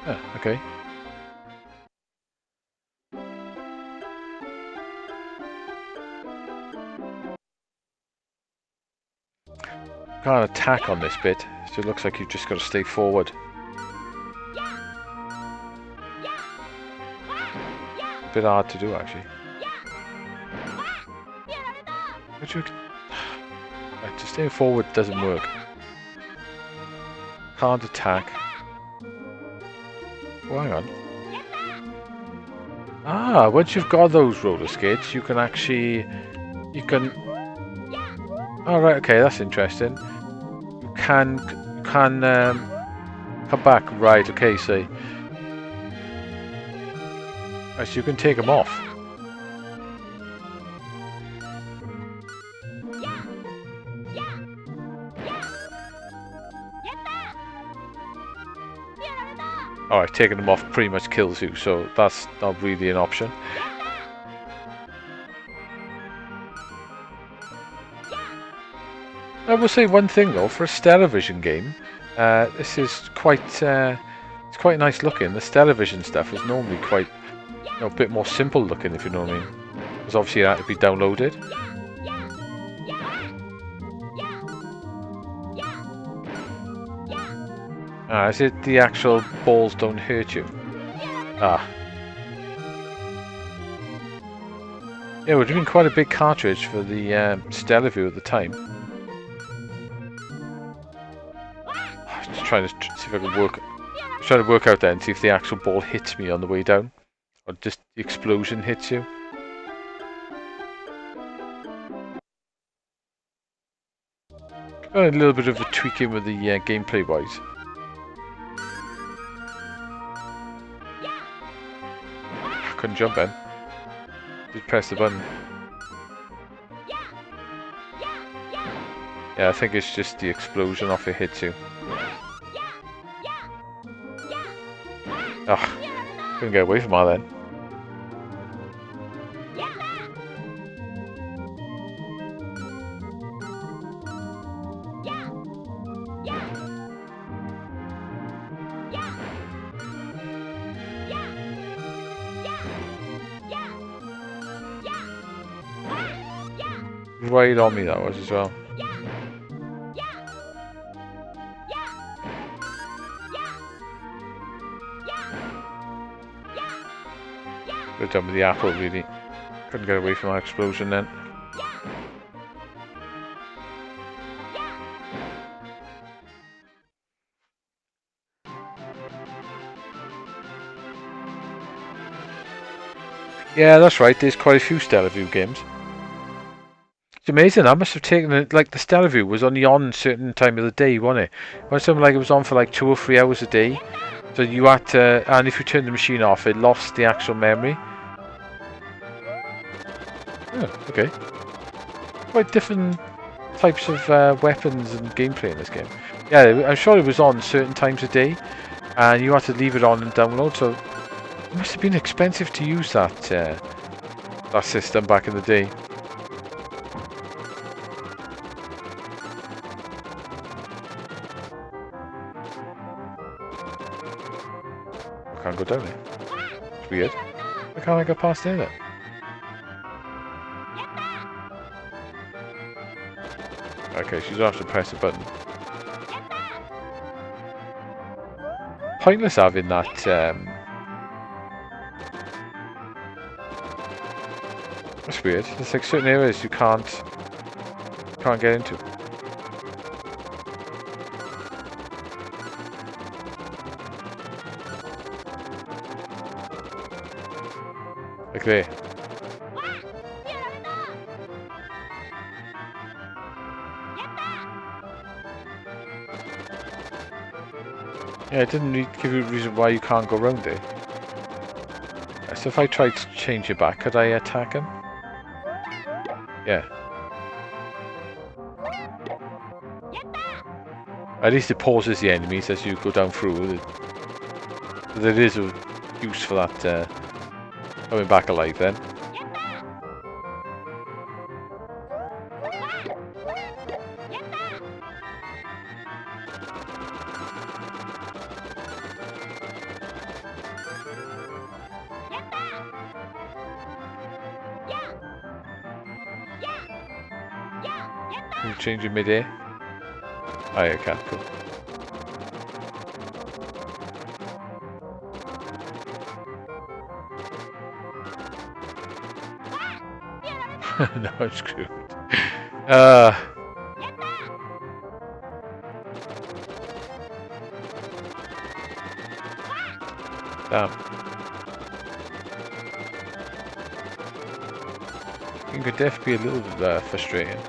Ah, okay. Can't attack on this bit, so it looks like you've just got to stay forward. A bit hard to do actually. Right, to stay forward doesn't work. Can't attack. Oh, hang on. Ah, once you've got those roller skates, you can actually... You can... Oh, right, okay, that's interesting. You can come back. Right, okay, so... Right, so you can take them off. Alright, taking them off pretty much kills you, so that's not really an option. I will say one thing though, for a Stellarvision game, this is quite it's quite nice looking. The Stellarvision stuff is normally quite, you know, a bit more simple looking, if you know what I mean. Because obviously it had to be downloaded. Ah, is it the actual balls don't hurt you? Ah. Yeah, it would have been quite a big cartridge for the Stellarview at the time. Just trying to see if I can work. Trying to work out then, see if the actual ball hits me on the way down, or just the explosion hits you. Got a little bit of a tweaking with the gameplay wise. I couldn't jump in. Did press the button. Yeah, I think it's just the explosion off it hits you. Ugh, couldn't get away from that then. Right on me that was as well. Good done with the apple, really. Couldn't get away from that explosion then. Yeah, that's right. There's quite a few Stellarview games. It's amazing. I must have taken it. Like the Stellarview was only on a certain time of the day, wasn't it? It was something like it was on for like 2 or 3 hours a day. So you had to, and if you turned the machine off, it lost the actual memory. Oh, okay. Quite different types of weapons and gameplay in this game. Yeah, I'm sure it was on certain times a day, and you had to leave it on and download. So it must have been expensive to use that that system back in the day. I can't go down there. It's weird. Why can't I go past there then? Okay, she's gonna have to press the button. Pointless having that. That's weird. There's like certain areas you can't get into. Like there. Yeah, it didn't give you a reason why you can't go around there. So if I tried to change it back, could I attack him? Yeah. At least it pauses the enemies as you go down through. There is a use for that coming back alive then. Can you change it mid-air? Oh yeah, okay, cool. No, I'm screwed. Damn. It could definitely be a little frustrating.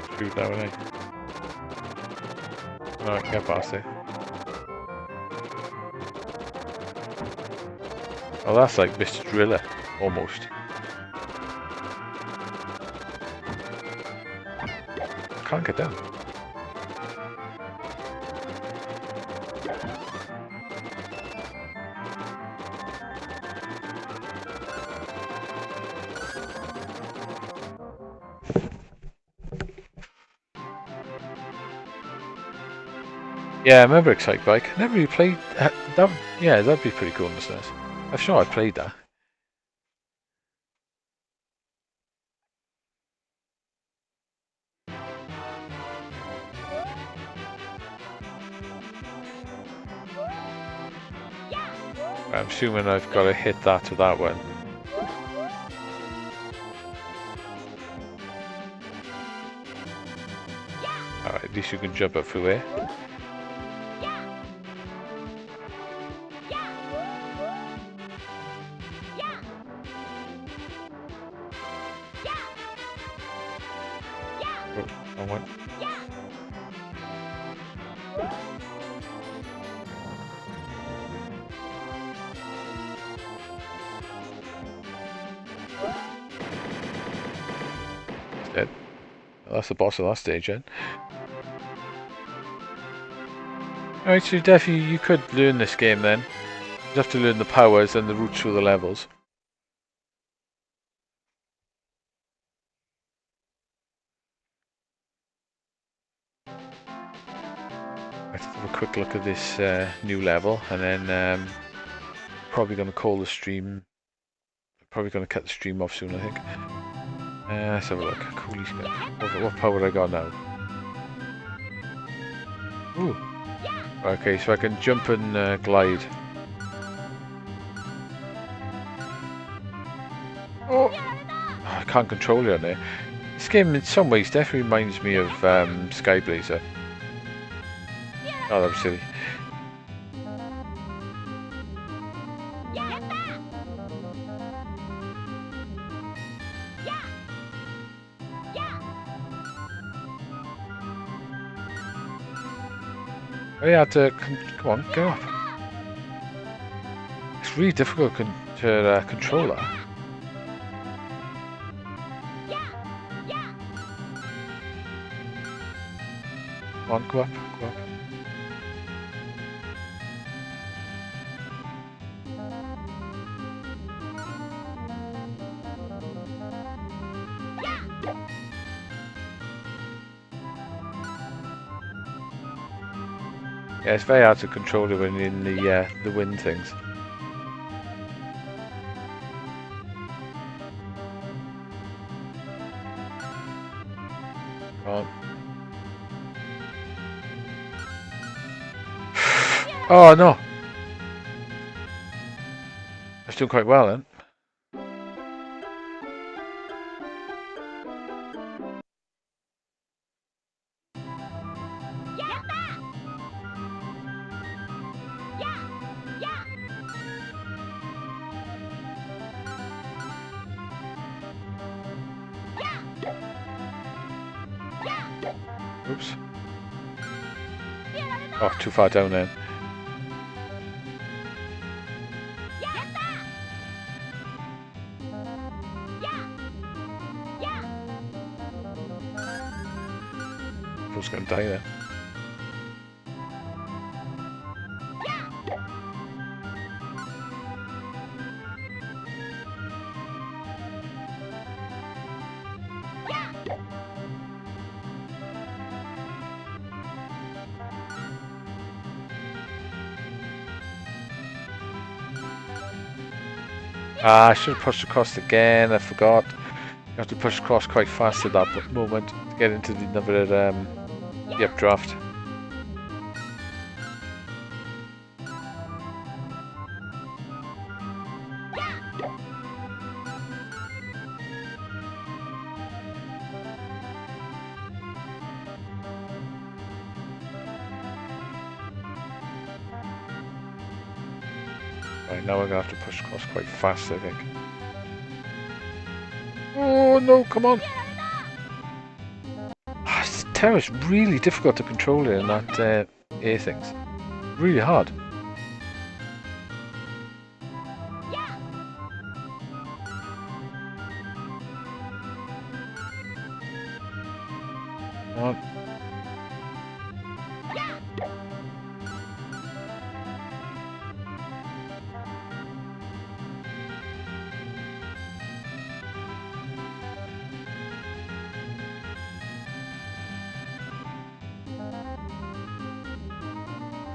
Screwed that one, eh? Alright, get past it. Oh, that's like Mr. Driller, almost. Can't get down. Yeah, I remember Excite Bike. Never really played that. Yeah, that'd be pretty cool in the SNES. I'm sure I played that. I'm assuming I've got to hit that with that one. Alright, at least you can jump up through there. Oh, wrong one. It's dead. Well, that's the boss of that stage then. Alright, so definitely you could learn this game then. You have to learn the powers and the routes through the levels. Let's have a quick look at this new level, and then probably going to call the stream. Probably going to cut the stream off soon, I think. Let's have a look. Coolies got. What power I got now? Ooh. Okay, so I can jump and glide. Oh! I can't control it on there. This game, in some ways, definitely reminds me of Skyblazer. Oh, that was silly. I had to come on, go up. It's really difficult to control that. Come on, go up, go up. Yeah, it's very hard to control it when you're in the wind things. Come on. Oh no! I was doing quite well then. Oops. Oh, too far down then. I was going to die there. Ah, I should have pushed across again, I forgot. You have to push across quite fast at that moment to get into the updraft. Right, now we're going to have to push across quite fast, I think. Oh no, come on! This terror is really difficult to control here in that air things. Really hard. Come on.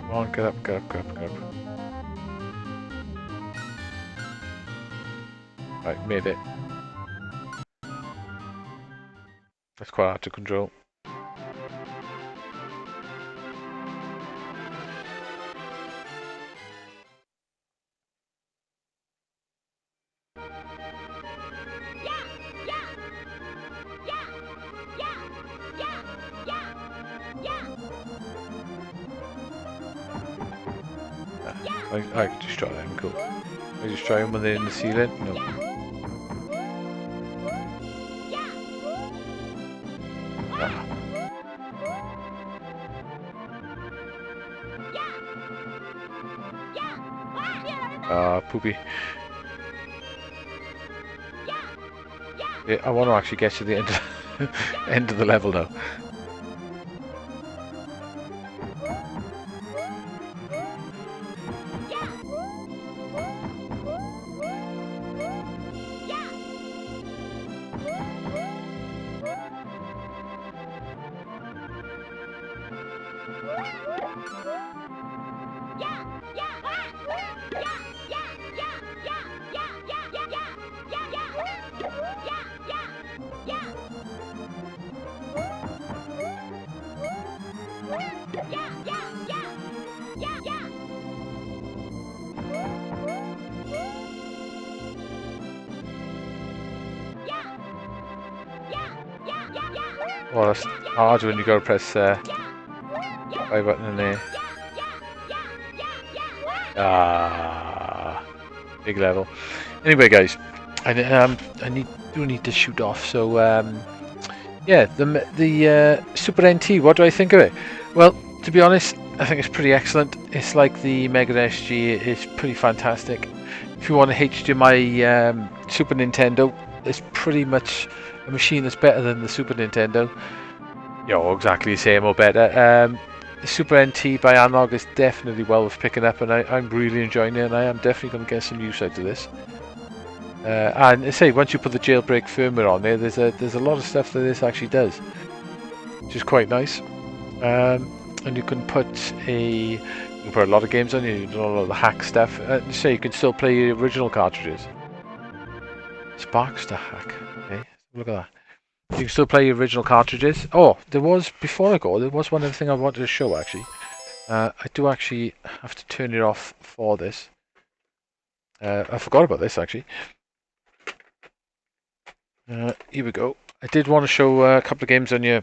Come on, get up, get up, get up, get up. Right, made it. That's quite hard to control. I could just try them, cool. I just try them when they're in the ceiling? No. Poopy. Yeah, I want to actually get to the end of, end of the level now. Well, that's hard when you go to press Y button in there. Big level. Anyway, guys, I do need to shoot off. So yeah, the Super NT. What do I think of it? Well, to be honest, I think it's pretty excellent. It's like the Mega SG. It's pretty fantastic. If you want a HDMI Super Nintendo, it's pretty much a machine that's better than the Super Nintendo. Exactly the same or better. The Super NT by Analog is definitely well worth picking up, and I'm really enjoying it, and I am definitely going to get some use out of this. And I say, once you put the jailbreak firmware on there, there's a lot of stuff that this actually does, which is quite nice. And you can put a lot of games on. You can do a lot of the hack stuff. So you can still play your original cartridges. Sparks to hack. Okay, look at that. You can still play your original cartridges. Oh, there was one other thing I wanted to show actually. I do actually have to turn it off for this. I forgot about this actually. Here we go. I did want to show a couple of games on your.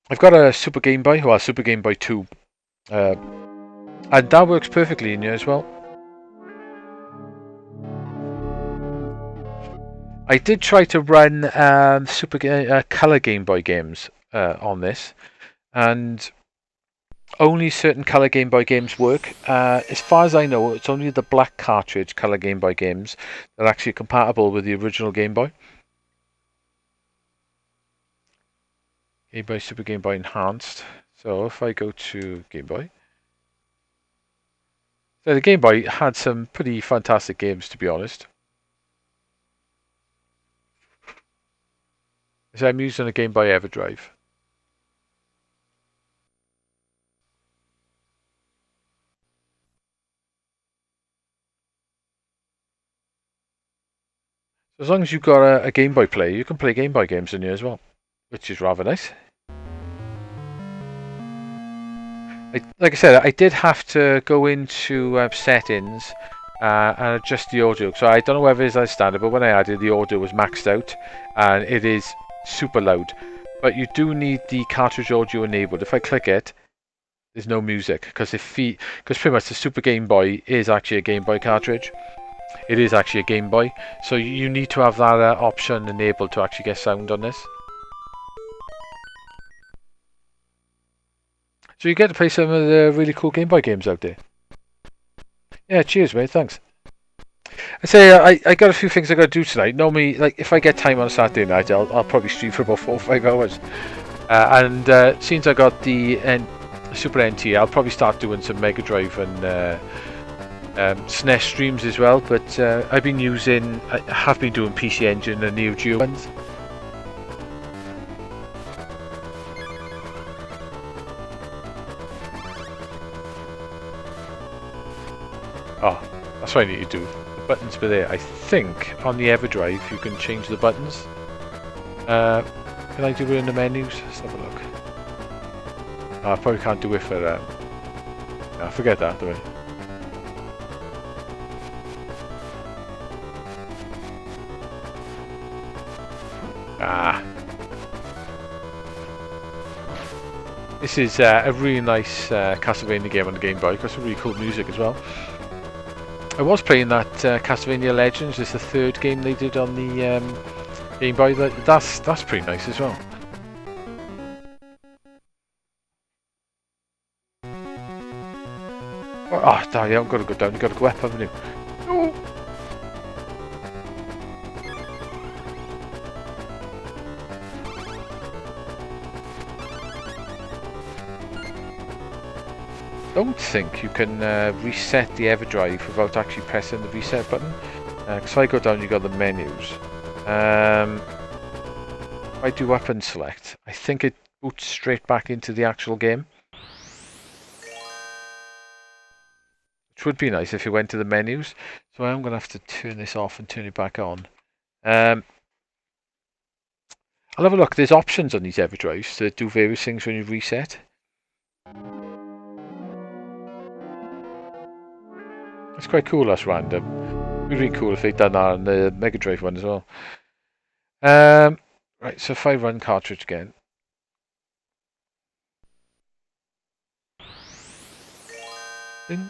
I've got a Super Game Boy, well, Super Game Boy 2. And that works perfectly in here as well. I did try to run color Game Boy games on this, and only certain color Game Boy games work. As far as I know, it's only the black cartridge color Game Boy games that are actually compatible with the original Game Boy. Game Boy, Super Game Boy Enhanced. So if I go to Game Boy, so the Game Boy had some pretty fantastic games, to be honest. So I'm using a Game Boy EverDrive. So as long as you've got a Game Boy player, you can play Game Boy games in here as well, which is rather nice. Like I said, I did have to go into settings and adjust the audio. So I don't know whether it's as standard, but when I added, the audio was maxed out, and it is super loud. But you do need the cartridge audio enabled. If I click it, There's no music because pretty much the Super Game Boy is actually a Game Boy cartridge. It is actually a Game Boy, so you need to have that option enabled to actually get sound on this. So you get to play some of the really cool Game Boy games out there. Yeah, cheers, mate. Thanks. I say I got a few things I got to do tonight. Normally, like if I get time on a Saturday night, I'll probably stream for about 4 or 5 hours. And since I got the Super NT, I'll probably start doing some Mega Drive and snes streams as well. But I have been doing PC Engine and Neo Geo ones. Oh, that's what I need to do. The buttons were there. I think on the EverDrive you can change the buttons. Can I do it in the menus? Let's have a look. I probably can't do it for... forget that, do I? This is a really nice Castlevania game on the Game Boy. Got some really cool music as well. I was playing that Castlevania Legends. It's the third game they did on the Game Boy. That's pretty nice as well. Oh, damn, you haven't got to go down. You've got to go up, haven't you? No. I don't think you can reset the EverDrive without actually pressing the reset button. Because if I go down, you got the menus. If I do up and select, I think it boots straight back into the actual game. Which would be nice if you went to the menus. So I'm going to have to turn this off and turn it back on. I'll have a look. There's options on these EverDrives to do various things when you reset. It's quite cool, that's random. It'd be really cool if they'd done that on the Mega Drive one as well. Right, so if I run cartridge again. Ding.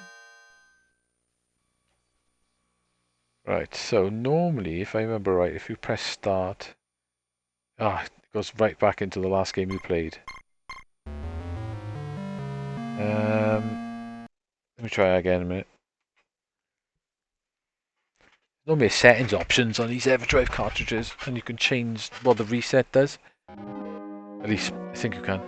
Right, so normally, if I remember right, if you press start, it goes right back into the last game you played. Let me try again a minute. Normally settings options on these EverDrive cartridges, and you can change what the reset does. At least I think you can.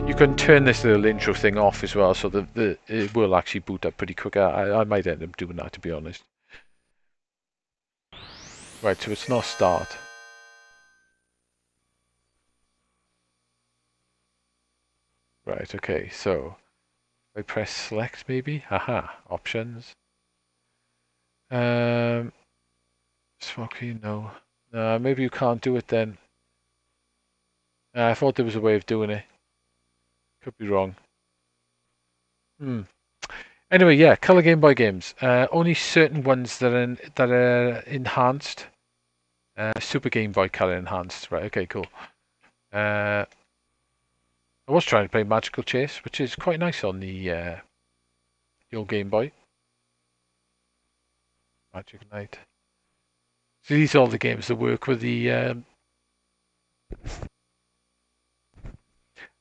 You can turn this little intro thing off as well, so that it will actually boot up pretty quick. I might end up doing that, to be honest. Right, so it's not start. Right, okay, so I press select maybe? Aha, options. Smoky, no. Maybe you can't do it then. I thought there was a way of doing it. Could be wrong. Anyway, yeah, color Game Boy games. Only certain ones that are enhanced. Super Game Boy color enhanced. Right. Okay. Cool. I was trying to play Magical Chase, which is quite nice on the old Game Boy. Magic Knight. So these are all the games that work with the. Hang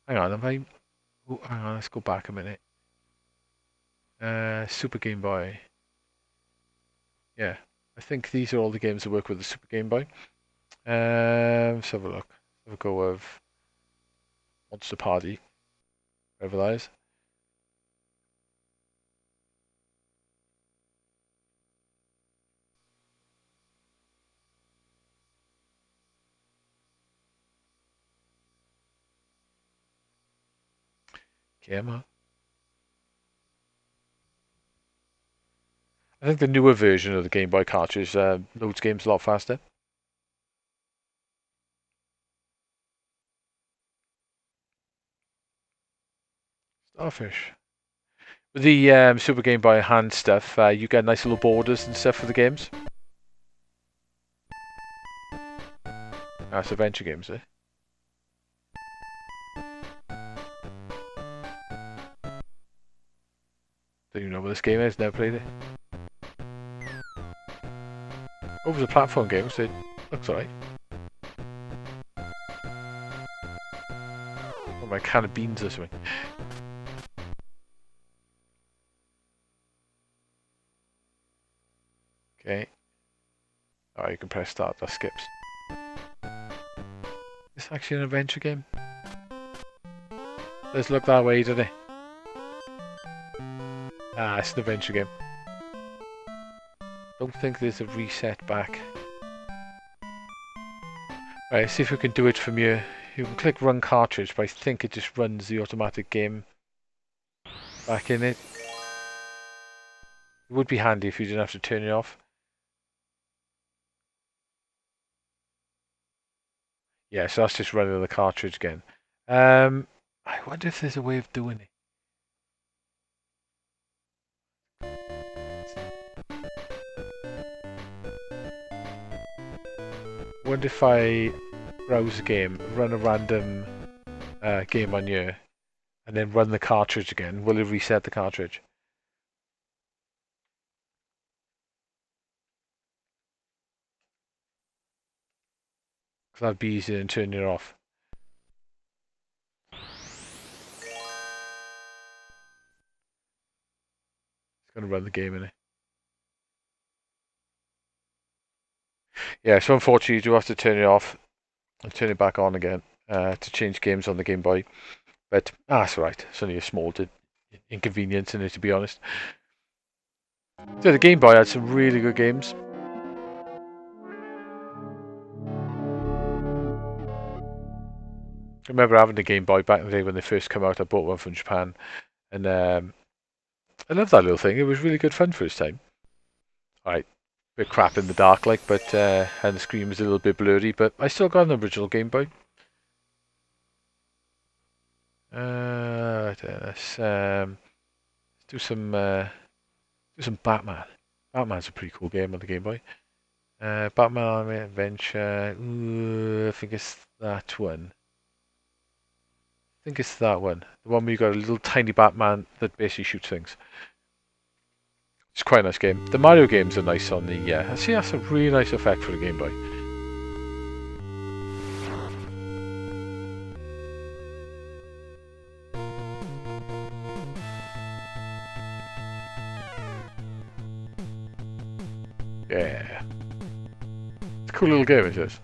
on, hang on. Let's go back a minute. Super Game Boy. Yeah, I think these are all the games that work with the Super Game Boy. Let's have a look. Have a go of Monster Party, whatever that is. Gamer. I think the newer version of the Game Boy cartridge loads games a lot faster. Starfish. With the Super Game Boy hand stuff, you get nice little borders and stuff for the games. That's adventure games, eh? Don't even know what this game is, never played it. Oh, it was a platform game, so it looks alright. Oh, my can of beans or something. Okay. Oh, you can press start, that skips. Is this actually an adventure game? Let's look that way, doesn't it? Ah, it's an adventure game. Don't think there's a reset back. Right, let's see if we can do it from here. You can click run cartridge, but I think it just runs the automatic game back in it. It would be handy if you didn't have to turn it off. Yeah, so that's just running the cartridge again. I wonder if there's a way of doing it. I wonder if I browse a game, run a random game on here, and then run the cartridge again. Will it reset the cartridge? Because that'd be easier than turning it off. It's going to run the game in it. Yeah, so unfortunately you do have to turn it off and turn it back on again to change games on the Game Boy. But that's alright. It's only a small inconvenience in it, to be honest. So the Game Boy had some really good games. I remember having a Game Boy back in the day when they first came out. I bought one from Japan, and I loved that little thing. It was really good fun for its time. Alright, bit crap in the dark, like, but and the screen was a little bit blurry, but I still got an original Game Boy. Let's do some Batman. Batman's a pretty cool game on the Game Boy. Batman Army Adventure. Ooh, I think it's that one. I think it's that one. The one where you got a little tiny Batman that basically shoots things. It's quite a nice game. The Mario games are nice on the. I see that's a really nice effect for the Game Boy. Yeah. It's a cool little game, it is.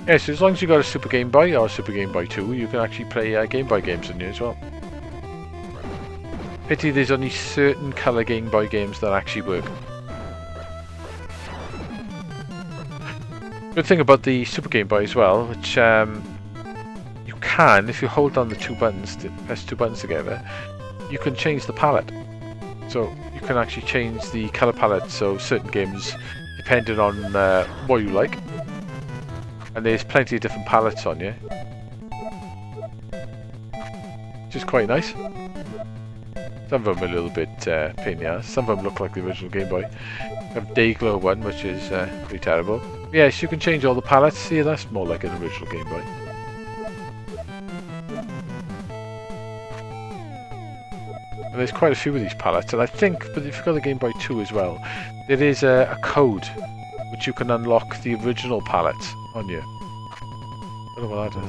Yeah, so as long as you got a Super Game Boy or a Super Game Boy 2, you can actually play Game Boy games in here as well. Pity there's only certain colour Game Boy games that actually work. Good thing about the Super Game Boy as well, which you can, if you hold down the two buttons, press two buttons together, you can change the palette. So you can actually change the colour palette, so certain games, depending on what you like. And there's plenty of different palettes on you, which is quite nice. Some of them are a little bit pain in the ass. Some of them look like the original Game Boy. We have Dayglow one, which is pretty terrible. Yes, you can change all the palettes. See, that's more like an original Game Boy. And there's quite a few of these palettes, and I think, but if you've got the Game Boy 2 as well, there is a code which you can unlock the original palettes on you. I don't know what that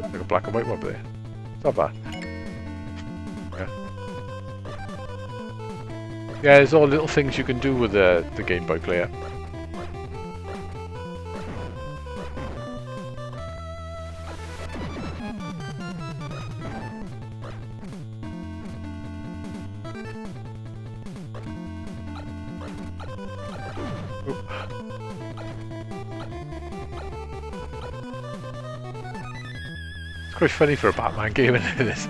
is. Like a black and white one there. It's not bad. Yeah, there's all little things you can do with the Game Boy player. It's quite funny for a Batman game, isn't it? This.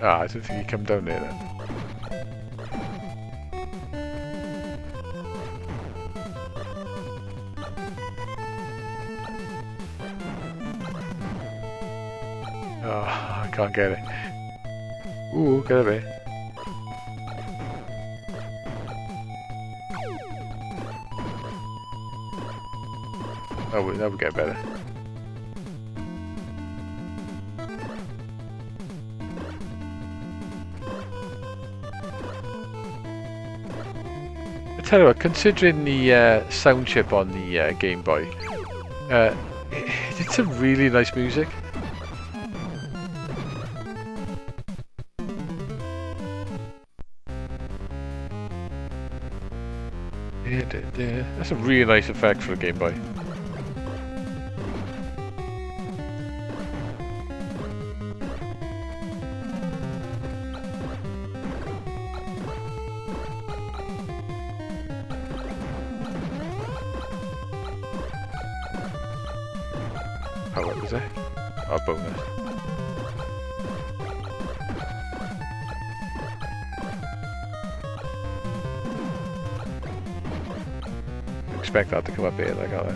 Ah, I don't think you come down there then. Oh, I can't get it. Ooh, get away. Oh, that would get better. I tell you what, considering the sound chip on the Game Boy, it's some really nice music. That's a really nice effect for a Game Boy. Oh, what was that? Oh, bonus. Expect that to come up here like that.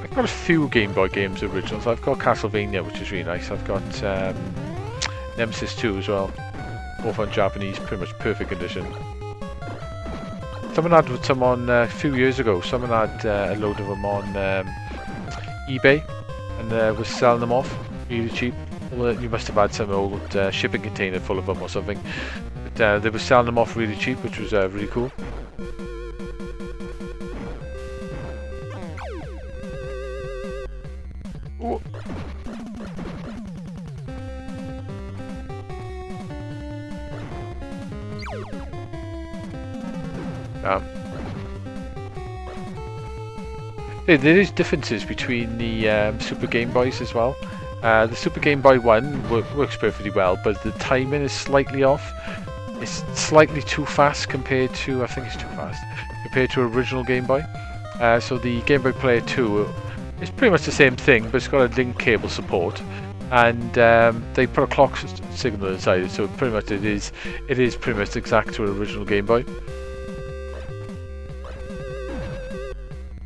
I've got a few Game Boy games originals. I've got Castlevania, which is really nice. I've got Nemesis 2 as well. Both on Japanese, pretty much perfect condition. Someone had some on a few years ago. Someone had a load of them on eBay and was selling them off really cheap. Well, you must have had some old shipping container full of them or something. But they were selling them off really cheap, which was really cool. Ooh. There is differences between the Super Game Boys as well. The Super Game Boy 1 works perfectly well, but the timing is slightly off. It's slightly too fast compared to, I think it's too fast, compared to original Game Boy. So the Game Boy Player 2 is pretty much the same thing, but it's got a link cable support. And they put a clock signal inside it, so pretty much it is pretty much exact to an original Game Boy.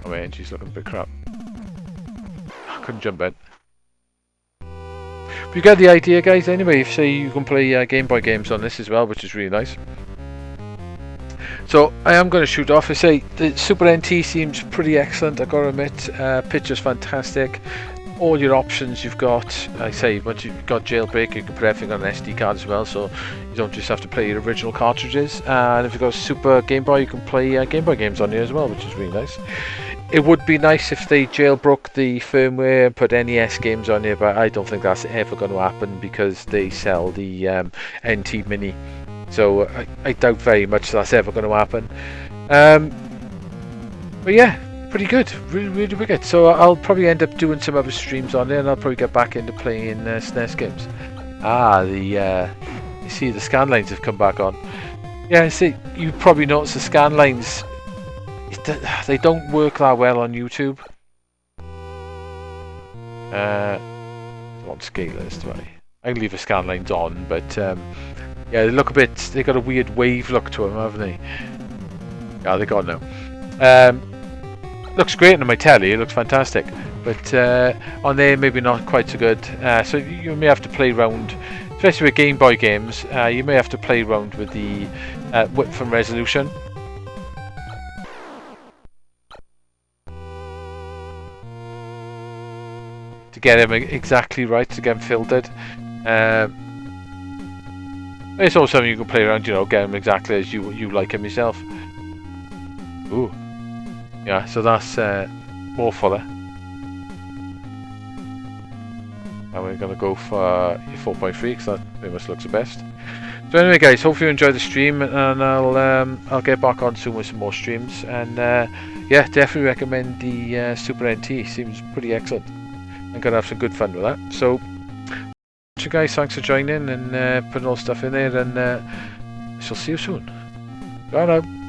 Oh man, she's looking a bit crap. I couldn't jump in. But you get the idea, guys. Anyway, if say you can play Game Boy games on this as well, which is really nice. So I am going to shoot off. I say the Super NT seems pretty excellent. I got to admit, picture's fantastic. All your options you've got. I say once you've got jailbreak, you can put everything on an SD card as well, so you don't just have to play your original cartridges. And if you've got a Super Game Boy, you can play Game Boy games on here as well, which is really nice. It would be nice if they jailbroke the firmware and put NES games on here, but I don't think that's ever going to happen because they sell the NT Mini. So I doubt very much that's ever going to happen. But yeah, pretty good, really wicked. So I'll probably end up doing some other streams on there, and I'll probably get back into playing SNES games. You see the scan lines have come back on. Yeah, see, you probably noticed the scan lines. They don't work that well on YouTube. I want scalers, do I? I can leave the scan lines on, but yeah, they look a bit. They got a weird wave look to them, haven't they? Yeah, they got now. Looks great on my telly. It looks fantastic, but on there maybe not quite so good. So you may have to play around, especially with Game Boy games. You may have to play around with the width and resolution. To get them exactly right, to get them filtered. It's also something you can play around, you know, get them exactly as you like them yourself. Ooh, yeah. So that's more for that. And we're gonna go for 4.3 because that pretty much looks the best. So anyway, guys, hopefully you enjoyed the stream, and I'll get back on soon with some more streams. And yeah, definitely recommend the Super NT. Seems pretty excellent. I'm gonna have some good fun with that. So, guys, thanks for joining and putting all stuff in there, and I shall see you soon. Bye now.